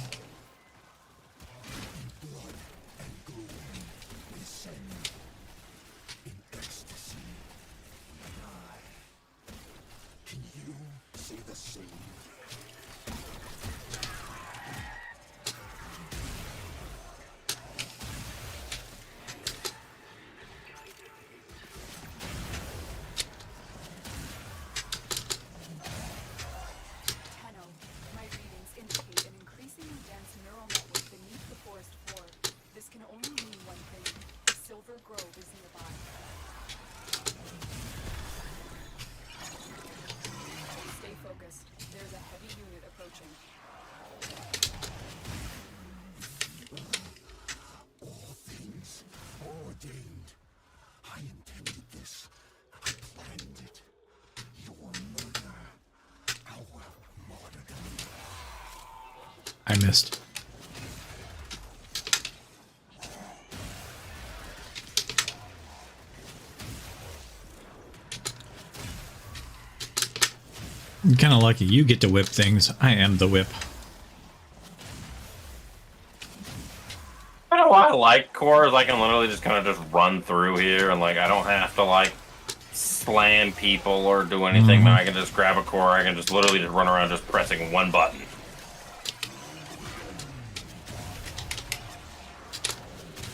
My readings indicate an increasingly dense neural network beneath the forest floor. This can only mean one thing. The Silver Grove is nearby. Stay focused. There's a heavy unit approaching. All things ordained. I intended this. I planned it. Your murder. Our martyrdom. I missed. You're kind of lucky. You get to whip things. I am the whip. I know why I like cores. I can literally just kind of just run through here and like I don't have to like slam people or do anything. Now I can just grab a core. I can just literally just run around just pressing one button.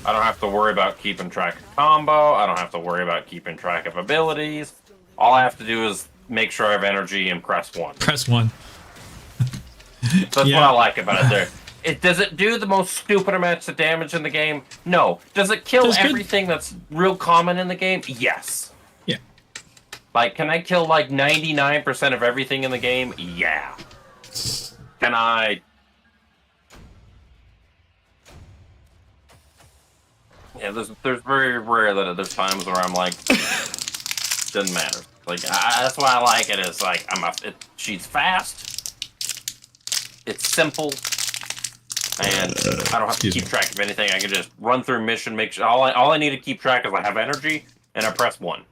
I don't have to worry about keeping track of combo. I don't have to worry about keeping track of abilities. All I have to do is make sure I have energy and press 1. Press 1. So that's what I like about it there. Does it do the most stupid amounts of damage in the game? No. Does it kill everything that's real common in the game? Yes. Yeah. Like, can I kill like 99% of everything in the game? Yeah. Can I... Yeah, there's very rare that there's times where I'm like, doesn't matter. Like, that's why I like it. Is like she's fast, it's simple, and I don't have to keep track of anything. I can just run through mission, make sure all I need to keep track is I have energy, and I press 1.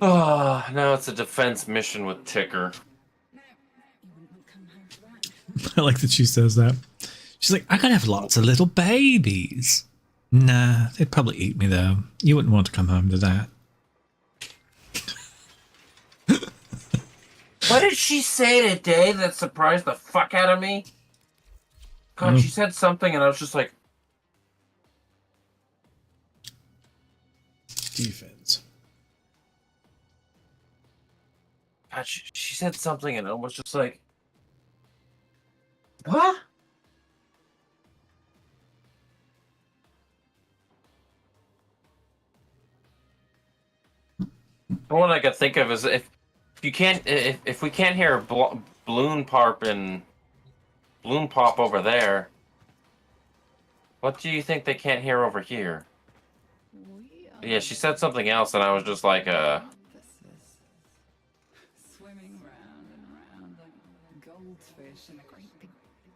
Oh, now it's a defense mission with Ticker. I like that she says that. She's like, I gotta have lots of little babies. Nah, they'd probably eat me though. You wouldn't want to come home to that. What did she say today that surprised the fuck out of me? God, she said something and I was just like... Defense. God, she said something and I was just like... What? The one I could think of is if we can't hear balloon pop over there, what do you think they can't hear over here? Yeah, she said something else, and I was just like, Swimming round and round like a goldfish in a great big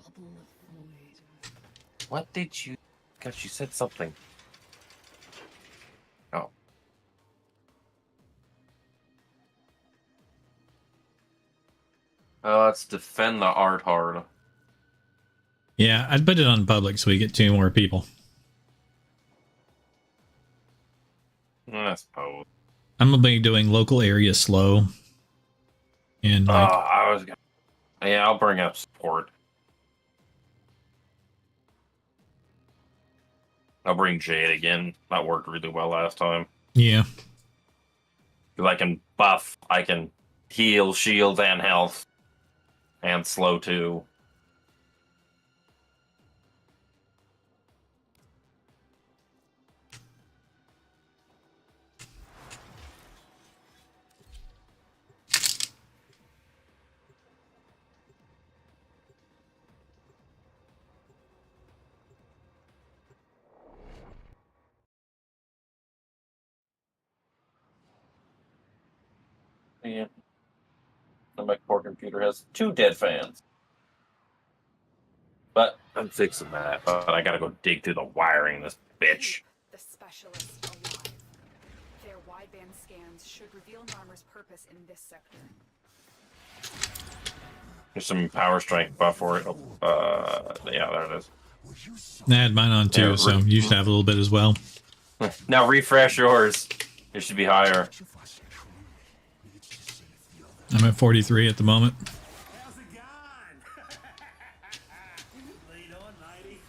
bubble of void. What did you? God, she said something. Oh. Let's defend the art hard. Yeah, I'd put it on public so we get 2 more people. I suppose. I'm gonna be doing local area slow. And like, yeah, I'll bring up support. I'll bring Jade again. That worked really well last time. yeah. Because I can buff, I can heal, shield, and health. And slow too. Yeah. My poor computer has 2 dead fans. But I'm fixing that. But I gotta go dig through the wiring in this bitch. The specialists alive. Their wideband scans should reveal Narmer's purpose in this sector. There's some power strength buff for it. Yeah, there it is. I had mine on too, Yeah, so you should have a little bit as well. Now refresh yours. It should be higher. I'm at 43 at the moment. How's it going? Lead on, lady.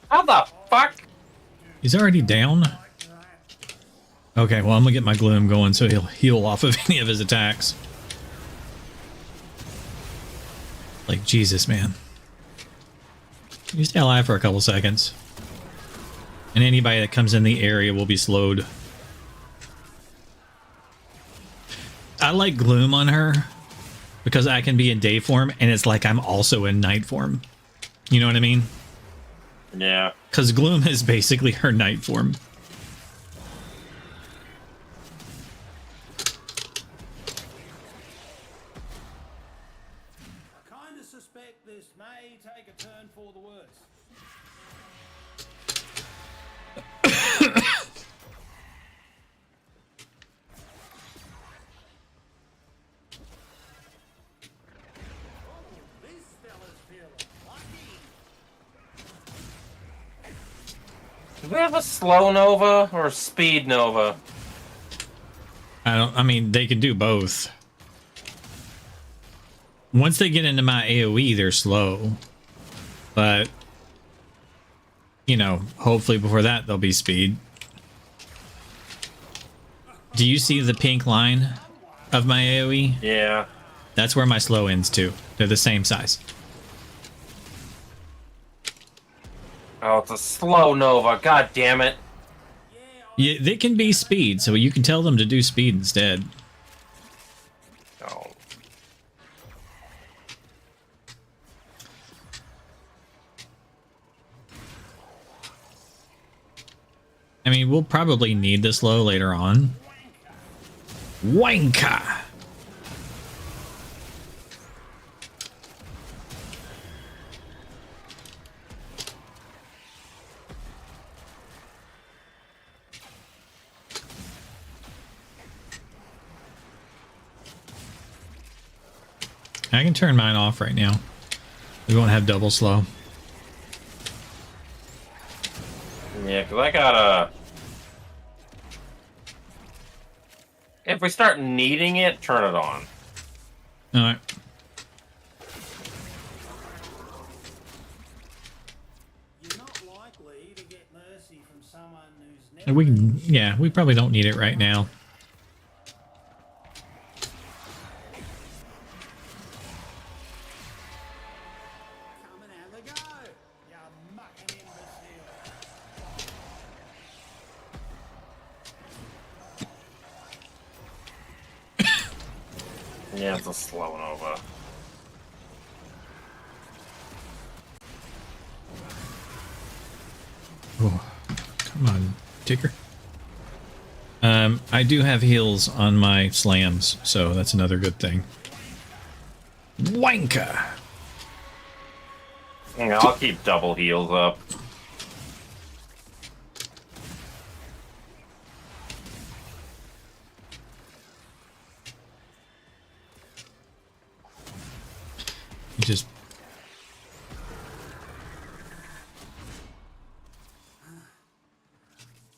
How the fuck? He's already down? Okay, well, I'm gonna get my Gloom going so he'll heal off of any of his attacks. Like, Jesus, man. You stay alive for a couple seconds. And anybody that comes in the area will be slowed. I like Gloom on her because I can be in day form and it's like I'm also in night form. You know what I mean? Yeah. Because Gloom is basically her night form. I kind of suspect this may take a turn for the worse. This fella's feeling lucky. Do we have a slow Nova or a speed Nova? I mean, they can do both. Once they get into my AoE, they're slow. But, you know, hopefully before that, they'll be speed. Do you see the pink line of my AoE? Yeah. That's where my slow ends too. They're the same size. Oh, it's a slow Nova. God damn it. Yeah, they can be speed, so you can tell them to do speed instead. Oh. I mean, we'll probably need the slow later on. Wanka! I can turn mine off right now. We won't have double slow. Yeah, because I gotta... If we start needing it, turn it on. Alright. You're not likely to get mercy from someone who's never... We can, yeah, we probably don't need it right now. Coming out the go. You mucking imbecile. Yeah, it's a slow Nova. Oh, come on, Ticker. I do have heals on my slams, so that's another good thing. Wanka! Yeah, I'll keep double heals up. You just...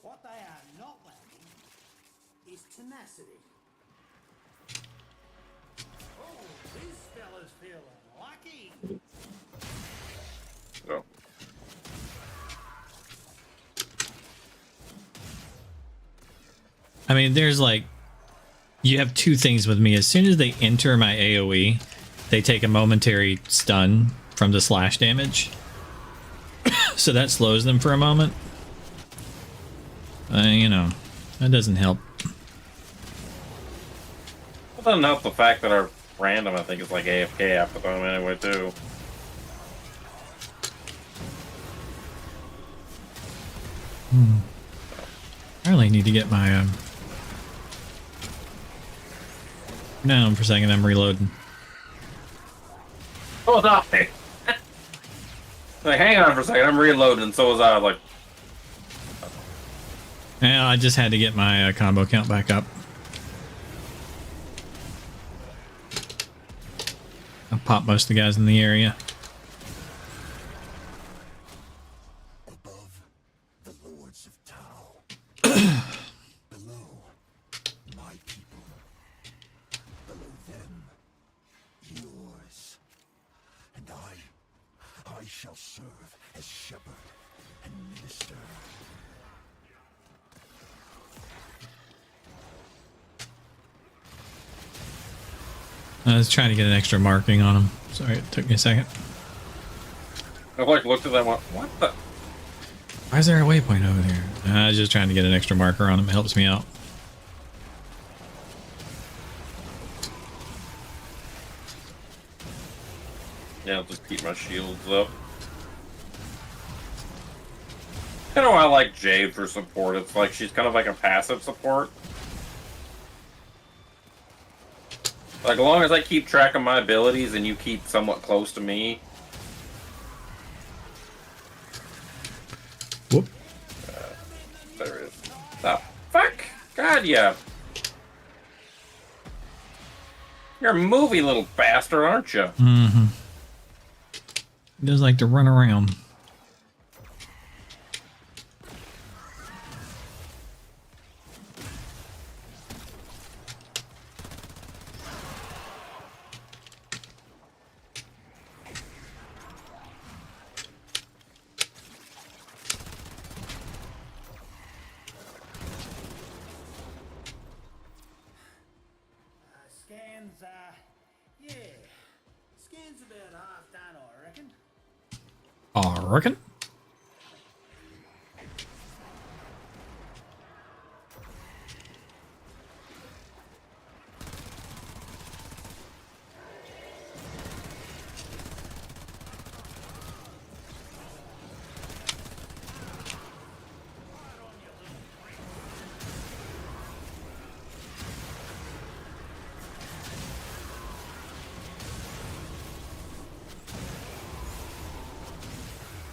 What they are not lacking is tenacity. Oh, this fella's feeling lucky. Oh. I mean, there's like... You have two things with me. As soon as they enter my AoE, they take a momentary stun from the slash damage. So that slows them for a moment. You know, that doesn't help. It doesn't help the fact that our random, I think, is like AFK half the time anyway, too. I really need to get my down for a second. I'm reloading. So was I. Like, hang on for a second. I'm reloading, and so was I. Like, Yeah, I just had to get my combo count back up. I'll pop most of the guys in the area. Above the lords of Tau. Below my people. Below them, yours. And I shall serve as shepherd and minister. I was trying to get an extra marking on him. Sorry, it took me a second. I like looked at that and went, what the? Why is there a waypoint over there? I was just trying to get an extra marker on him. It helps me out. Yeah, I'll just keep my shields up. Kind of why I like Jade for support. It's like she's kind of like a passive support. Like, as long as I keep track of my abilities and you keep somewhat close to me. Whoop. There is. The fuck? God, yeah. You're a movie little bastard, aren't you? Mm-hmm. He does like to run around. Scans, yeah. Scans about half done, I reckon. I reckon.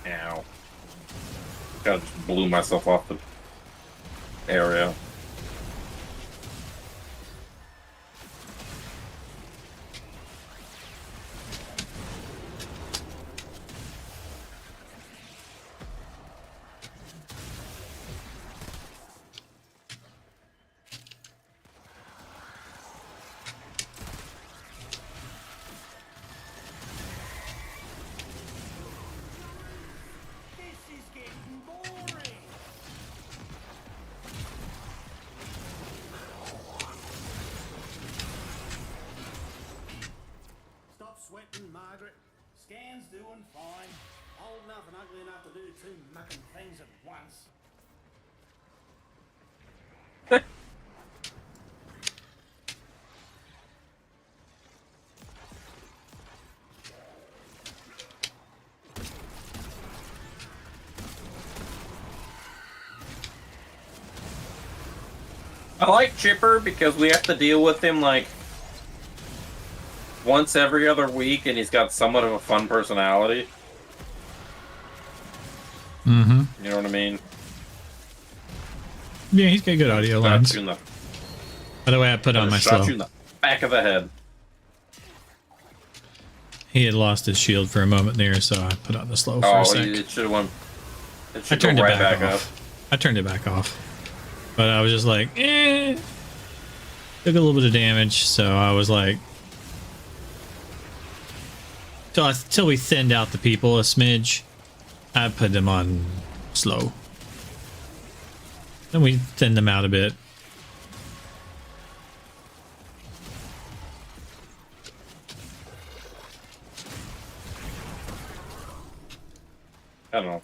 Ow. I just blew myself off the area. This is getting boring. Stop sweating, Margaret. Scan's doing fine. Old enough and ugly enough to do two mucking things at once. I like Chipper because we have to deal with him like once every other week, and he's got somewhat of a fun personality. Mm-hmm. You know what I mean? Yeah, he's got good audio lines. Shot you in the, By the way, I put on my shot slow. you in the back of the head. He had lost his shield for a moment there, so I put on the slow for Oh, a sec. it should have went. It I should go turned it right back back up. off. I turned it back off. But I was just like, eh. Took a little bit of damage, so I was like... Till we thinned out the people a smidge, I put them on slow. Then we thinned them out a bit. I don't know.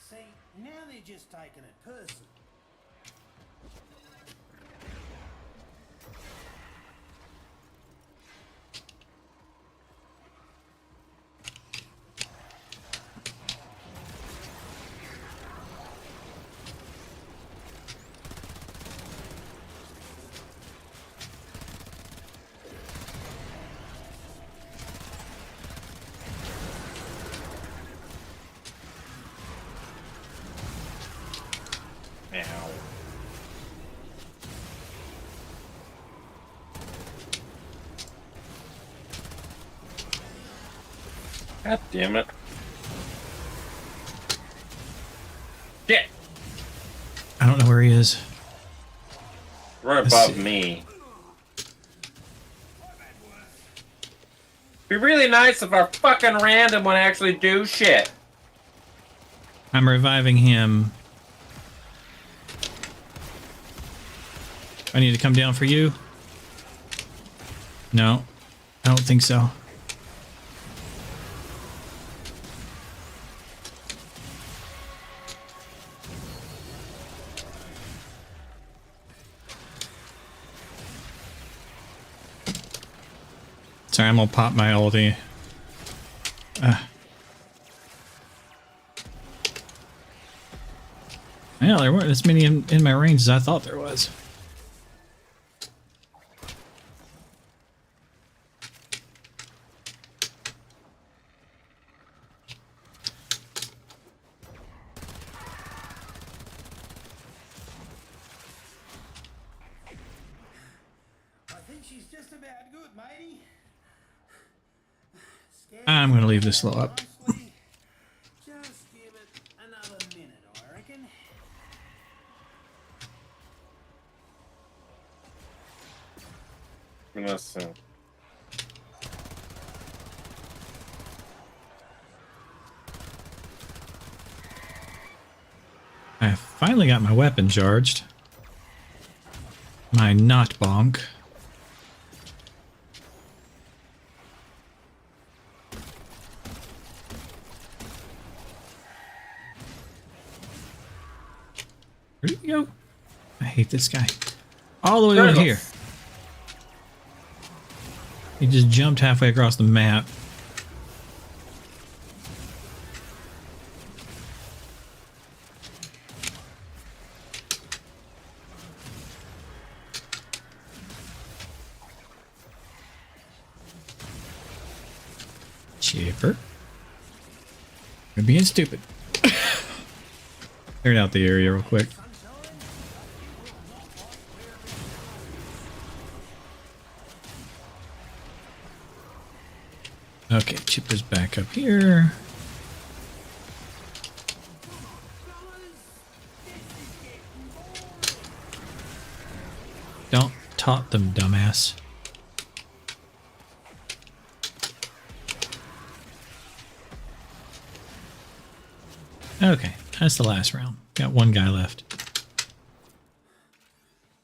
See, now they're just taking it personal. Meow. God damn it. Shit! I don't know where he is. Right Let's above see. me. Be really nice if our fucking random would actually do shit. I'm reviving him. I need to come down for you? No, I don't think so. Sorry, I'm gonna pop my ulti. Yeah, there weren't as many in my range as I thought there was. I think she's just about good, matey. I'm gonna leave this low up. Nicely. Just give it another minute, I reckon. Listen. I finally got my weapon charged. My not bonk. Where did he go? I hate this guy. All the way over here. He just jumped halfway across the map. Chipper. You're being stupid. Cleared out the area real quick. Okay, Chipper's back up here. Don't taunt them, dumbass. Okay, that's the last round. Got one guy left.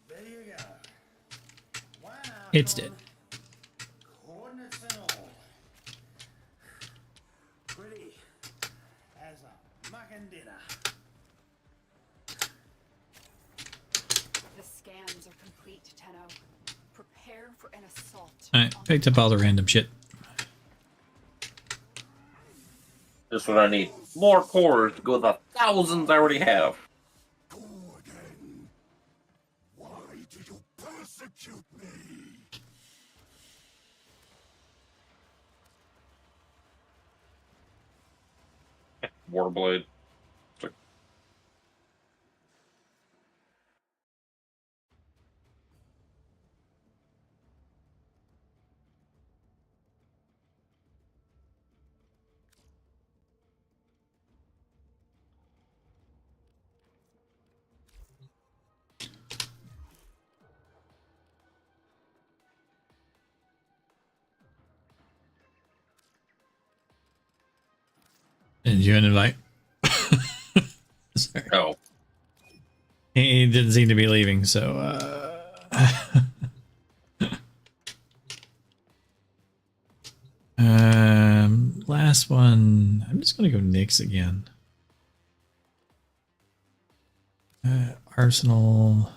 There you go. One It's dead. coordinates and all. Pretty as a mucking dinner. The scans are complete, Tenno. Prepare for an assault. Alright, picked up all the random shit. Just what I need. More cores to go with the thousands I already have. Gordon, why do you persecute me? Warblade. Did you invite? Sorry. Oh. He didn't seem to be leaving, so last one. I'm just gonna go Knicks again. Arsenal.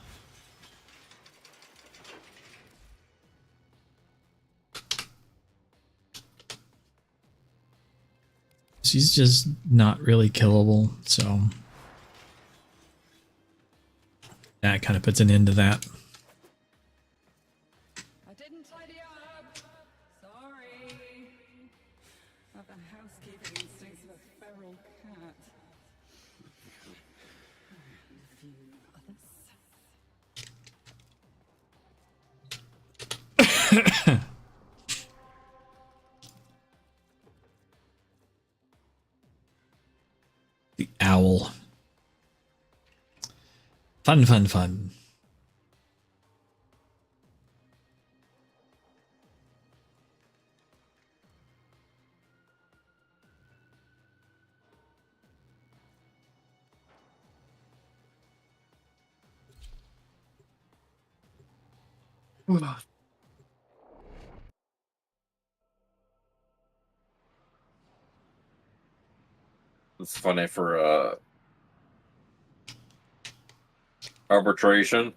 She's just not really killable, so that kind of puts an end to that. I didn't tidy up. Sorry. Have the housekeeping instincts of a feral cat. A few others. The owl. Fun, fun, fun. It's funny for arbitration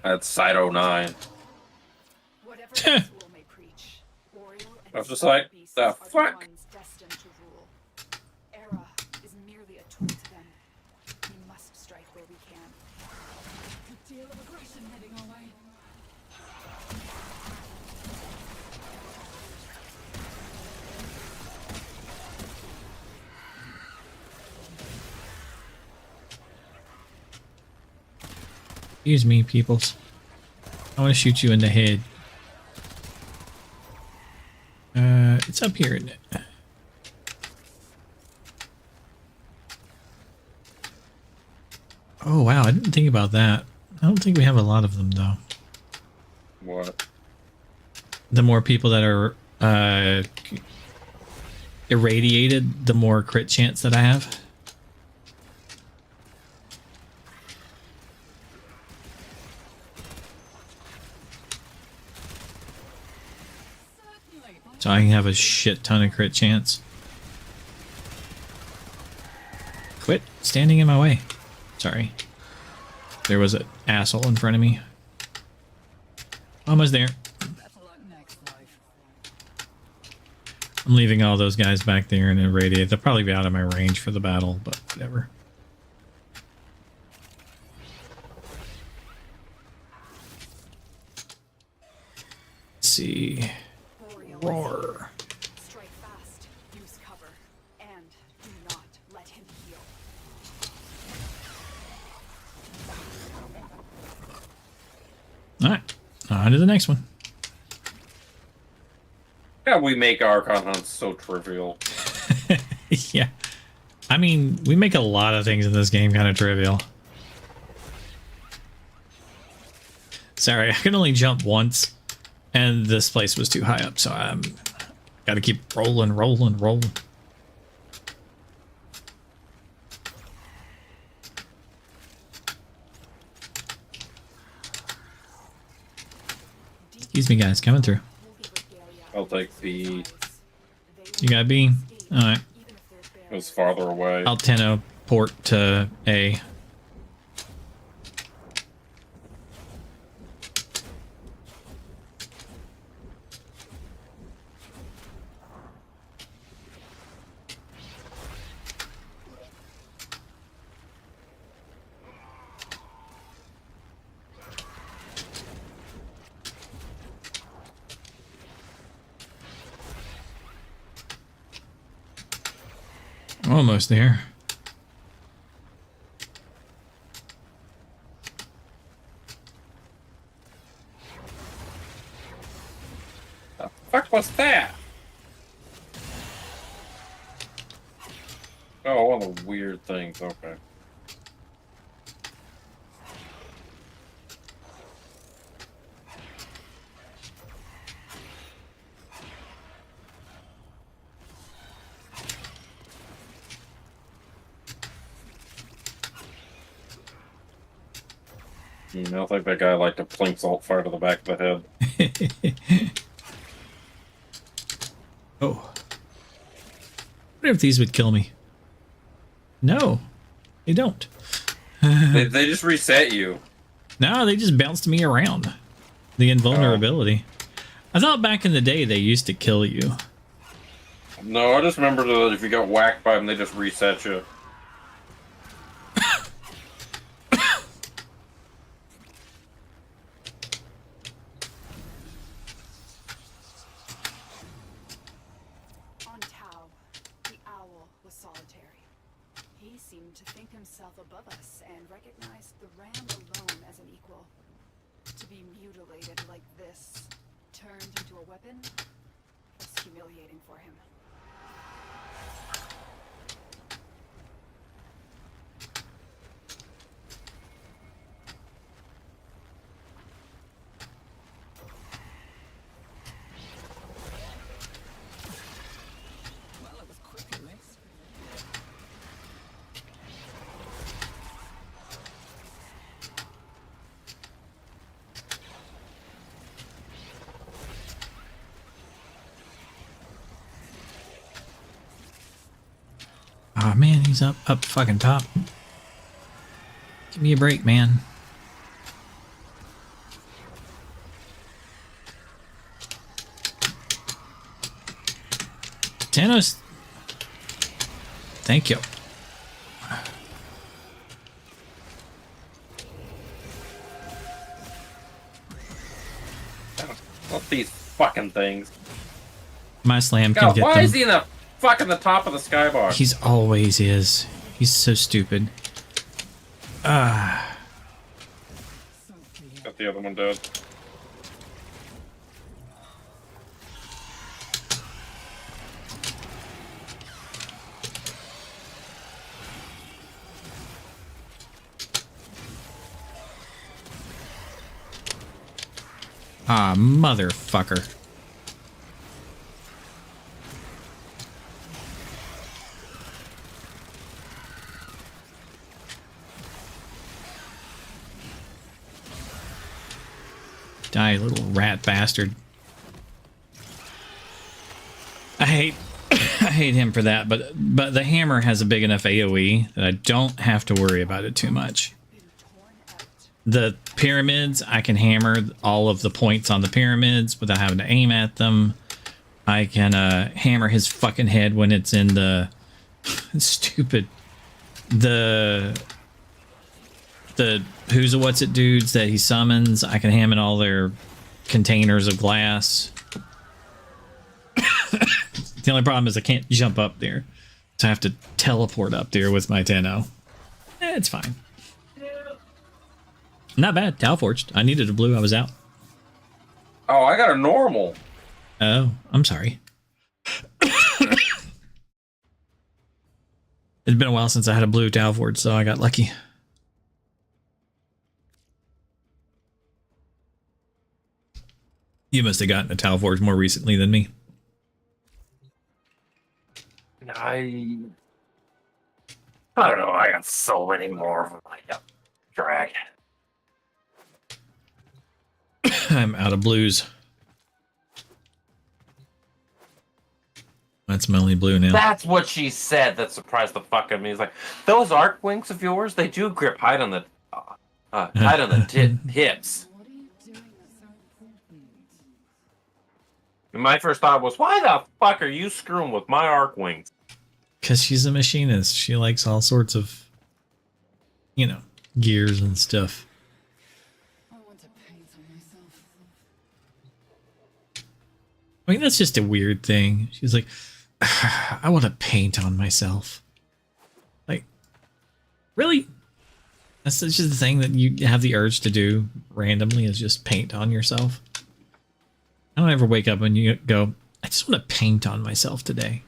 at Site 09. Whatever the school may preach, Oriole and I was just like, beasts the are fuck? ones destined to rule. Era is merely a tool to them. We must strike where we can. Good deal of aggression heading our way. Excuse me, peoples. I want to shoot you in the head. It's up here, isn't it? Oh wow, I didn't think about that. I don't think we have a lot of them though. What? The more people that are irradiated, the more crit chance that I have. So I can have a shit ton of crit chance. Quit standing in my way. Sorry. There was an asshole in front of me. Almost there. I'm leaving all those guys back there and irradiate. They'll probably be out of my range for the battle, but whatever. Let's see. Roar. Strike fast, use cover, and do not let him heal. Alright. On to the next one. Yeah, we make Archon hunts so trivial. Yeah. I mean, we make a lot of things in this game kind of trivial. Sorry, I can only jump once. And this place was too high up, so I'm gotta keep rolling. Excuse me, guys, coming through. I'll take the... You got B? Alright. It was farther away. I'll 10-0 port to A. Almost there. The fuck was that? Oh, one of the weird things. Okay. You know, like that guy like to plink salt fire to the back of the head. Oh. What if these would kill me? No, they don't. They just reset you. No, they just bounced me around. The invulnerability. I thought back in the day they used to kill you. No, I just remember that if you got whacked by them, they just reset you. On Tau, the owl was solitary. He seemed to think himself above us and recognized the ram alone as an equal. To be mutilated like this, turned into a weapon, was humiliating for him. Well, it was quick and mixed. Oh man, he's up fucking top. Give me a break, man. Thanos. Thank you. What these fucking things? My slam can God, get why them. is he in the fucking the top of the skybox? He's always is. He's so stupid. Got the other one dead. Ah, motherfucker. Die, little rat bastard. I hate him for that, but the hammer has a big enough AoE that I don't have to worry about it too much. The pyramids, I can hammer all of the points on the pyramids without having to aim at them. I can hammer his fucking head when it's in the stupid the who's a what's it dudes that he summons. I can hammer all their containers of glass. The only problem is I can't jump up there, so I have to teleport up there with my Tenno. It's fine. Not bad. Tau Forged. I needed a blue. I was out. Oh, I got a normal. Oh, I'm sorry. It's been a while since I had a blue Tau Forged, so I got lucky. You must have gotten a Tau Forged more recently than me. I don't know. I got so many more of them. I got drag. I'm out of blues. That's my only blue now. That's what she said. That surprised the fuck out of me. It's like those arc wings of yours. They do grip height on the hips. What are you doing that's so important? And my first thought was, why the fuck are you screwing with my arc wings? Because she's a machinist. She likes all sorts of, you know, gears and stuff. I want to paint on myself. I mean, that's just a weird thing. She's like, I want to paint on myself. Like, really? That's just the thing that you have the urge to do randomly is just paint on yourself. I don't ever wake up and you go, I just want to paint on myself today.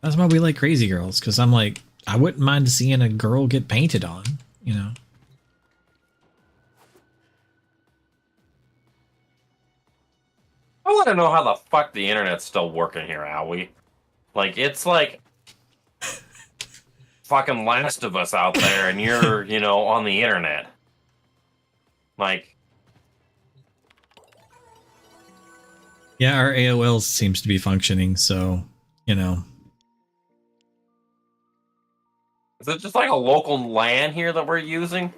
That's why we like Crazy Girls, because I'm like, I wouldn't mind seeing a girl get painted on, you know. gotta know how the fuck the internet's still working here, Howie. Like, it's like fucking Last of Us out there, and you're, you know, on the internet. Like, Yeah, our AOL seems to be functioning, so, you know. is it just like a local LAN here that we're using?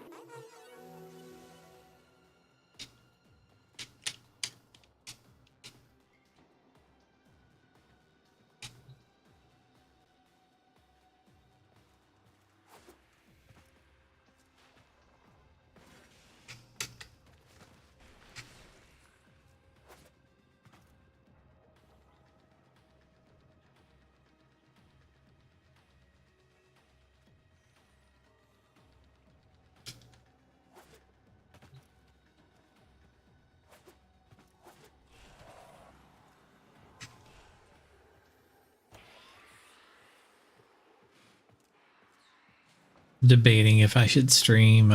Debating if I should stream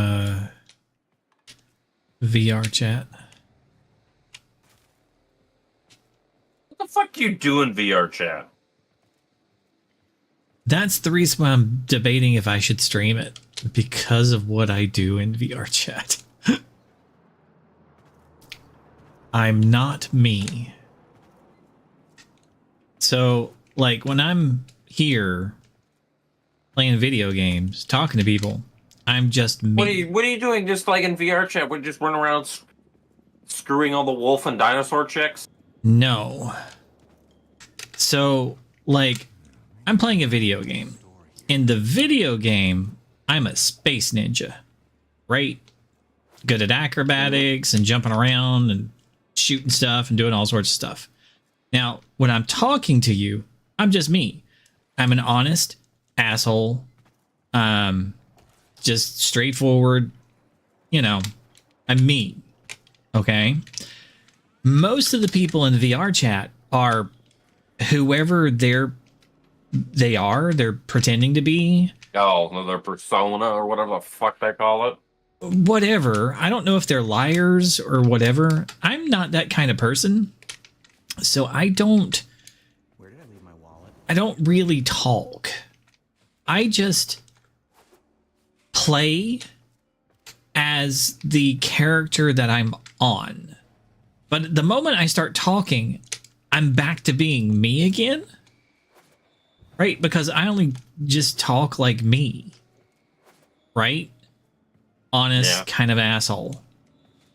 VR chat. What the fuck you do in VR chat? That's the reason why I'm debating if I should stream it, because of what I do in VR chat. I'm not me. So, like, when I'm here playing video games, talking to people, I'm just me. What are you doing just like in VR chat? We're just running around screwing all the wolf and dinosaur chicks? No. So, like, I'm playing a video game. In the video game, I'm a space ninja, right? Good at acrobatics and jumping around and shooting stuff and doing all sorts of stuff. Now, when I'm talking to you, I'm just me. I'm an honest asshole. Just straightforward, you know, I'm me. Okay? Most of the people in the VR chat are whoever they're pretending to be. Oh, their persona or whatever the fuck they call it. Whatever. I don't know if they're liars or whatever. I'm not that kind of person. So I don't really talk. I just play as the character that I'm on. But the moment I start talking, I'm back to being me again. Right? Because I only just talk like me. Right? Honest kind of asshole.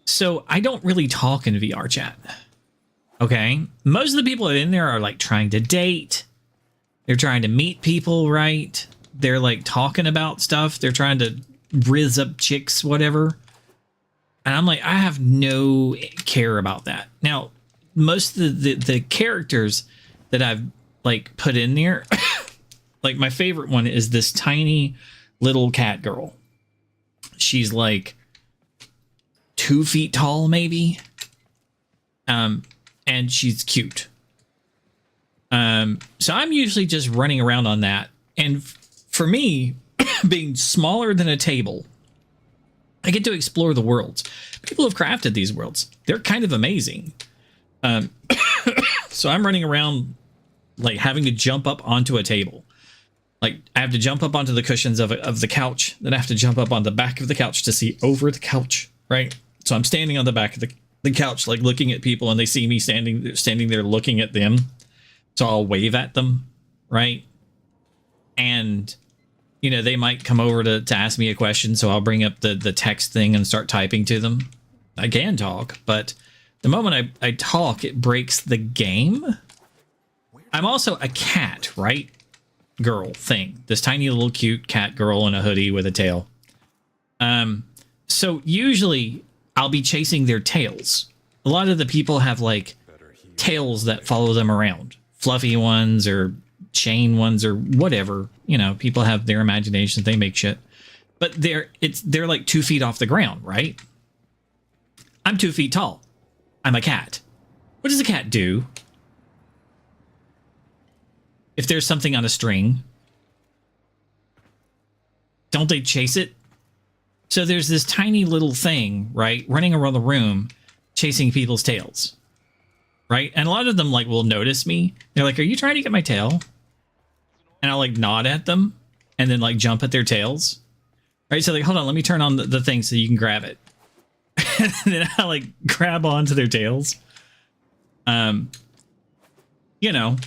So I don't really talk in VR chat. Okay? Most of the people in there are like trying to date. They're trying to meet people, right? They're like talking about stuff. They're trying to rizz up chicks, whatever. And I'm like, I have no care about that. Now, most of the characters that I've like put in there, like my favorite one is this tiny little cat girl. She's like 2 feet tall, maybe. And she's cute. So I'm usually just running around on that. And for me, being smaller than a table, I get to explore the worlds. People have crafted these worlds. They're kind of amazing. So I'm running around like having to jump up onto a table. Like I have to jump up onto the cushions of the couch. Then I have to jump up on the back of the couch to see over the couch, right? So I'm standing on the back of the couch, like looking at people, and they see me standing there looking at them. So I'll wave at them, right? And, you know, they might come over to ask me a question, so I'll bring up the text thing and start typing to them. I can talk, but the moment I talk, it breaks the game. I'm also a cat, right? Girl thing. This tiny little cute cat girl in a hoodie with a tail. So usually I'll be chasing their tails. A lot of the people have like tails that follow them around. Fluffy ones or chain ones or whatever. You know, people have their imaginations, they make shit. But they're like 2 feet off the ground, right? I'm 2 feet tall. I'm a cat. What does a cat do? If there's something on a string, don't they chase it? So there's this tiny little thing, right, running around the room, chasing people's tails. right? And a lot of them like will notice me. They're like, "Are you trying to get my tail?" And I'll like nod at them and then like jump at their tails. Right? So like, hold on, let me turn on the thing so you can grab it. And then I like grab onto their tails. You know.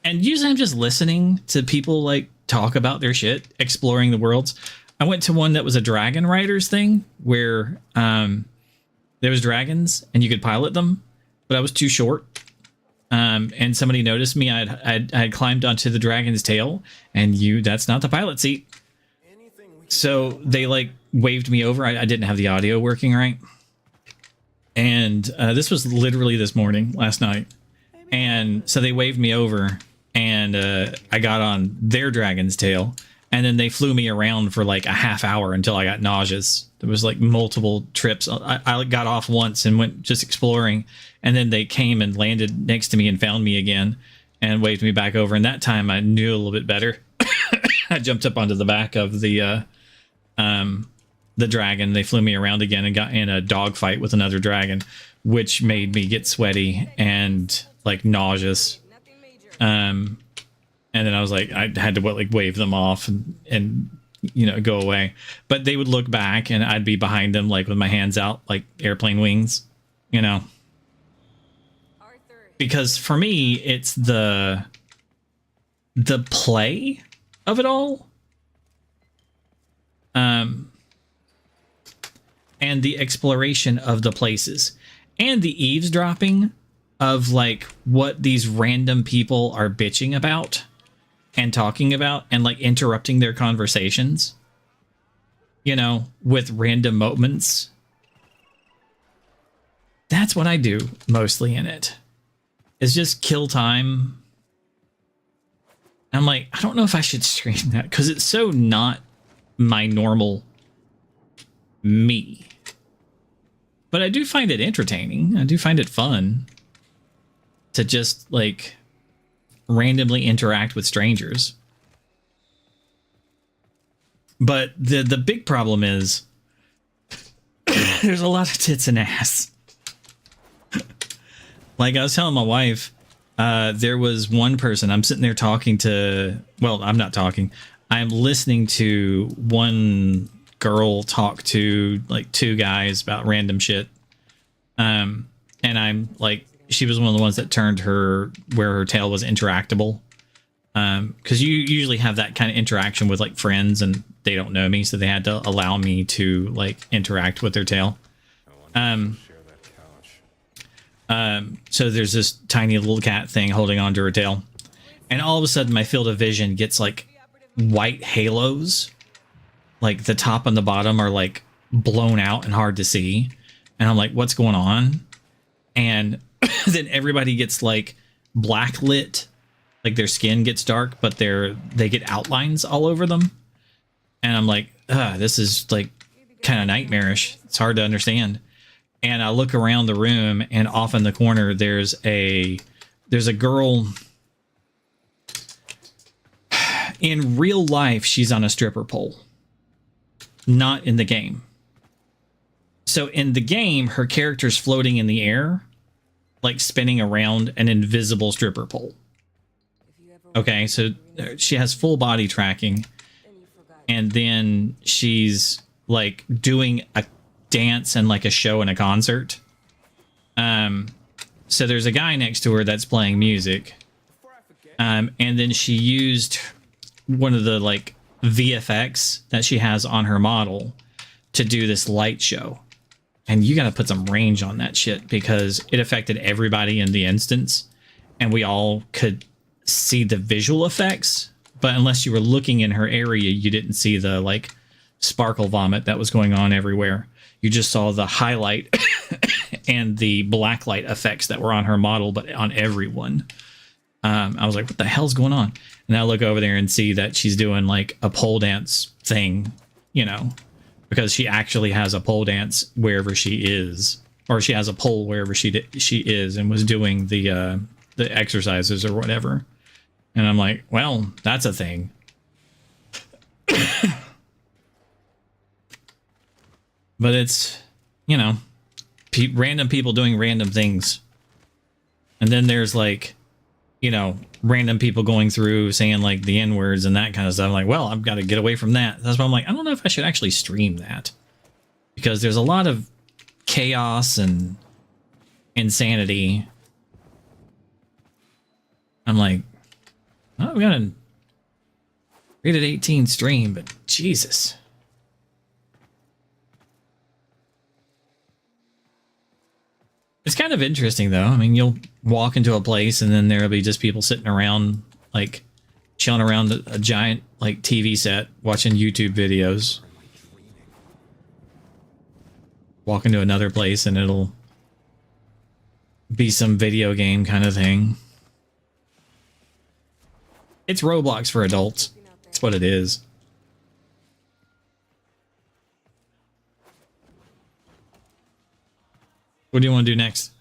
And usually I'm just listening to people like talk about their shit, exploring the worlds. I went to one that was a Dragon Riders thing where there was dragons and you could pilot them, but I was too short. And somebody noticed me. I had climbed onto the dragon's tail, and that's not the pilot seat. So they like waved me over. I didn't have the audio working right. And this was literally this morning, last night. And so they waved me over, and I got on their dragon's tail, and then they flew me around for like a half hour until I got nauseous. There was like multiple trips. I got off once and went just exploring, and then they came and landed next to me and found me again and waved me back over. And that time I knew a little bit better. I jumped up onto the back of the dragon. They flew me around again and got in a dogfight with another dragon, which made me get sweaty and like nauseous. And then I was like, I had to like wave them off and you know, go away. But they would look back and I'd be behind them like with my hands out like airplane wings, you know. Because for me, it's the play of it all. And the exploration of the places and the eavesdropping of like what these random people are bitching about and talking about and like interrupting their conversations, you know, with random moments. That's what I do mostly in it. Is just kill time. I'm like, I don't know if I should stream that because it's so not my normal me. But I do find it entertaining. I do find it fun to just like randomly interact with strangers. But the big problem is there's a lot of tits and ass. Like I was telling my wife, there was one person I'm sitting there talking to. Well, I'm not talking. I'm listening to one girl talk to like two guys about random shit. And I'm like, she was one of the ones that turned her where her tail was interactable. Because you usually have that kind of interaction with like friends and they don't know me, so they had to allow me to like interact with their tail. So there's this tiny little cat thing holding onto her tail, and all of a sudden my field of vision gets like white halos, like the top and the bottom are like blown out and hard to see, and I'm like, what's going on? And then everybody gets like black lit, like their skin gets dark, but they get outlines all over them, and I'm like, this is like kind of nightmarish. It's hard to understand. And I look around the room, and off in the corner, there's a girl. In real life, she's on a stripper pole. Not in the game. So in the game, her character's floating in the air, like spinning around an invisible stripper pole. Okay, so she has full body tracking. And then she's like doing a dance and like a show and a concert. So there's a guy next to her that's playing music. And then she used one of the like VFX that she has on her model to do this light show. And you got to put some range on that shit because it affected everybody in the instance. And we all could see the visual effects, but unless you were looking in her area, you didn't see the like sparkle vomit that was going on everywhere. You just saw the highlight and the black light effects that were on her model, but on everyone. I was like, what the hell's going on? And I look over there and see that she's doing like a pole dance thing, you know, because she actually has a pole dance wherever she is, or she has a pole wherever she is, and was doing the exercises or whatever. And I'm like, well, that's a thing. But it's, you know, random people doing random things. And then there's like, you know, random people going through saying like the N words and that kind of stuff. I'm like, well, I've got to get away from that. That's why I'm like, I don't know if I should actually stream that, because there's a lot of chaos and insanity. I'm like, oh, we got a rated 18 stream, but Jesus. It's kind of interesting though. I mean, you'll walk into a place and then there'll be just people sitting around, like chilling around a giant like TV set, watching YouTube videos. Walk into another place and it'll be some video game kind of thing. It's Roblox for adults. That's what it is. What do you want to do next?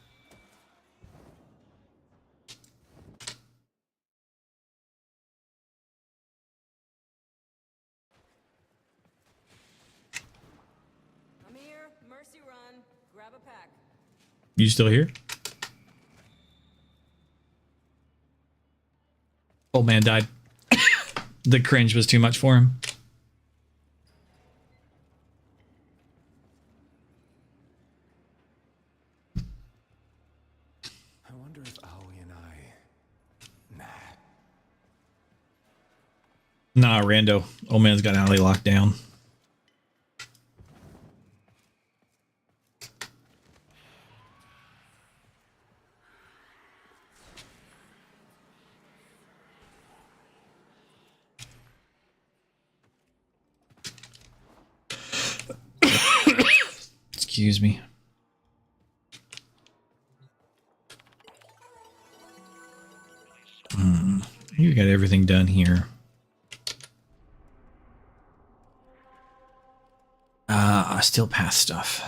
I'm here. Mercy run. Grab a pack. You still here? Old man died. The cringe was too much for him. I wonder if Aoi and I... Nah, Rando. Old man's got Allie locked down. Excuse me. You got everything done here. Still path stuff.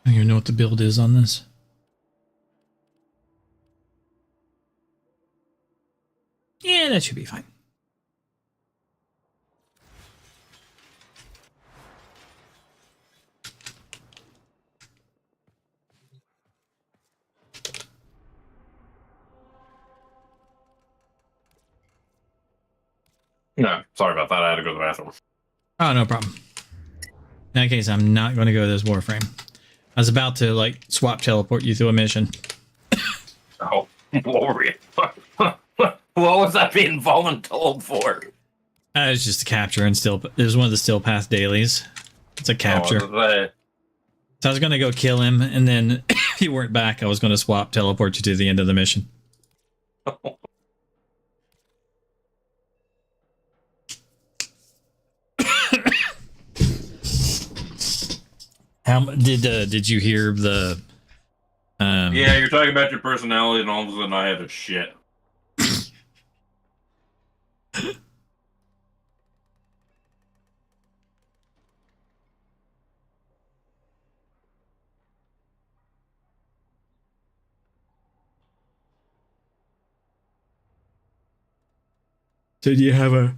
I don't even know what the build is on this. Yeah, that should be fine. No, sorry about that. I had to go to the bathroom. Oh, no problem. In that case, I'm not going to go to this Warframe. I was about to, like, swap teleport you through a mission. Oh, what were you? What was I being voluntold for? It's just a capture and still. It was one of the still path dailies. It's a capture. Oh, So I was going to go kill him, and then if you weren't back, I was going to swap teleport you to the end of the mission. How did you hear the? Yeah, you're talking about your personality, and all of a sudden I had a shit. Did you have a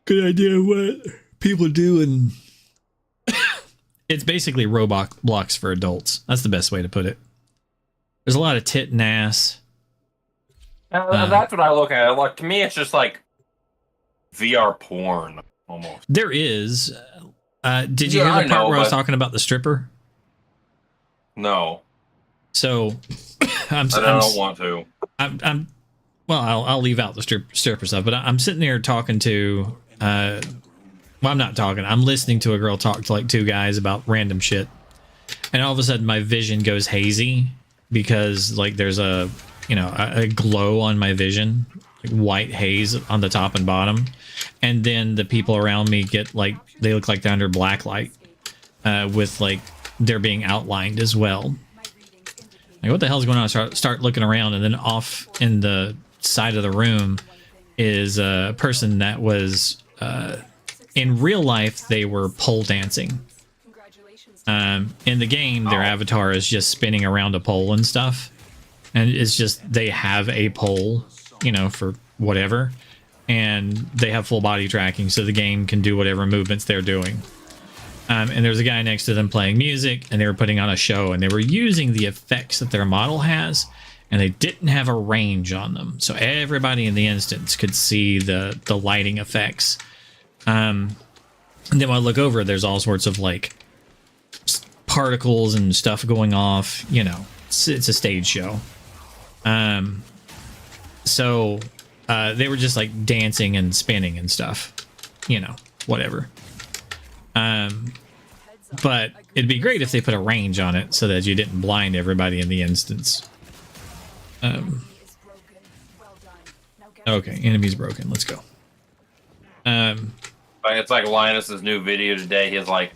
good idea of what people do? And it's basically Roblox for adults. That's the best way to put it. There's a lot of tit and ass. That's what I look at. Like, to me, it's just like VR porn, almost. There is. Did you hear the part where I was talking about the stripper? No. So, I don't want to. Well, I'll leave out the stripper stuff, but I'm sitting there talking to. Well, I'm not talking. I'm listening to a girl talk to like two guys about random shit, and all of a sudden my vision goes hazy because like there's a glow on my vision white haze on the top and bottom, and then the people around me get like they look like they're under black light, with like they're being outlined as well. Like, what the hell's going on? Start looking around, and then off in the side of the room is a person that was in real life they were pole dancing. In the game, their avatar is just spinning around a pole and stuff, and it's just they have a pole, you know, for whatever, and they have full body tracking, so the game can do whatever movements they're doing. And there's a guy next to them playing music, and they were putting on a show, and they were using the effects that their model has, and they didn't have a range on them, so everybody in the instance could see the lighting effects. And then when I look over, there's all sorts of like particles and stuff going off. You know, it's a stage show. So they were just like dancing and spinning and stuff. You know, whatever. But it'd be great if they put a range on it so that you didn't blind everybody in the instance. Okay, enemy's broken. Let's go. It's like Linus's new video today. He has like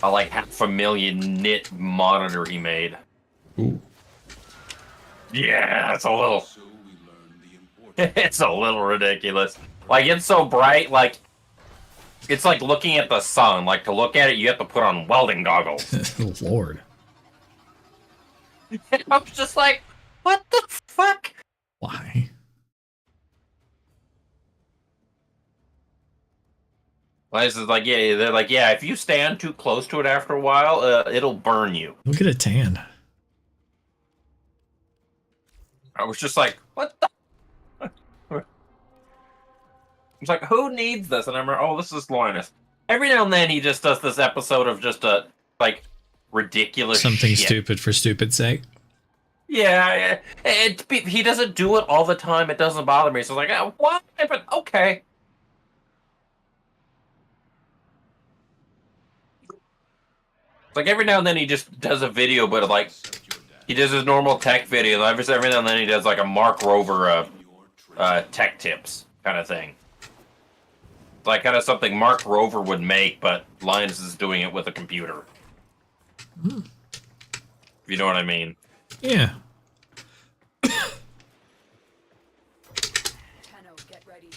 a like 500,000 nit monitor he made. Ooh. Yeah, it's a little. It's a little ridiculous. Like, it's so bright, like it's like looking at the sun. Like, to look at it, you have to put on welding goggles. Lord. I was just like, what the fuck? Why? This is like, yeah, they're like, yeah, if you stand too close to it after a while, it'll burn you. Look at a tan. I was just like, what the? I was like, who needs this? And I remember, oh, this is Linus. Every now and then he just does this episode of just a, like, ridiculous Something shit. stupid for stupid's sake. Yeah, he doesn't do it all the time. It doesn't bother me. So I was like, oh, what? But okay. Like, every now and then he just does a video, but like he does his normal tech video. Every now and then he does like a Mark Rover tech tips kind of thing. It's like kind of something Mark Rover would make, but Linus is doing it with a computer. Mm. If you know what I mean. Yeah. Tenno, get ready.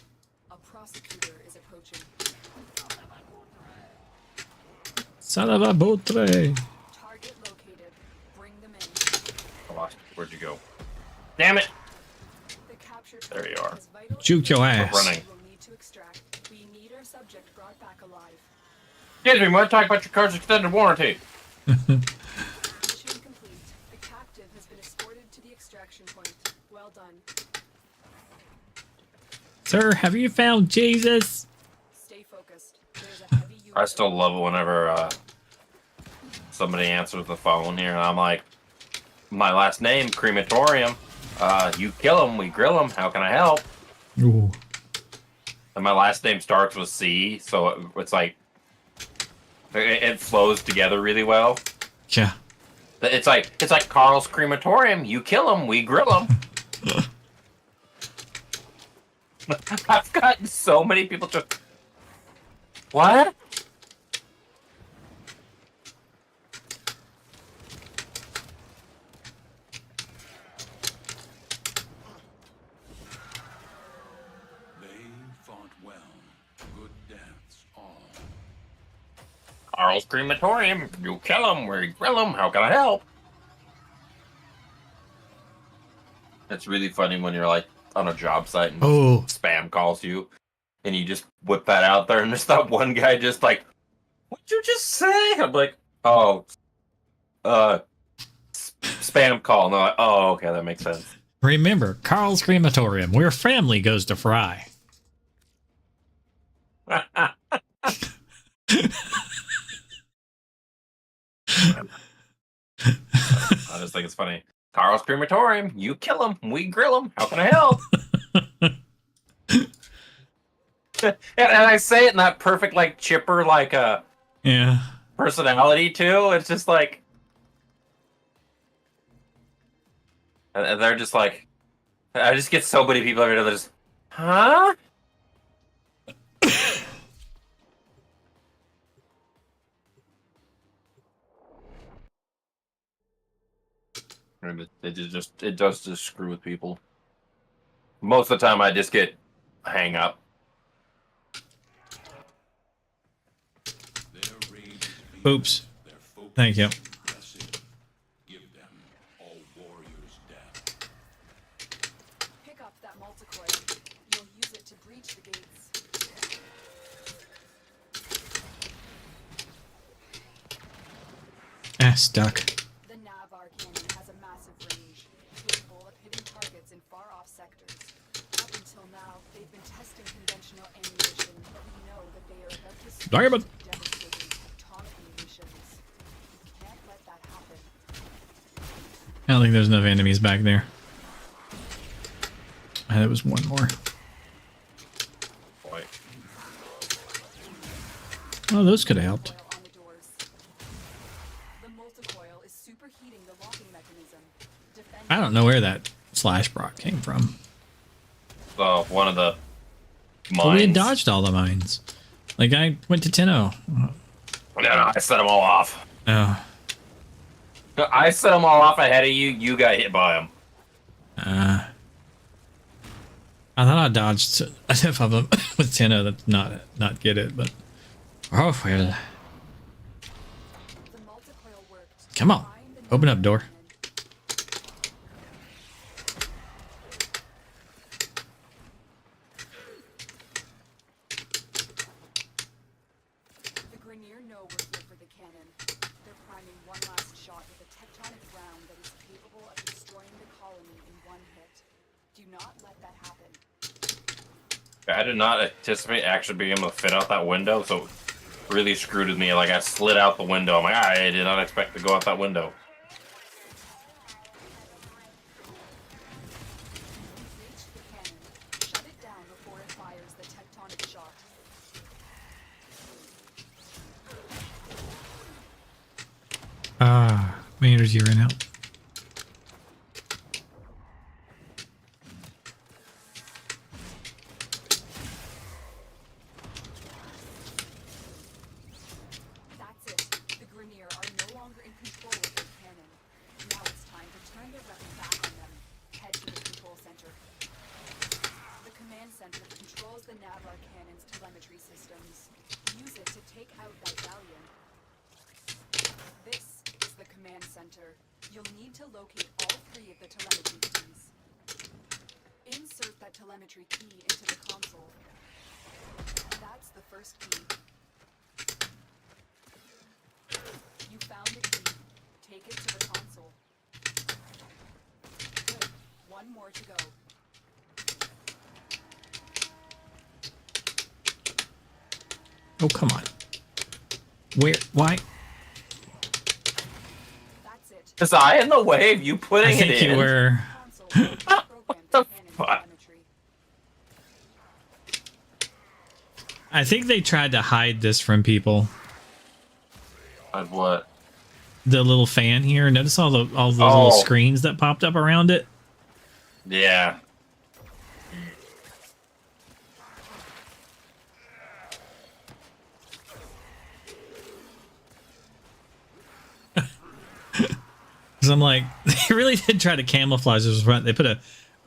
A prosecutor is approaching. Son of a botre. Target located. Bring them in. Oh, where'd you go? Damn it! The captured There you are. Juke your We're ass. running. We'll need to extract. We need our subject brought back alive. Excuse me, want to talk about your car's extended warranty? Mission complete. The captive has been escorted to the extraction point. Well done. Sir, have you found Jesus? Stay focused. There's a heavy unit. I still love it whenever somebody answers the phone here, and I'm like, my last name, Crematorium. You kill him, we grill him. How can I help? Ooh. And my last name starts with C, so it's like it flows together really well. Yeah. It's like Carl's Crematorium. You kill him, we grill him. I've gotten so many people to. What? Carl's Crematorium. You kill him, we grill him. How can I help? It's really funny when you're like on a job site and spam calls you, and you just whip that out there, and there's that one guy just like, "What'd you just say?" I'm like, "Oh, spam call." And they're like, "Oh, okay, that makes sense." Remember, Carl's Crematorium, where family goes to fry. I just think it's funny. Carl's Crematorium. You kill him, we grill him. How can I help? and I say it in that perfect, like, chipper, like, yeah, personality too. It's just like, and they're just like, I just get so many people every day that just, Huh? It does just screw with people. Most of the time, I just get hang up. Oops. Thank you. Pick up that multicoil. You'll use it to breach the gates. Stuck. The Navar cannon has a massive range, capable of hitting targets in far-off sectors. Up until now, they've been testing conventional ammunition, but we know that they are about to switch Sorry, but- to devastating atomic munitions. You can't let that happen. I don't think there's enough enemies back there. There was one more. Boy. Oh, those could have helped. On the doors. The multicoil is superheating the locking mechanism. I don't know where that slash brock came from. One of the mines. But we had dodged all the mines. Like, I went to 10-0. No, I set them all off. Oh. I set them all off ahead of you. You got hit by them. I thought I dodged enough of them with 10-0 that's not get it, but... Oh, well. The multicoil worked. Come on. Open up, door. The Grenier know we're here for the cannon. They're priming one last shot with a tectonic round that is capable of destroying the colony in one hit. Do not let that happen. I did not anticipate actually being able to fit out that window, so it really screwed with me. Like, I slid out the window. I'm like, I did not expect to go out that window. Reach the cannon. Shut it down before it fires the tectonic shot. My energy ran out. That's it. The Grenier are no longer in control of their cannon. Now it's time to turn their weapon back on them. Head to the control center. The command center controls the Navar cannon's telemetry systems. Use it to take out that galleon. This is the command center. You'll need to locate all three of the telemetry keys. Insert that telemetry key into the console. That's the first key. You found a key. Take it to the console. Good. One more to go. Oh, come on. Where? Why? That's it. Is I in the way of you I putting it think in? you were... What the fuck? I think they tried to hide this from people. Of what? The little fan here. Notice all those little screens that popped up around it? Yeah. Because I'm like, they really did try to camouflage this front. They put a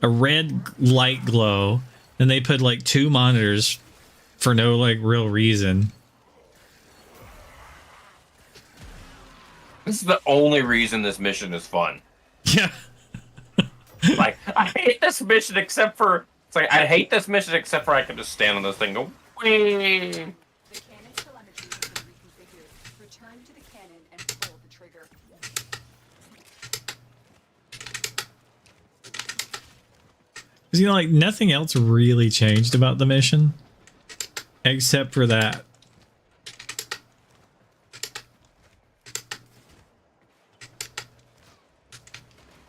red light glow, and they put like 2 monitors for no like real reason. This is the only reason this mission is fun. Yeah. Like, I hate this mission except for... It's like, I hate this mission except for I can just stand on this thing and go... Whee! The cannon's telemetry has been reconfigured. Return to the cannon and pull the trigger. Because, you know, like, nothing else really changed about the mission. Except for that.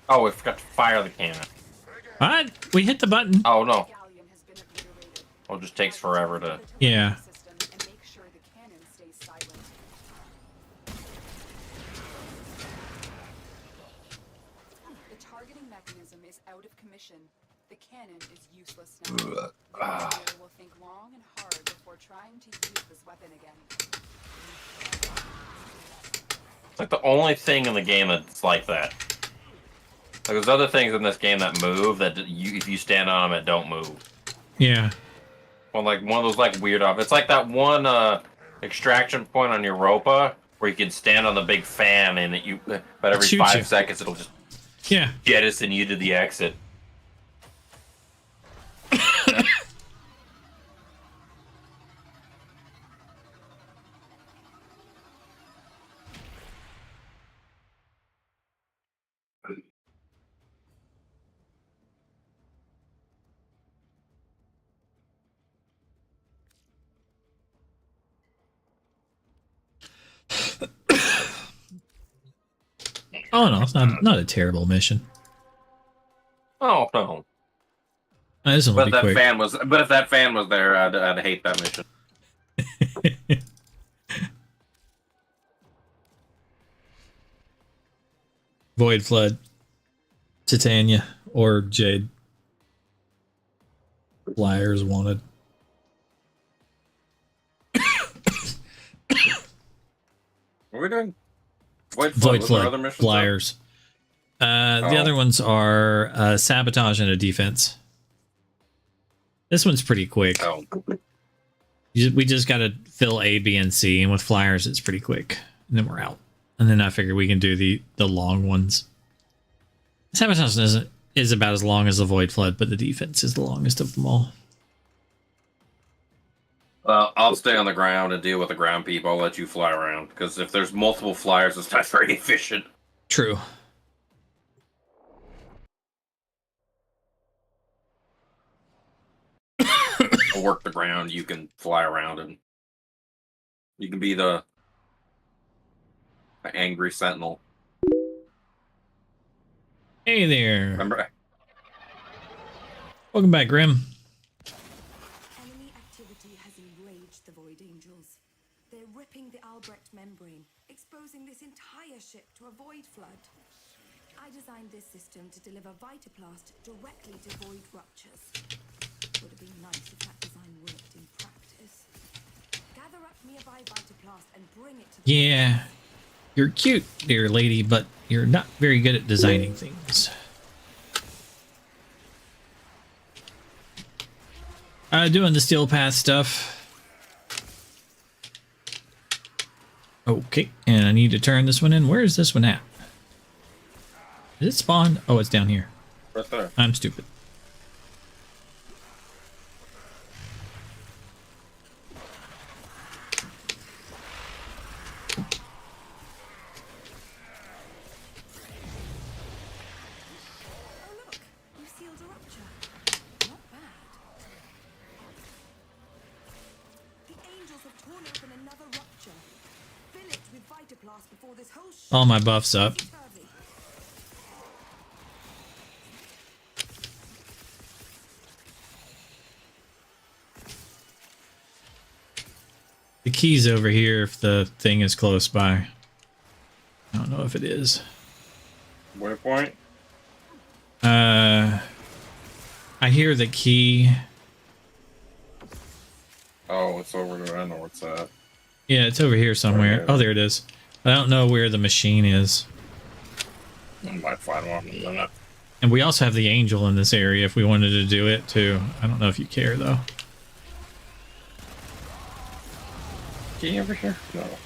Oh, we forgot to fire the cannon. What? We hit the button. Oh, no. Galleon has been obliterated. Oh, it just takes forever to... Yeah. System and make sure the cannon stays silent. The targeting mechanism is out of commission. The cannon is useless now. The engineer will think long and hard before trying to use this weapon again. It's like the only thing in the game that's like that. Like, there's other things in this game that move that if you stand on them, it don't move. Yeah. Well, like one of those like weird off. It's like that one extraction point on Europa where you can stand on the big fan and you, but every Shoot 5 you. seconds it'll just Yeah. jettison you to the exit. Oh no, it's not a terrible mission. Oh no! This one will But be that quick. fan was. But if that fan was there, I'd hate that mission. Void Flood, Titania, or Jade. Flyers wanted. What are we doing? Void Void Was there Flood, other missions? Flyers. The Oh. other ones are Sabotage and a Defense. This one's pretty quick. Oh. We just got to fill A, B, and C, and with Flyers, it's pretty quick. And then we're out. And then I figure we can do the long ones. Sabotage is about as long as the Void Flood, but the Defense is the longest of them all. I'll stay on the ground and deal with the ground people. I'll let you fly around because if there's multiple flyers, it's not very efficient. True. I'll work the ground. You can fly around and you can be the angry sentinel. Hey there. Remember? Welcome back, Grim. Enemy activity has enraged the Void Angels. They're ripping the Albrecht membrane, exposing this entire ship to a void flood. I designed this system to deliver Vitaplast directly to void ruptures. Would have been nice if that design worked in practice. Gather up nearby Vitaplast and bring it to the Yeah. You're cute, dear lady, but you're not very good at designing things. Doing the Steel Path stuff. Okay, and I need to turn this one in. Where is this one at? Is it spawned? Oh, it's down here. Right there. I'm stupid. Oh look, you sealed a rupture. Not bad. The Angels have torn open another rupture. Fill it with Vitaplast before this whole ship All my buffs up. turvy. The key's over here if the thing is close by. I don't know if it is. Waypoint? I hear the key. Oh, it's over there. I know where it's at. Yeah, it's over here somewhere. Okay. Oh, there it is. I don't know where the machine is. I might find one in a minute. And we also have the angel in this area if we wanted to do it too. I don't know if you care though. Key over here? No. Rupture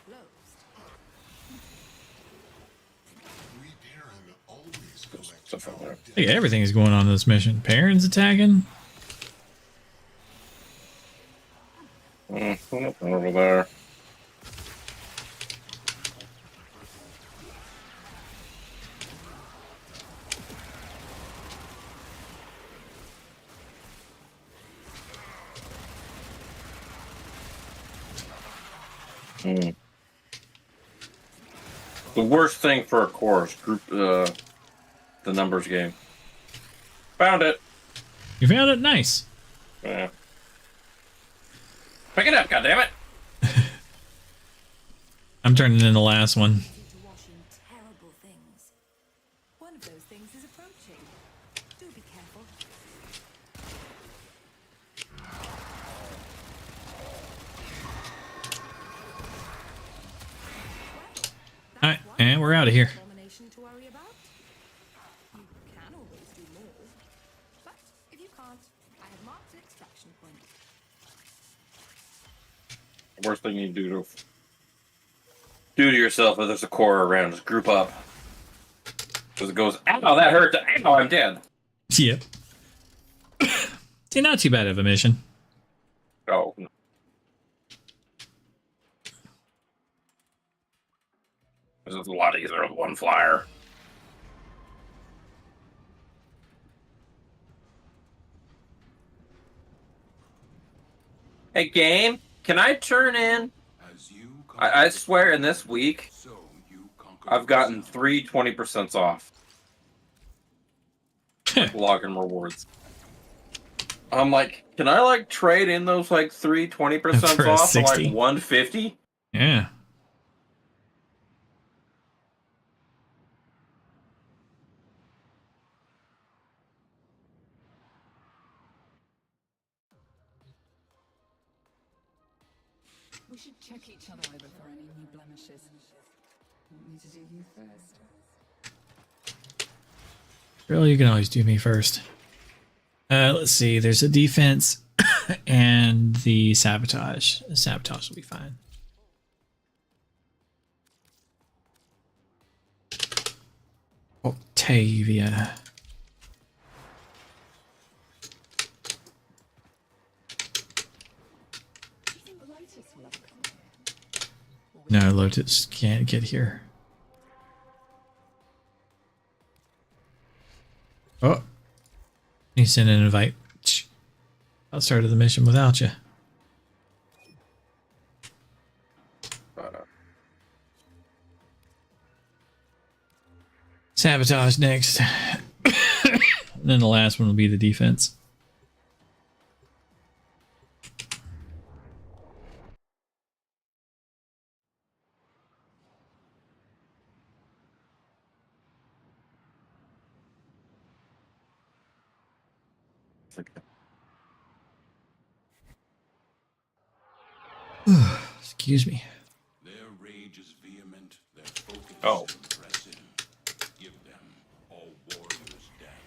closed. Repairing always collects Stuff over there. Hey, everything is going on in this mission. Perrin's attacking. Nothing over there. The worst thing for a course, group the numbers game. Found it. You found it? Nice. Yeah. Pick it up, goddammit! I'm turning in the last one. Due to washing terrible things. One of those things is approaching. Do be And we're out of here. Domination to worry about. You can always do more. But if you can't, I have marked an extraction point. Worst thing you can do to yourself if there's a core around is group up. Because it goes, ow, that hurt. Ow, I'm dead. Yep. See, not too bad of a mission. Oh, no. This is a lot easier with one flyer. Hey, game, can I turn in? I swear in this week, I've gotten 20% off. Login rewards. I'm like, can I like trade in those like 20% For a off for 60? like 150? Yeah. We should check each other over for any new blemishes. Want me to do you first? Really, you can always do me first. Let's see. There's a defense and the sabotage. The sabotage will be fine. Octavia. No, Lotus can't get here. Oh. You send an invite. I started the mission without you. Sabotage next. And then the last one will be the defense. Excuse me. Their rage is vehement, their focus Oh. impressive. Give them all warriors death.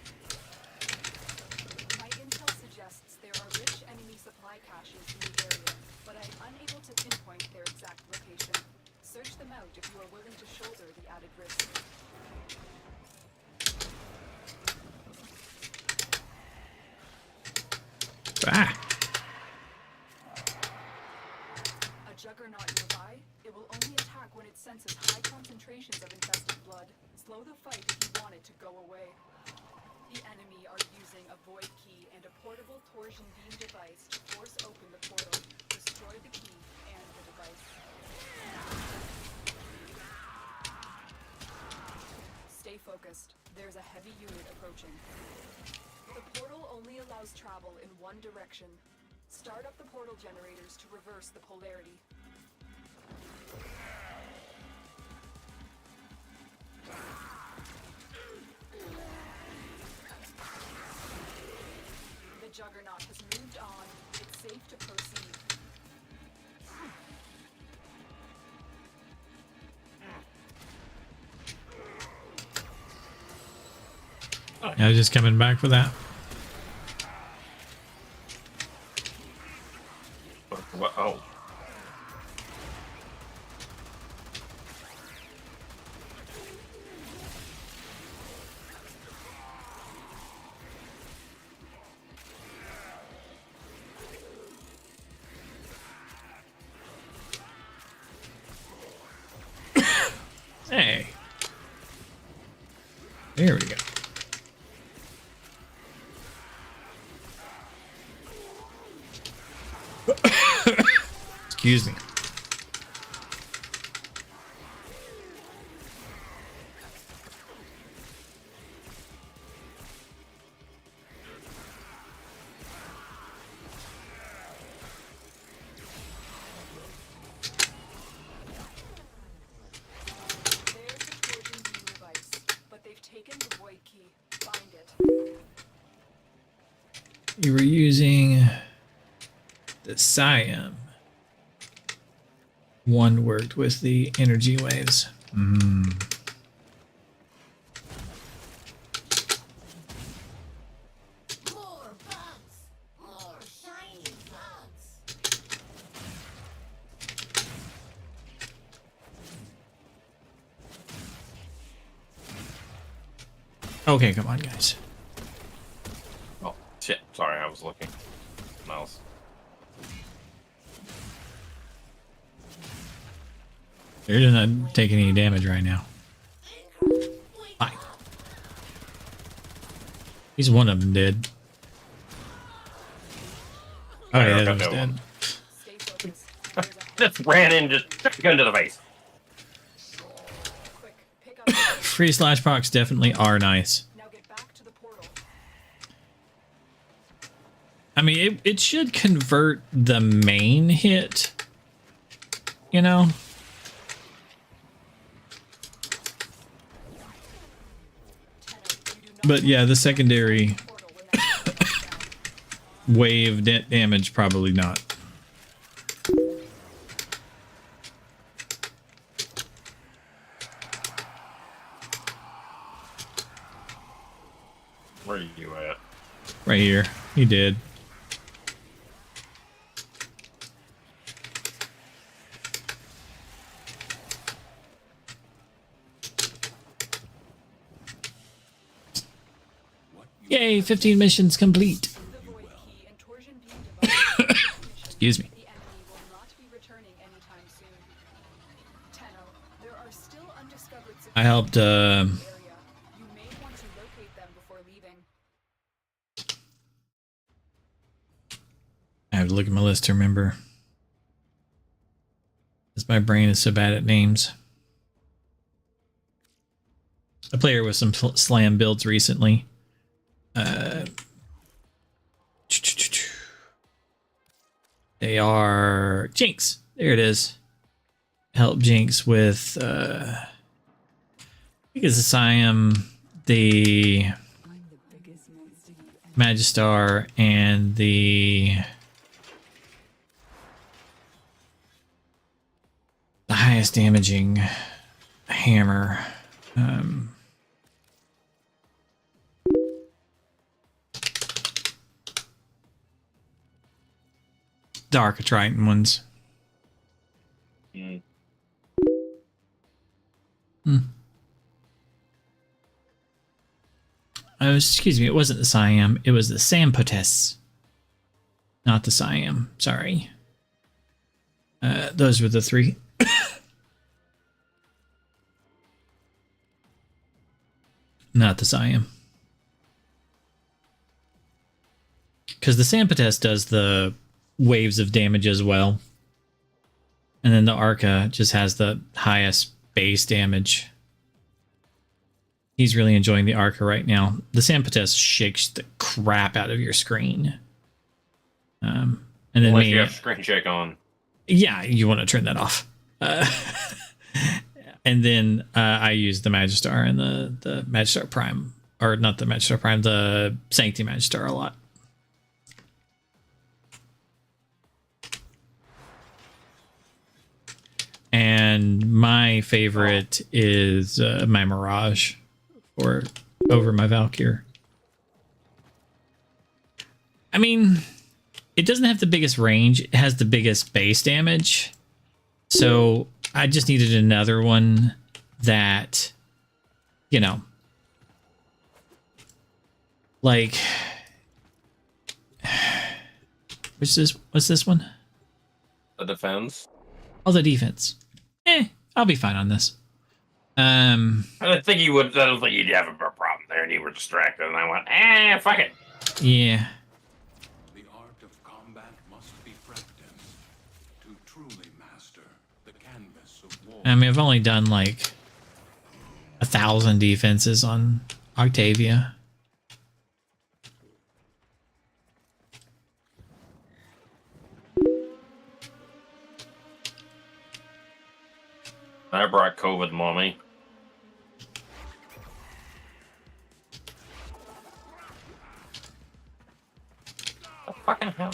My intel suggests there are rich enemy supply caches in the area, but I am unable to pinpoint their exact location. Search them out if you are willing to shoulder the added risk. Ah. A juggernaut nearby, it will only attack when it senses high concentrations of infested blood. Slow the fight if you want it to go away. The enemy are using a void key and a portable torsion beam device to force open the portal, destroy the key and the device. Stay focused. There's a heavy unit approaching. The portal only allows travel in one direction. Start up the portal generators to reverse the polarity. The juggernaut has moved on. It's safe to proceed. I was just coming back for that. Oh. Hey. There we go. Excuse me. You were using the Siam. One worked with the energy waves. More bugs! More shiny bugs! Okay, come on, guys. Oh shit! Sorry, I was looking. Mouse. You're not taking any damage right now. Fine. He's one of them dead. Oh yeah, that was dead. Stay focused. There's a Just ran in, just took the gun to the face. quick. Pick up. Free slash procs definitely are nice. Now get back to the portal. I mean, it should convert the main hit, you know? But yeah, the secondary wave damage, probably not. Where are you at? Right here. He did. Yay, 15 missions complete. The void key and torsion beam device. Excuse me. The enemy will not be returning anytime soon. Tenno, there are still undiscovered I helped, area. You may want to locate them before leaving. I have to look at my list to remember. Because my brain is so bad at names. I played with some slam builds recently. They are Jinx. There it is. Help Jinx with I think it's the Siam, the Magistar, and the highest damaging hammer. The Architriton ones. Excuse me, it wasn't the Siam, it was the Sampotes. Not the Siam, sorry. Those were the three. Not the Siam. Because the Sampotes does the waves of damage as well. And then the Arca just has the highest base damage. He's really enjoying the Arca right now. The Sampotes shakes the crap out of your screen. And then Unless you have screen check on. Yeah, you want to turn that off. And then I use the Magistar and the Magistar Prime. Or not the Magistar Prime, the Sancti Magistar a lot. And my favorite is my Mirage or over my Valkyr. I mean, it doesn't have the biggest range. It has the biggest base damage. So I just needed another one that, you know, like, what's this one? The defense. Oh, the defense. I'll be fine on this. I don't think you would. I don't think you'd have a problem there, and you were distracted, and I went, fuck it. Yeah. The art of combat must be practiced to truly master the canvas of war. I mean, I've only done like 1,000 defenses on Octavia. I brought COVID mommy. The fucking hell.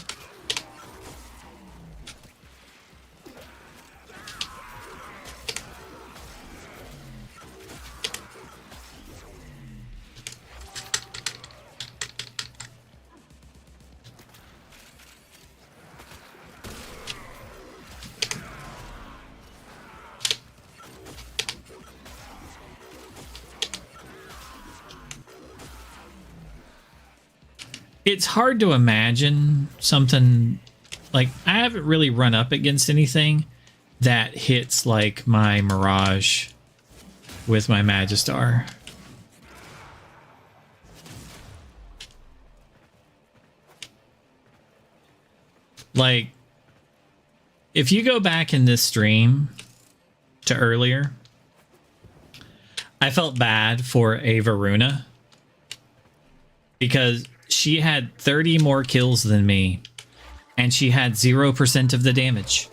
It's hard to imagine something like I haven't really run up against anything that hits like my Mirage with my Magistar. Like, if you go back in this stream to earlier, I felt bad for a Varuna because she had 30 more kills than me and she had 0% of the damage.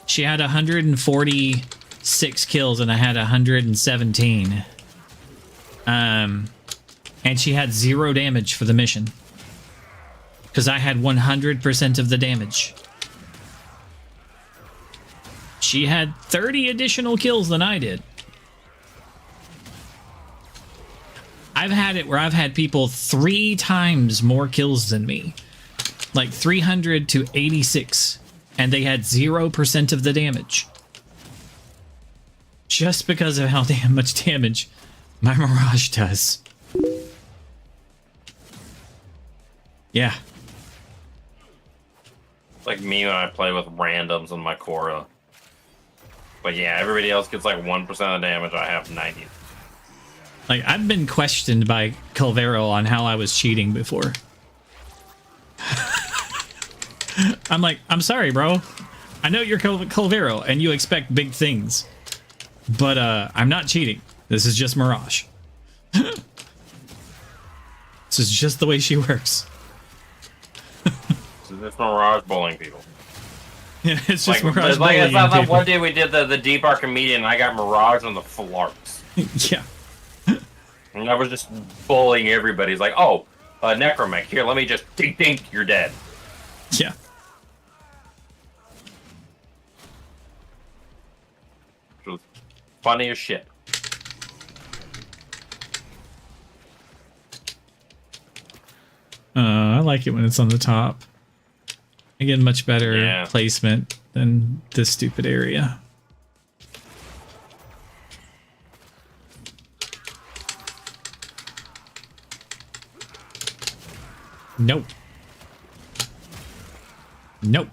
She had 146 kills and I had 117. And she had 0 damage for the mission because I had 100% of the damage. She had 30 additional kills than I did. I've had it where I've had people 3 times more kills than me. Like 300 to 86. And they had 0% of the damage. Just because of how damn much damage my Mirage does. Yeah. Like me when I play with randoms on my Korra. But yeah, everybody else gets like 1% of the damage. I have 90. Like, I've been questioned by Calvero on how I was cheating before. I'm like, I'm sorry, bro. I know you're Calvero and you expect big things. But I'm not cheating. This is just Mirage. This is just the way she works. So this Mirage bowling people. Yeah, it's just like, Mirage like, bullying it's not that people. one day we did the Deep Archimedean and I got Mirage on the flarks. Yeah. And I was just bullying everybody. It's like, oh, Necromech, here, let me just think you're dead. Yeah. Which was funny as shit. I like it when it's on the top. I get much better placement than this stupid area. Nope. Nope.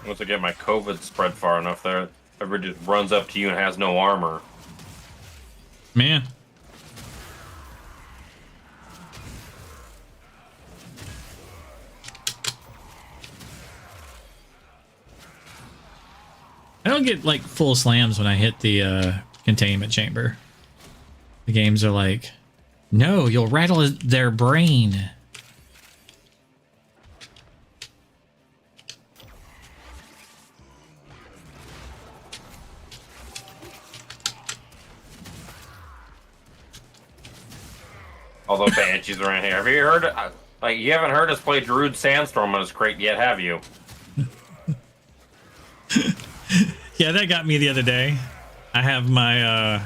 Once I get my COVID spread far enough there, everybody just runs up to you and has no armor. Man. I don't get like full slams when I hit the containment chamber. The games are like, no, you'll rattle their brain. Although Banshees around here. Have you heard? Like, you haven't heard us play Druid Sandstorm on his crate yet, have you? Yeah, that got me the other day. I have my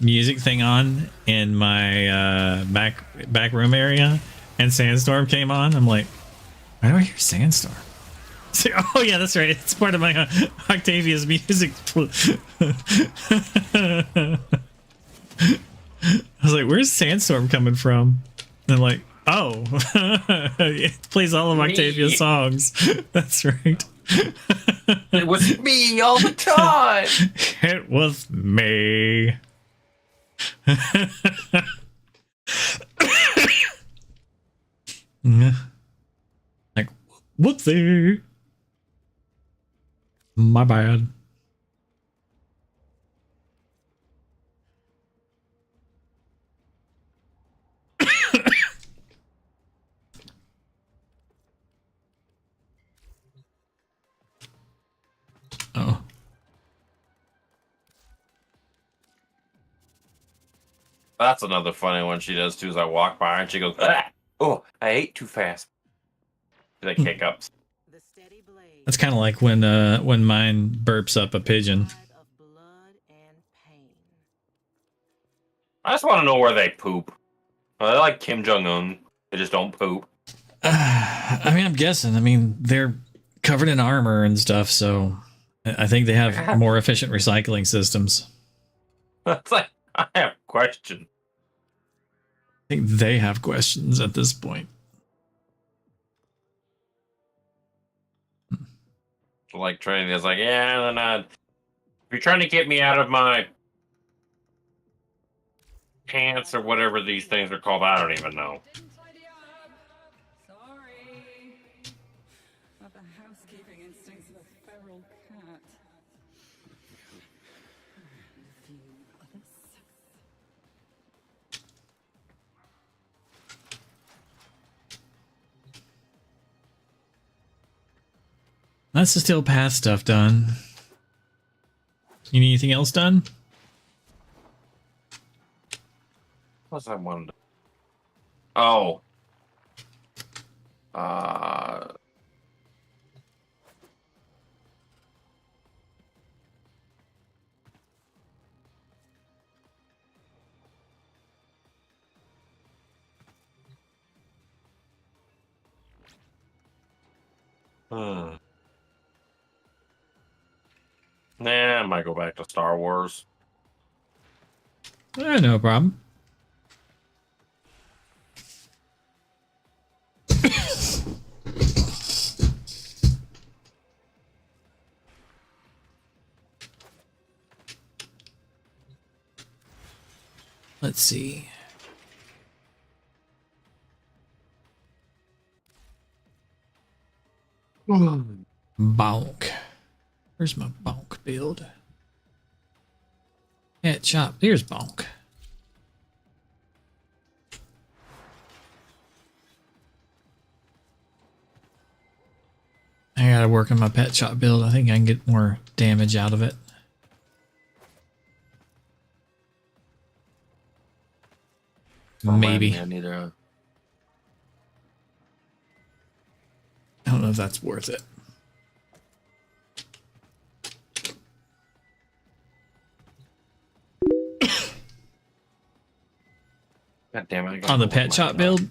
music thing on in my back room area, and Sandstorm came on. I'm like, why do I hear Sandstorm? It's like, oh yeah, that's right. It's part of my Octavia's music. I was like, where's Sandstorm coming from? And I'm like, oh, it plays all of Octavia's songs. That's right. It was me all the time. It was me. Like, whoopsie. My bad. Oh. That's another funny one she does too. Is I walk by her and she goes, ah! "Oh, I ate too fast." Like hiccups. That's kind of like when mine burps up a pigeon. I just want to know where they poop. They're like Kim Jong Un. They just don't poop. I mean, I'm guessing. I mean, they're covered in armor and stuff, so I think they have more efficient recycling systems. That's like, I have a question. I think they have questions at this point. Like training is like, yeah, they're not. If you're trying to get me out of my pants or whatever these things are called, I don't even know. Sorry. Not the housekeeping instincts of a feral cat. A few others. That's the still path stuff done. You need anything else done? What's that one? Oh. Nah, I might go back to Star Wars. No problem. Let's see. Bonk. Where's my bonk build? Yeah, chop. Here's bonk. I gotta work on my pet shop build. I think I can get more damage out of it. Maybe. I need a... I don't know if that's worth it. God damn it. On the pet shop build?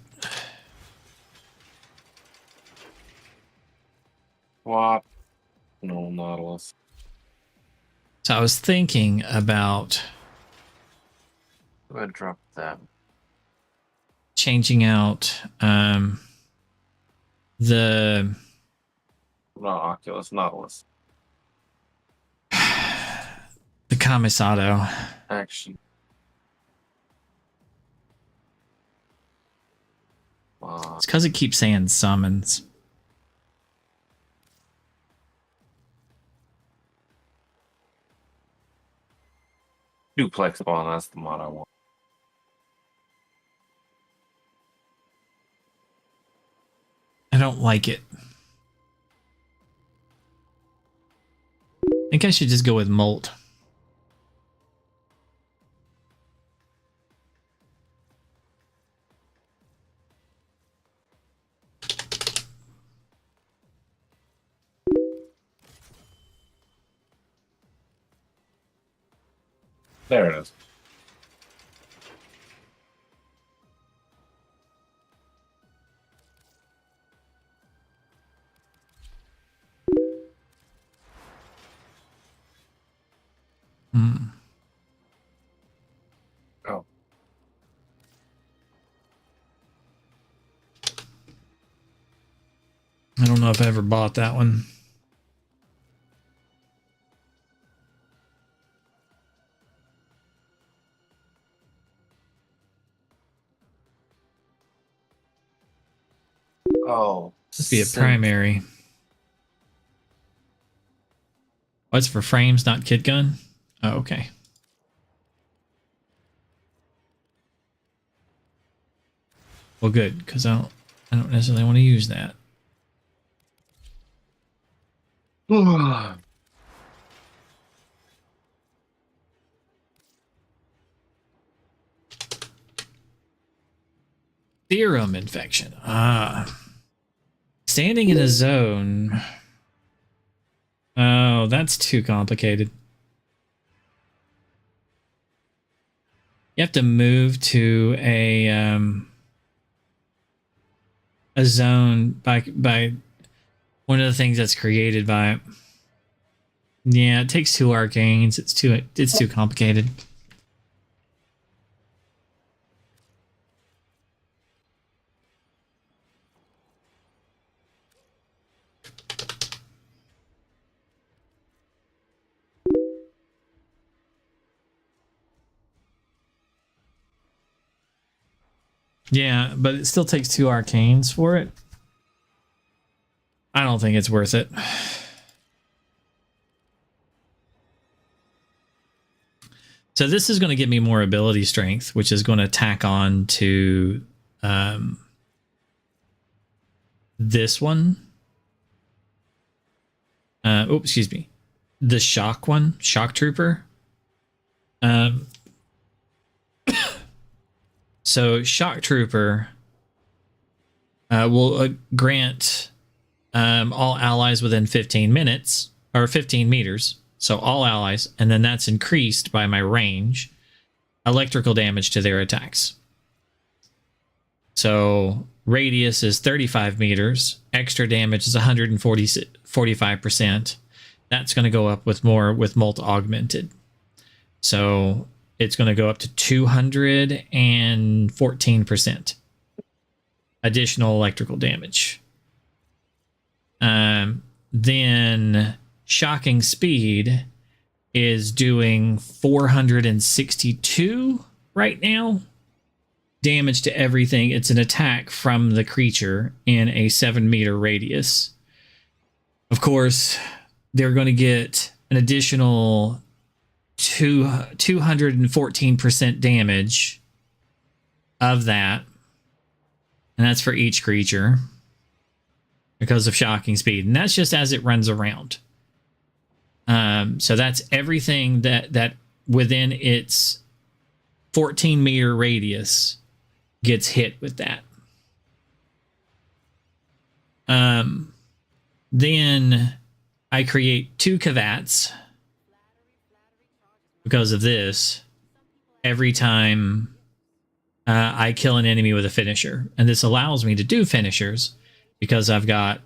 Swap. No, Nautilus. So I was thinking about Go ahead and drop that. changing out the Not Oculus, Nautilus. Kamisato. Action. It's because it keeps saying summons. Duplex spawn, that's the mod I want. I don't like it. I think I should just go with Molt. There it is. Oh. I don't know if I ever bought that one. Oh. Must be a primary. What's for frames, not kit gun? Oh, okay. Well, good, because I don't necessarily want to use that. Serum infection. Ah. Standing in a zone. Oh, that's too complicated. You have to move to a zone by one of the things that's created by it. Yeah, it takes 2 arcanes. It's too complicated. Yeah, but it still takes 2 arcanes for it. I don't think it's worth it. So this is going to give me more ability strength, which is going to tack on to this one. Excuse me. The shock one, shock trooper. So shock trooper will grant all allies within 15 minutes or 15 meters. So all allies, and then that's increased by my range, electrical damage to their attacks. So radius is 35 meters. Extra damage is 45%. That's going to go up with more with Molt Augmented. So it's going to go up to 214% additional electrical damage. Then shocking speed is doing 462 right now damage to everything. It's an attack from the creature in a 7-meter radius. Of course, they're going to get an additional 214% damage of that, and that's for each creature because of shocking speed, and that's just as it runs around. So that's everything that within its 14-meter radius gets hit with that. Then I create 2 Kavats because of this every time I kill an enemy with a finisher. And this allows me to do finishers because I've got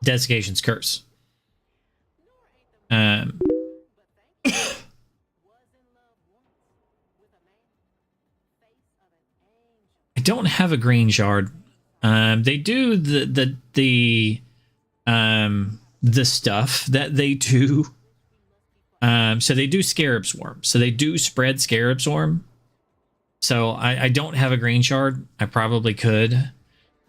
Desiccation's Curse. I don't have a green shard. They do the stuff that they do. So they do Scarab Swarm. So they do spread Scarab Swarm. So I don't have a green shard. I probably could.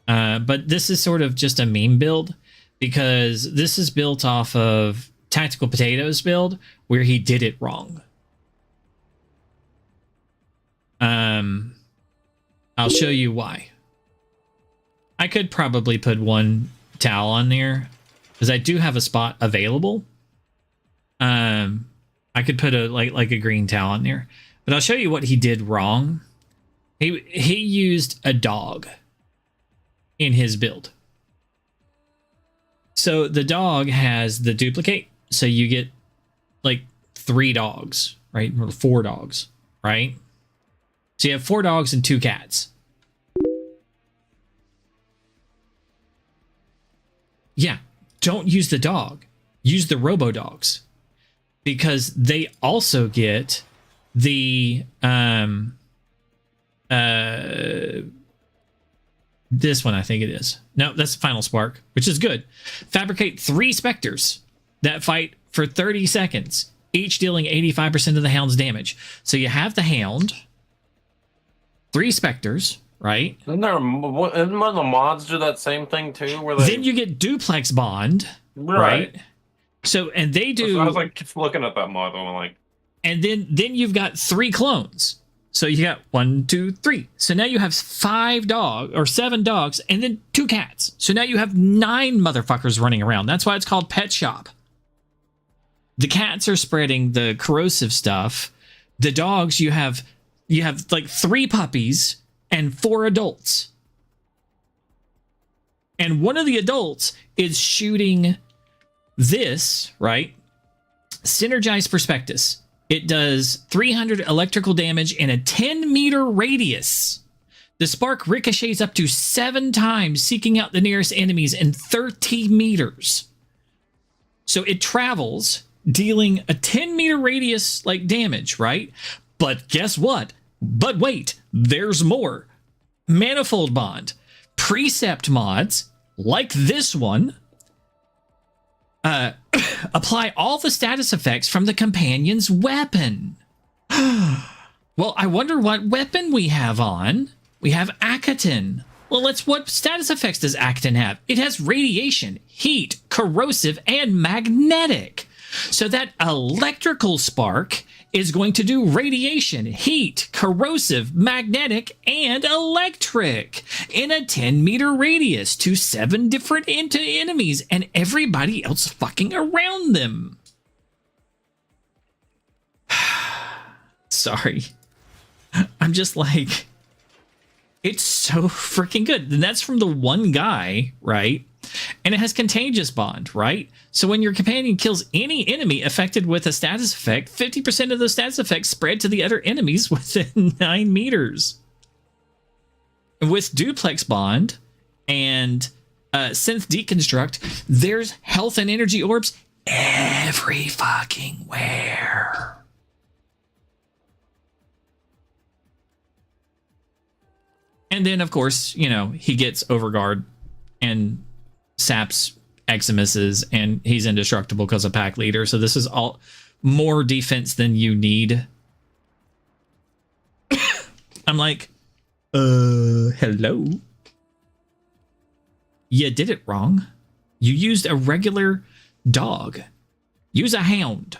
But this is sort of just a meme build because this is built off of Tactical Potatoes build where he did it wrong. I'll show you why. I could probably put 1 towel on there because I do have a spot available. I could put a like a green towel on there, but I'll show you what he did wrong. He used a dog in his build. So the dog has the duplicate, so you get like 3 dogs, right? Or 4 dogs, right? So you have 4 dogs and 2 cats. Yeah, don't use the dog. Use the Robo Dogs. Because they also get the this one, I think it is. No, that's the Final Spark, which is good. Fabricate 3 specters that fight for 30 seconds, each dealing 85% of the hound's damage. So you have the hound, 3 specters, right? Isn't one of the mods do that same thing too? Where they... Then you get Duplex Bond, right? So, and they do... So I was like just looking at that mod, and I'm like... And then you've got 3 clones. So you got 1, 2, 3. So now you have 5 dogs, or 7 dogs, and then 2 cats. So now you have 9 motherfuckers running around. That's why it's called Pet Shop. The cats are spreading the corrosive stuff. The dogs, you have like 3 puppies and 4 adults. And one of the adults is shooting this, right? Synergized Prospectus. It does 300 electrical damage in a 10-meter radius. The spark ricochets up to 7 times, seeking out the nearest enemies in 30 meters. So it travels, dealing a 10-meter radius like damage, right? But guess what? But wait, there's more. Manifold Bond. Precept mods, like this one, apply all the status effects from the companion's weapon. Well, I wonder what weapon we have on. We have Akaton. Well, what status effects does Akaton have? It has radiation, heat, corrosive, and magnetic. So that electrical spark is going to do radiation, heat, corrosive, magnetic, and electric in a 10-meter radius to 7 different enemies and everybody else fucking around them. Sorry. I'm just like, it's so freaking good. And that's from the one guy, right? And it has Contagious Bond, right? So when your companion kills any enemy affected with a status effect, 50% of those status effects spread to the other enemies within 9 meters. With Duplex Bond and Synth Deconstruct, there's health and energy orbs every fucking where. And then, of course, you know, he gets Overguard and saps Eximuses, and he's indestructible because of Pack Leader. So this is all more defense than you need. I'm like, hello? You did it wrong. You used a regular dog. Use a hound.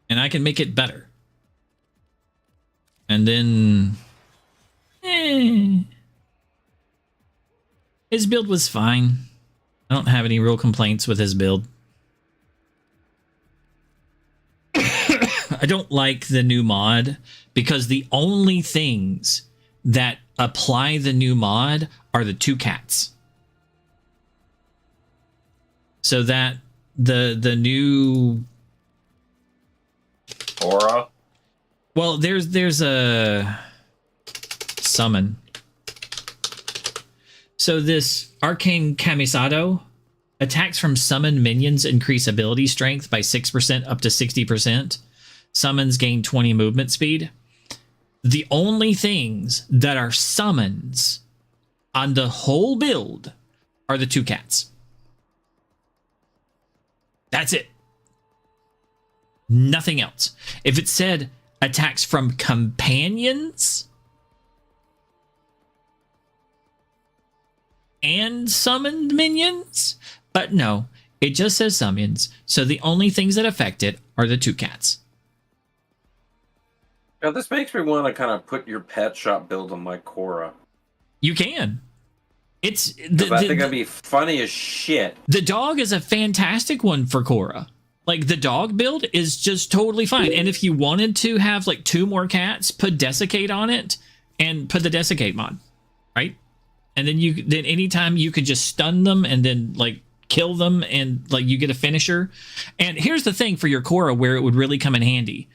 And I can make it better. And then... his build was fine. I don't have any real complaints with his build. I don't like the new mod because the only things that apply the new mod are the 2 cats. So that the new Aura. Well, there's a summon. So this Arcane Camisado, attacks from summoned minions increase ability strength by 6% up to 60%. Summons gain 20 movement speed. The only things that are summons on the whole build are the 2 cats. That's it. Nothing else. If it said attacks from companions and summoned minions, but no, it just says summons. So the only things that affect it are the 2 cats. Now this makes me want to kind of put your pet shop build on my Korra. You can. It's I think it'd be funny as shit. The dog is a fantastic one for Korra. Like, the dog build is just totally fine. And if you wanted to have like 2 more cats, put Desiccate on it and put the Desiccate mod, right? And then then anytime you could just stun them and then like kill them and like you get a finisher. And here's the thing for your Korra where it would really come in handy.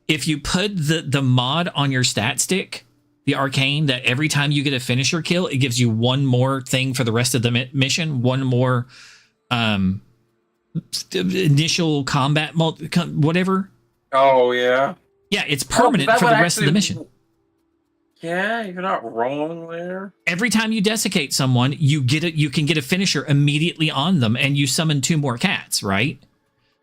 If you put the mod on your stat stick, the arcane, that every time you get a finisher kill, it gives you 1 more thing for the rest of the mission, 1 more initial combat whatever. Oh yeah. Yeah, it's permanent for the rest of the mission. Yeah, you're not wrong there. Every time you desiccate someone, you can get a finisher immediately on them, and you summon 2 more cats, right?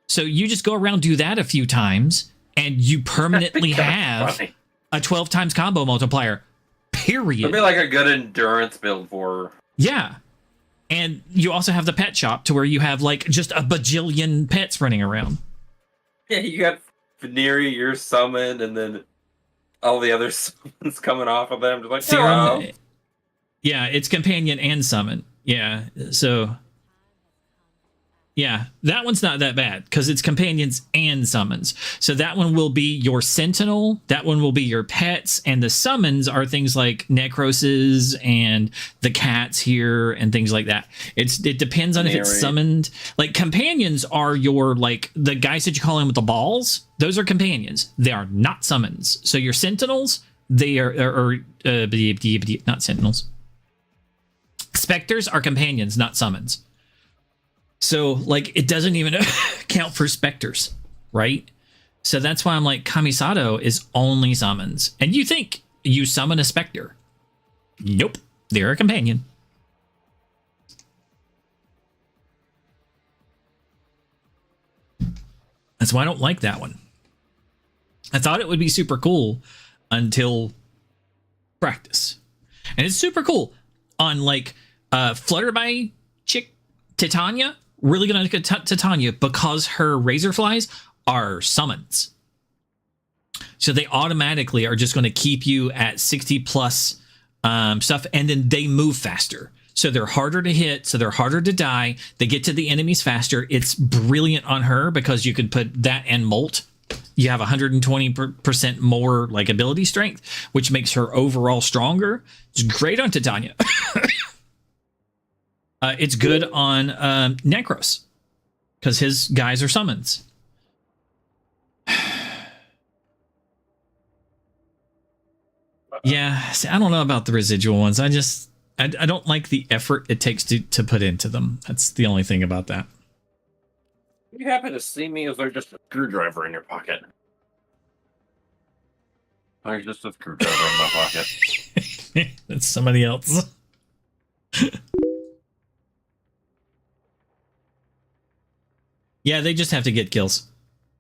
So you just go around, do that a few times, and you permanently have funny. A 12 times combo multiplier. Period. It'd be like a good endurance build for her. Yeah. And you also have the pet shop to where you have like just a bajillion pets running around. Yeah, you got Veneria, you're summoned, and then all the other summons coming off of them. Just like, hello. Yeah, it's companion and summon. Yeah, so... yeah, that one's not that bad because it's companions and summons. So that one will be your sentinel. That one will be your pets. And the summons are things like Necroses and the cats here and things like that. It depends on if it's summoned. Like companions are your, like the guys that you call in with the balls. Those are companions. They are not summons. So your sentinels, they are not sentinels. Specters are companions, not summons. So, like, it doesn't even count for specters, right? So that's why I'm like, Kamisato is only summons. And you think you summon a specter. Nope. They're a companion. That's why I don't like that one. I thought it would be super cool until practice. And it's super cool on like Flutterby chick Titania. Really gonna look at Titania because her razor flies are summons. So they automatically are just going to keep you at 60 plus stuff, and then they move faster. So they're harder to hit, so they're harder to die. They get to the enemies faster. It's brilliant on her because you could put that and Molt. You have 120% more like ability strength, which makes her overall stronger. It's great on Titania. It's good on Necros because his guys are summons. Yeah, see, I don't know about the residual ones. I don't like the effort it takes to put into them. That's the only thing about that. You happen to see me, as there's just a screwdriver in your pocket? There's just a screwdriver in my pocket. That's somebody else. Yeah, they just have to get kills.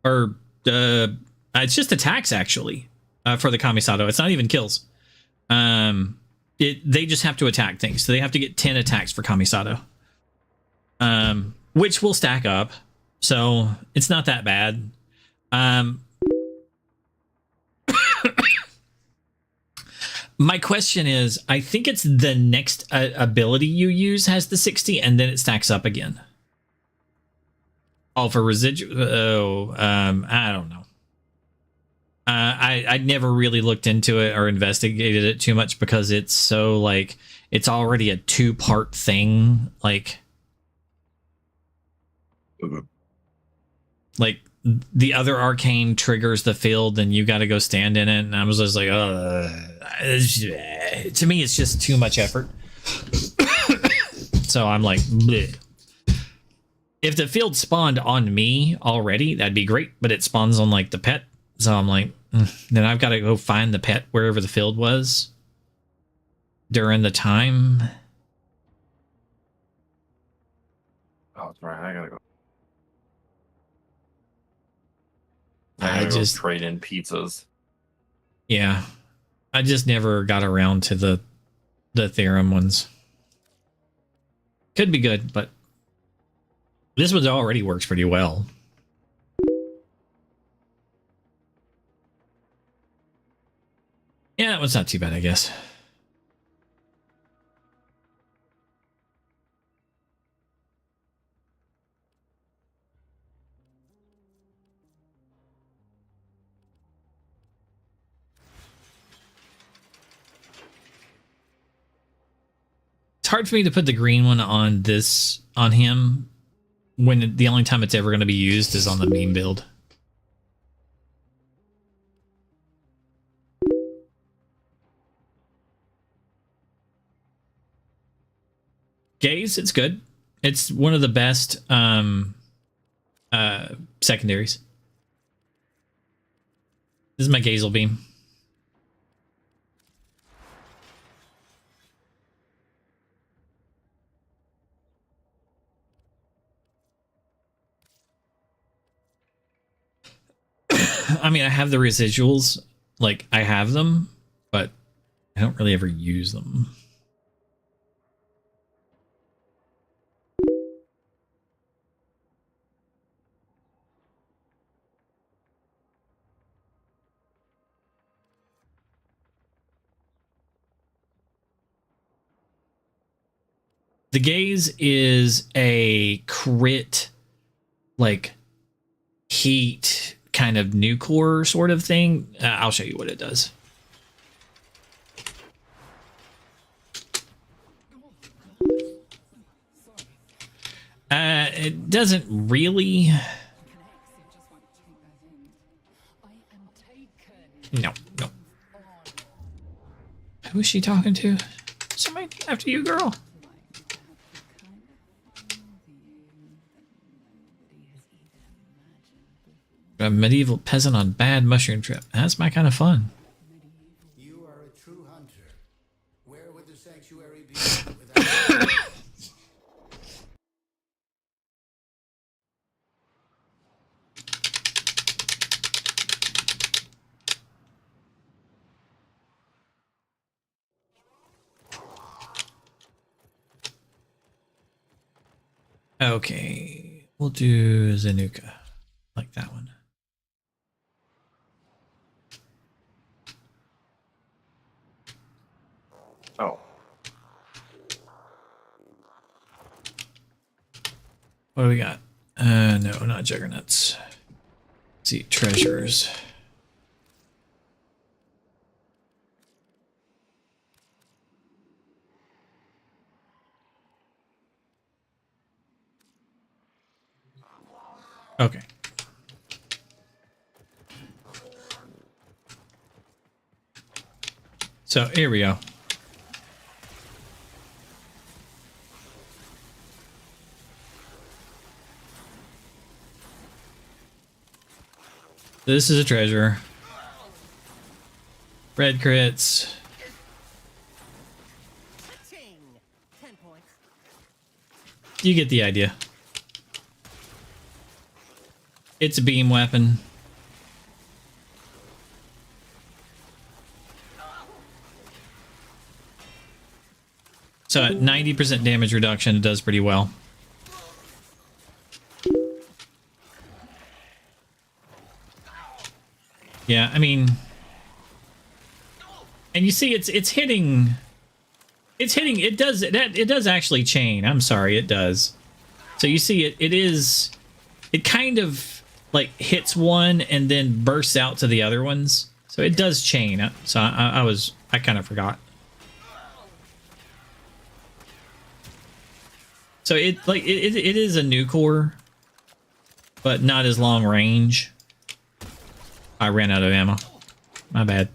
Or, it's just attacks, actually, for the Kamisato. It's not even kills. They just have to attack things. So they have to get 10 attacks for Kamisato. Which will stack up. So it's not that bad. My question is, I think it's the next ability you use has the 60 and then it stacks up again. Oh, for residual. I don't know. I never really looked into it or investigated it too much because it's so like it's already a 2-part thing. Like the other arcane triggers the field, then you got to go stand in it. And I was just like, to me, it's just too much effort. So I'm like, bleh. If the field spawned on me already, that'd be great. But it spawns on like the pet. So I'm like, then I've got to go find the pet wherever the field was during the time. Oh, that's right. I gotta go. I just trade in pizzas. Yeah, I just never got around to the theorem ones. Could be good, but this one already works pretty well. Yeah, that one's not too bad, I guess. It's hard for me to put the green one on him when the only time it's ever going to be used is on the meme build. Gaze, it's good. It's one of the best secondaries. This is my Gazel beam. I mean, I have the residuals. Like, I have them, but I don't really ever use them. The Gaze is a crit, like, heat kind of nuclear sort of thing. I'll show you what it does. It doesn't really. No. Who is she talking to? Somebody after you, girl. medieval peasant on bad mushroom trip. That's my kind of fun. You are a true hunter. Where would the sanctuary be without Okay, we'll do Zanuka. Like that one. Oh. What do we got? No, not juggernauts. Let's see, treasures. Okay. So here we go. This is a treasure. Red crits. 10 points. You get the idea. It's a beam weapon. So at 90% damage reduction, it does pretty well. Yeah, I mean, and you see, it's hitting. It does actually chain. I'm sorry, it does. So you see, it kind of like hits one and then bursts out to the other ones. So it does chain. So I kind of forgot. So it is a new core, but not as long range. I ran out of ammo. My bad.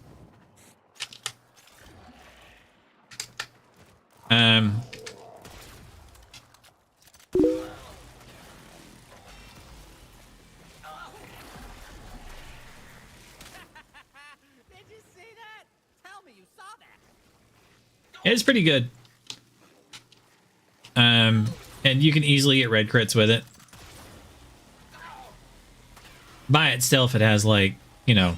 It's pretty good. And you can easily get red crits with it. By itself, it has like, you know,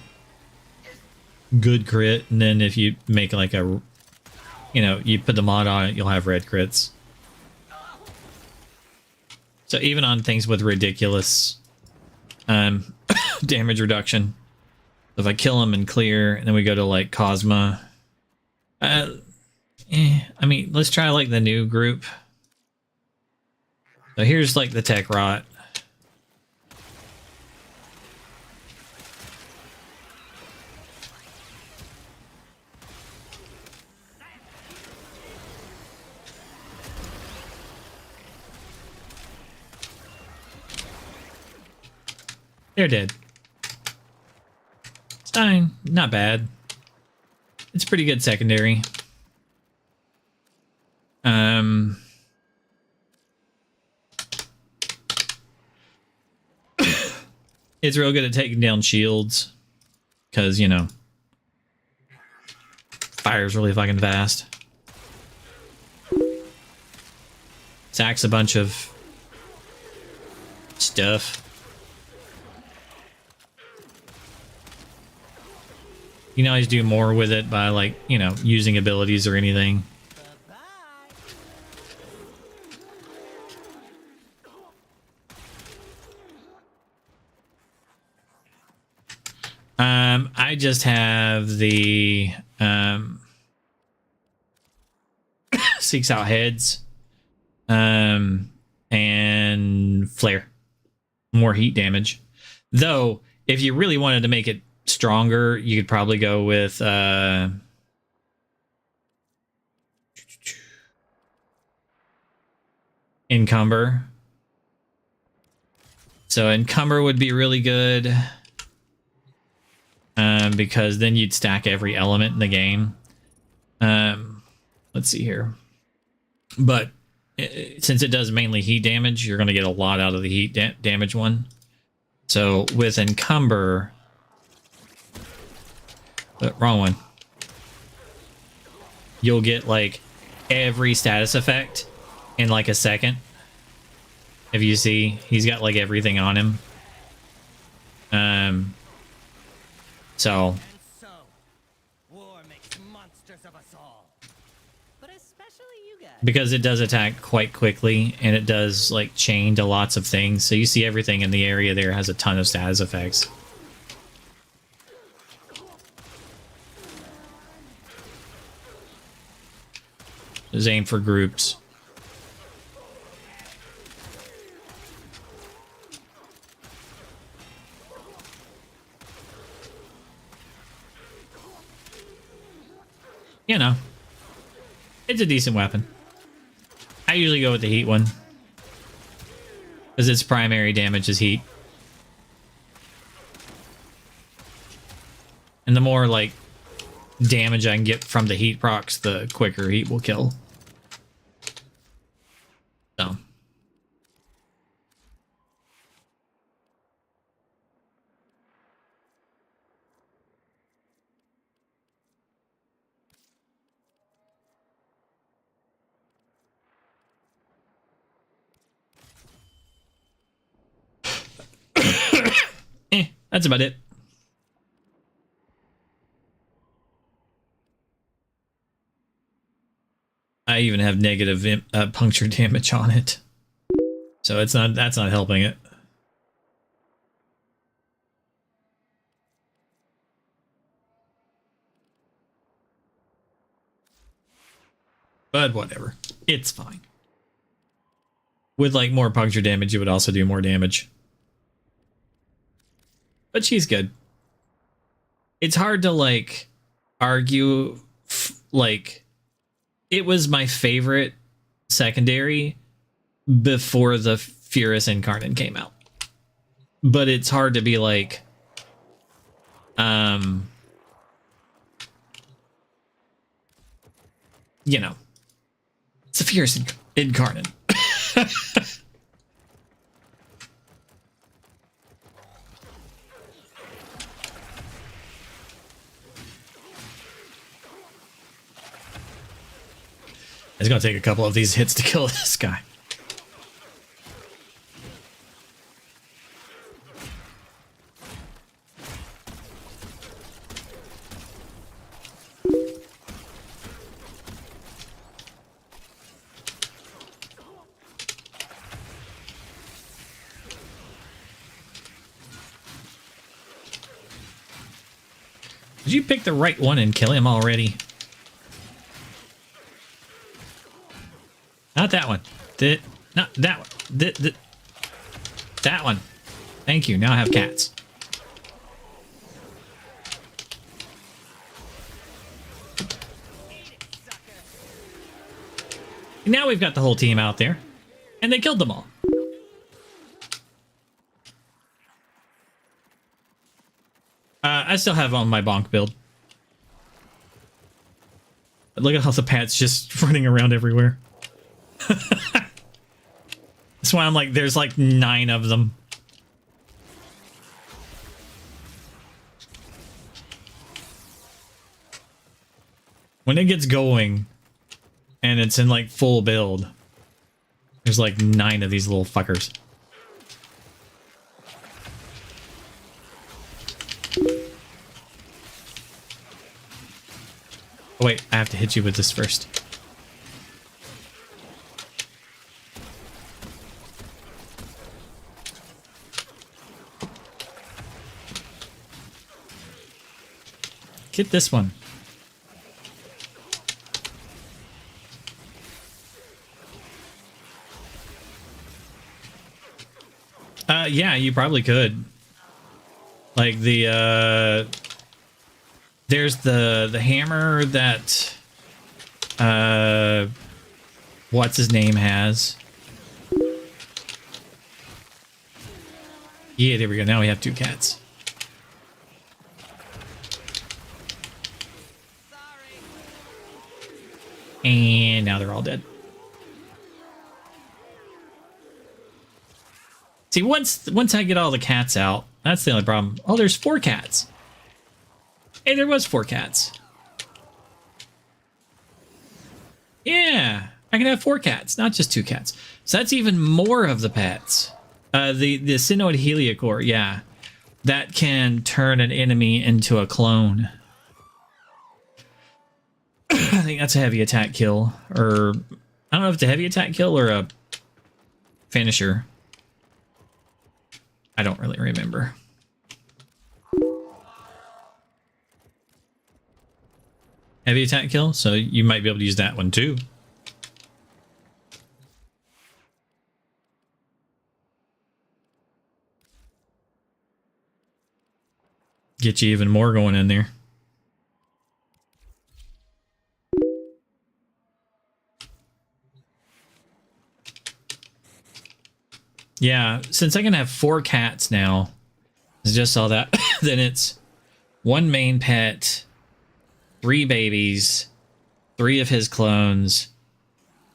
good crit, and then if you make like a, you know, you put the mod on it, you'll have red crits. So even on things with ridiculous damage reduction, if I kill them and clear, and then we go to like Cosma, I mean, let's try like the new group. So here's like the tech rot. They're dead. Stein, not bad. It's pretty good secondary. It's real good at taking down shields because, you know, fires really fucking fast. Sacks a bunch of stuff. You can always do more with it by, like, you know, using abilities or anything. I just have the Seeks Out Heads and Flare. More heat damage. Though, if you really wanted to make it stronger, you could probably go with Encumber. So Encumber would be really good. Because then you'd stack every element in the game. Let's see here. But since it does mainly heat damage, you're going to get a lot out of the heat damage one. So with Encumber, wrong one. You'll get like every status effect in like a second. If you see, he's got like everything on him. So war makes monsters of us all. But especially you guys. because it does attack quite quickly and it does like chain to lots of things. So you see everything in the area there has a ton of status effects. Just aim for groups. You know, it's a decent weapon. I usually go with the heat one because its primary damage is heat. And the more like damage I can get from the heat procs, the quicker heat will kill. So. That's about it. I even have negative puncture damage on it, so it's not. That's not helping it. But whatever, it's fine. With like more puncture damage, you would also do more damage. But she's good. It's hard to like argue like it was my favorite secondary before the Furus Incarnate came out. But it's hard to be like you know, it's a Furus Incarnate. It's gonna take a couple of these hits to kill this guy. Did you pick the right one and kill him already? Not that one. Not that one. That one. Thank you. Now I have cats. Now we've got the whole team out there. And they killed them all. I still have on my bonk build. But look at how the pat's just running around everywhere. That's why I'm like, there's like 9 of them. When it gets going and it's in like full build, there's like 9 of these little fuckers. Oh wait, I have to hit you with this first. Get this one. Yeah, you probably could. Like the there's the hammer that what's his name has. Yeah, there we go. Now we have 2 cats. And now they're all dead. See, once I get all the cats out, that's the only problem. Oh, there's 4 cats. Hey, there was 4 cats. Yeah, I can have 4 cats, not just 2 cats. So that's even more of the pets. The Synoid Heliocore, yeah. That can turn an enemy into a clone. I think that's a heavy attack kill. Or, I don't know if it's a heavy attack kill or a finisher. I don't really remember. Heavy attack kill, so you might be able to use that one too. Get you even more going in there. Yeah, since I can have 4 cats now, I just saw that, then it's 1 main pet, 3 babies, 3 of his clones.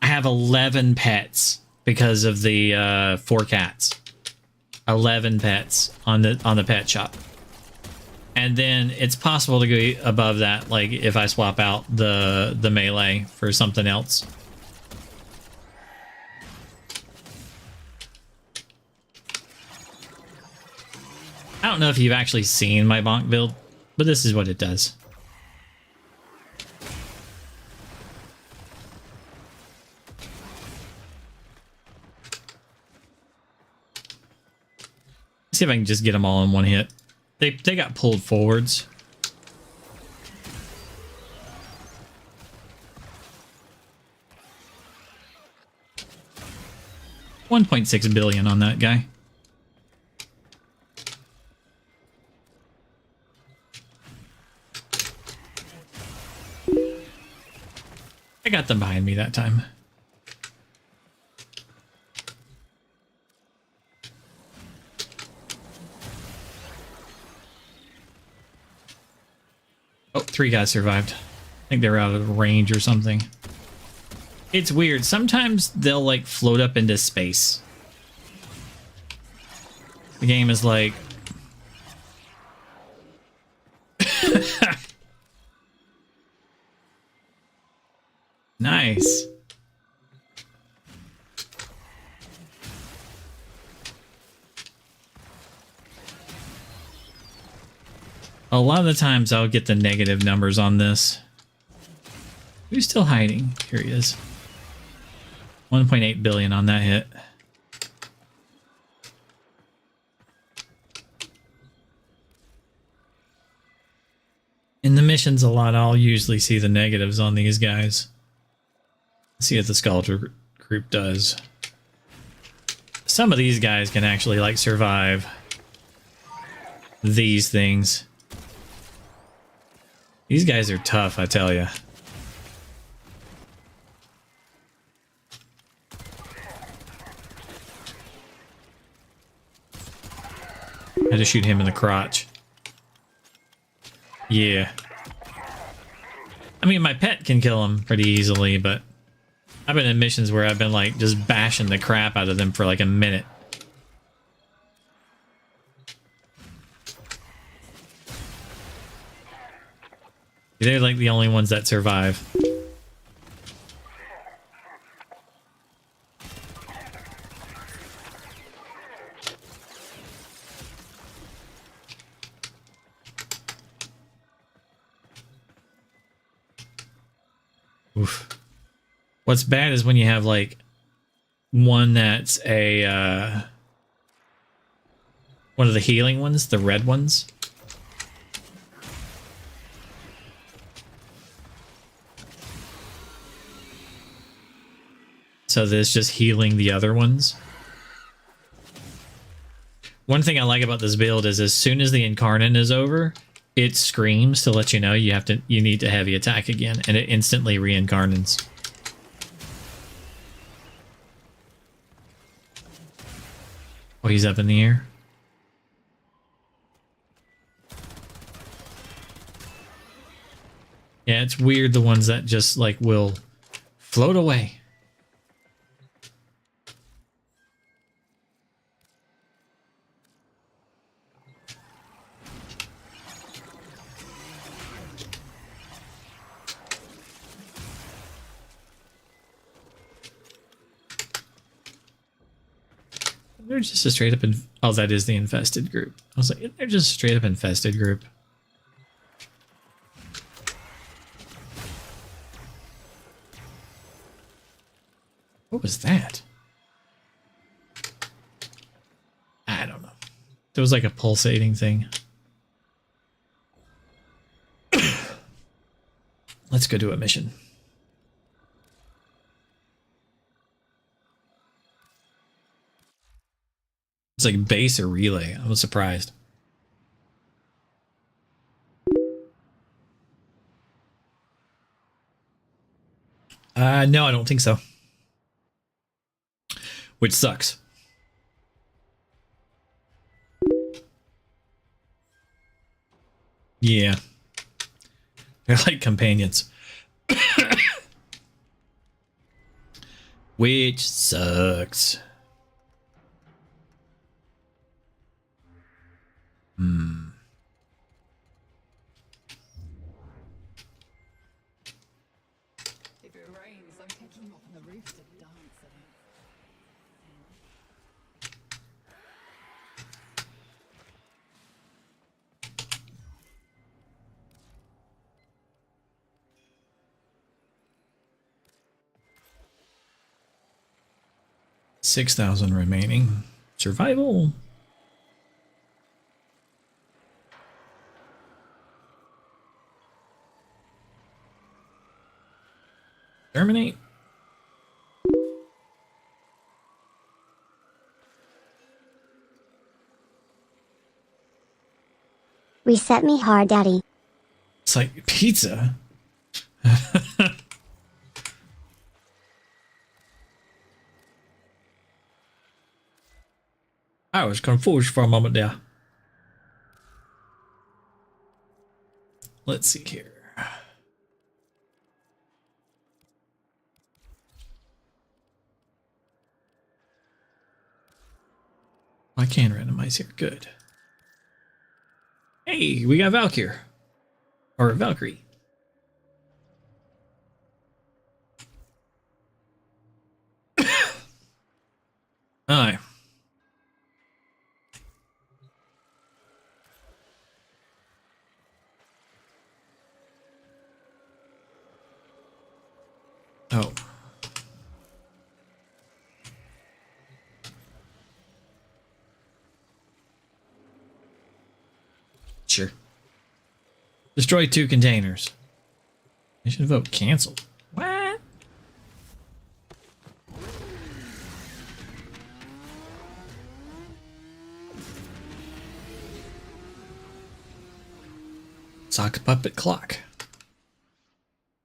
I have 11 pets because of the 4 cats. 11 pets on the pet shop. And then it's possible to go above that, like if I swap out the melee for something else. I don't know if you've actually seen my bonk build, but this is what it does. See if I can just get them all in one hit. They got pulled forwards. $1.6 billion on that guy. I got them behind me that time. Oh, 3 guys survived. I think they were out of range or something. It's weird. Sometimes they'll like float up into space. The game is like... Nice. A lot of the times I'll get the negative numbers on this. Who's still hiding? Here he is. 1.8 billion on that hit. In the missions a lot, I'll usually see the negatives on these guys. Let's see what the Sculptor group does. Some of these guys can actually like survive these things. These guys are tough, I tell you. I had to shoot him in the crotch. Yeah. I mean, my pet can kill him pretty easily, but I've been in missions where I've been like just bashing the crap out of them for like a minute. They're like the only ones that survive. Oof. What's bad is when you have like one that's a one of the healing ones, the red ones. So this just healing the other ones. One thing I like about this build is as soon as the Incarnate is over, it screams to let you know you need to heavy attack again, and it instantly reincarnates. Oh, he's up in the air. Yeah, it's weird the ones that just like will float away. They're just a straight up. Oh, that is the infested group. I was like, they're just a straight up infested group. What was that? I don't know. There was like a pulsating thing. Let's go do a mission. It's like base or relay. I was surprised. No, I don't think so. Which sucks. Yeah. They're like companions. Which sucks. If it rains, I'm taking you up on the roof to dance in it. 6,000 remaining. Survival. Terminate. Reset me hard, Daddy. It's like pizza. I was confused for a moment there. Let's see here. I can randomize here. Good. Hey, we got Valkyr. Or Valkyrie. Alright. Oh. Sure. Destroy 2 containers. Mission vote canceled. What? Sock puppet clock.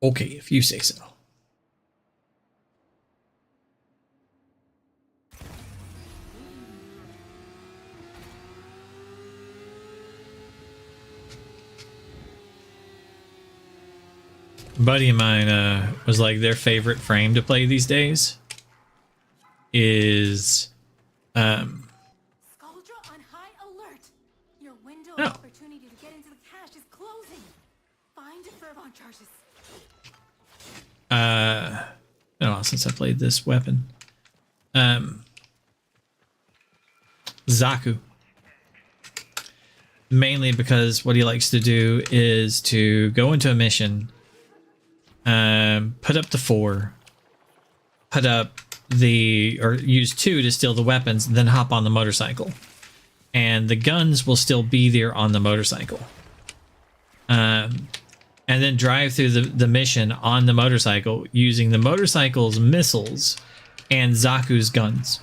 Okay, if you say so. A buddy of mine was like their favorite frame to play these days is Skuldra on high alert. Your window of opportunity to get into the cache is closing. Find Fervon charges. Been a while since I played this weapon. Zaku. Mainly because what he likes to do is to go into a mission, put up the 4, put up or use 2 to steal the weapons, then hop on the motorcycle. And the guns will still be there on the motorcycle. And then drive through the mission on the motorcycle using the motorcycle's missiles and Zaku's guns.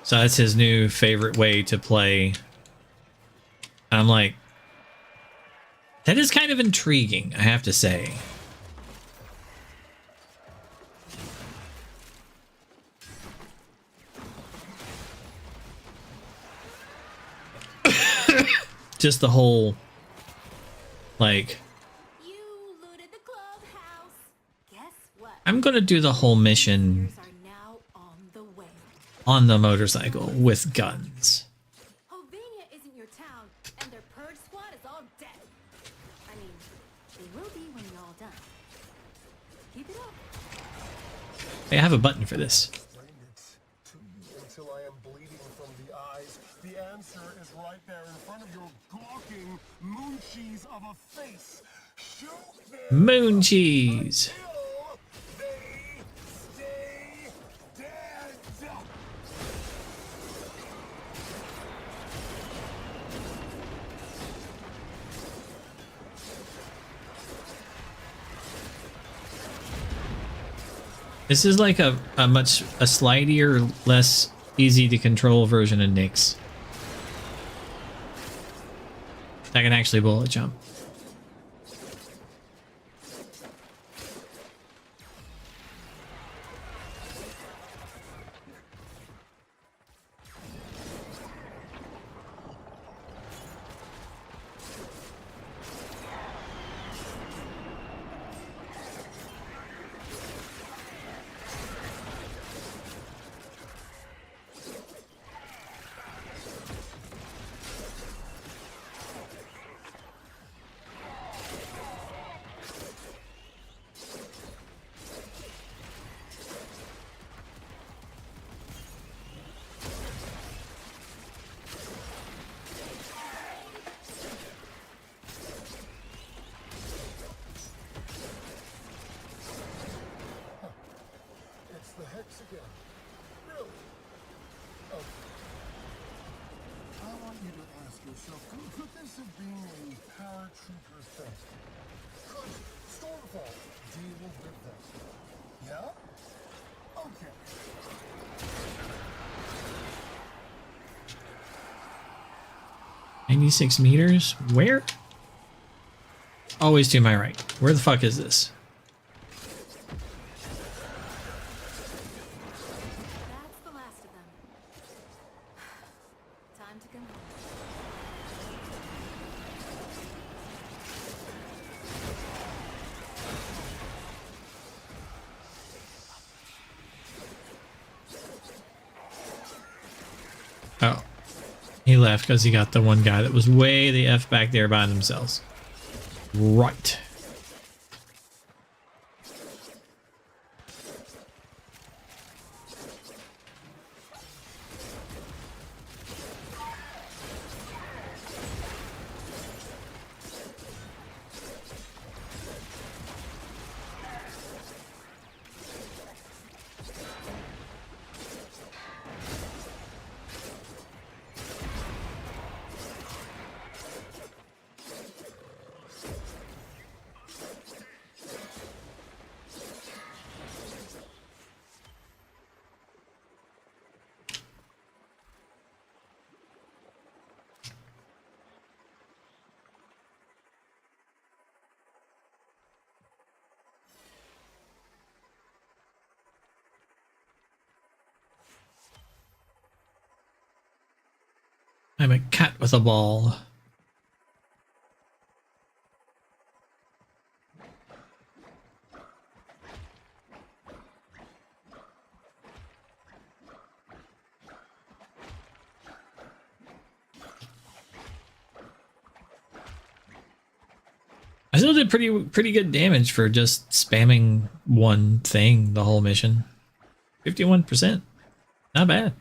So that's his new favorite way to play. I'm like, that is kind of intriguing, I have to say. Just the whole, like, I'm gonna do the whole mission on the motorcycle with guns. Hovenia isn't your Hey, I have a button for this. Bring it to you until I am bleeding from the eyes. The answer is right there in front of your gawking moon cheese of a face. Shoot them Moon cheese. till they stay dead. This is like a slightier, less easy to control version of Nyx. I can actually bullet jump. It's the hex again. Really? Okay. I want you to ask yourself, could this have been a paratrooper thing? Could Stormfall deal with that? Yeah? Okay. 96 meters? Where? Always to my right. Where the fuck is this? That's the last of them. Time to come home. Oh. He left because he got the one guy that was way the F back there by themselves. Right. I'm a cat with a ball. I still did pretty good damage for just spamming one thing the whole mission. 51%. Not bad.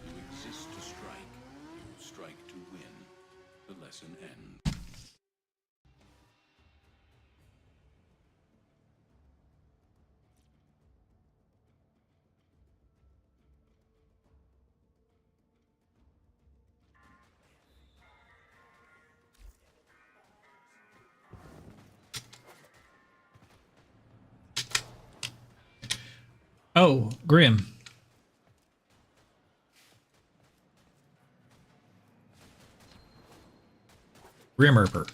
You exist to strike. You strike to win. The lesson ends. Oh, Grim. Grimmerper.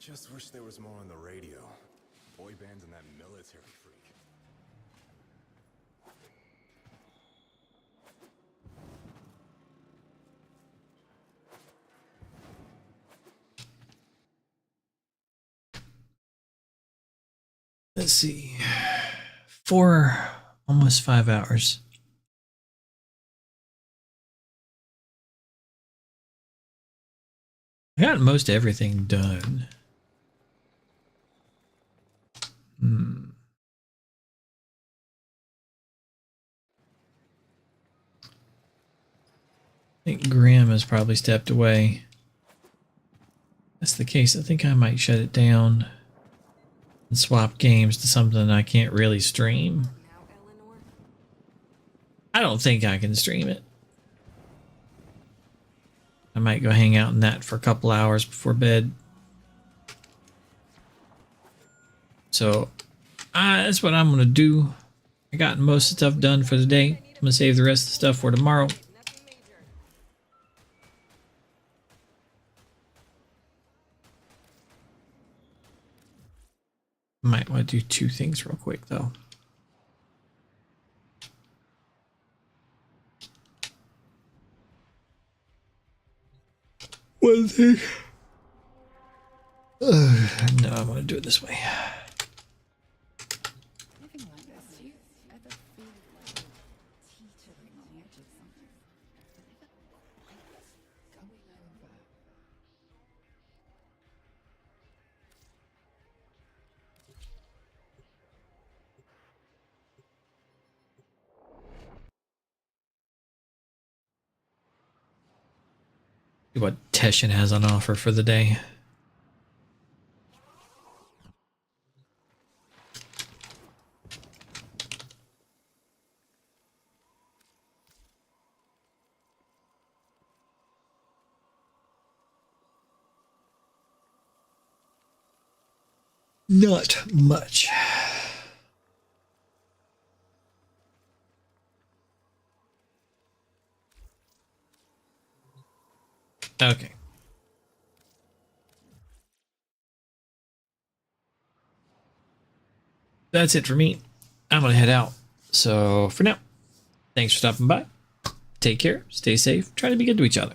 Just wish there was more on the radio. Boy bands and that military freak. Let's see. almost 5 hours. I got most everything done. I think Graham has probably stepped away. If that's the case, I think I might shut it down and swap games to something I can't really stream. I don't think I can stream it. I might go hang out in that for a couple hours before bed. So that's what I'm going to do. I got most of the stuff done for the day. I'm going to save the rest of the stuff for tomorrow. Might want to do 2 things real quick though. One thing. No, I want to do it this way. Living like this, do you ever feel like teetering on the edge of something? Going over. See what Teshin has on offer for the day. Not much. Okay. That's it for me. I'm gonna head out. So for now, thanks for stopping by. Take care, stay safe, try to be good to each other.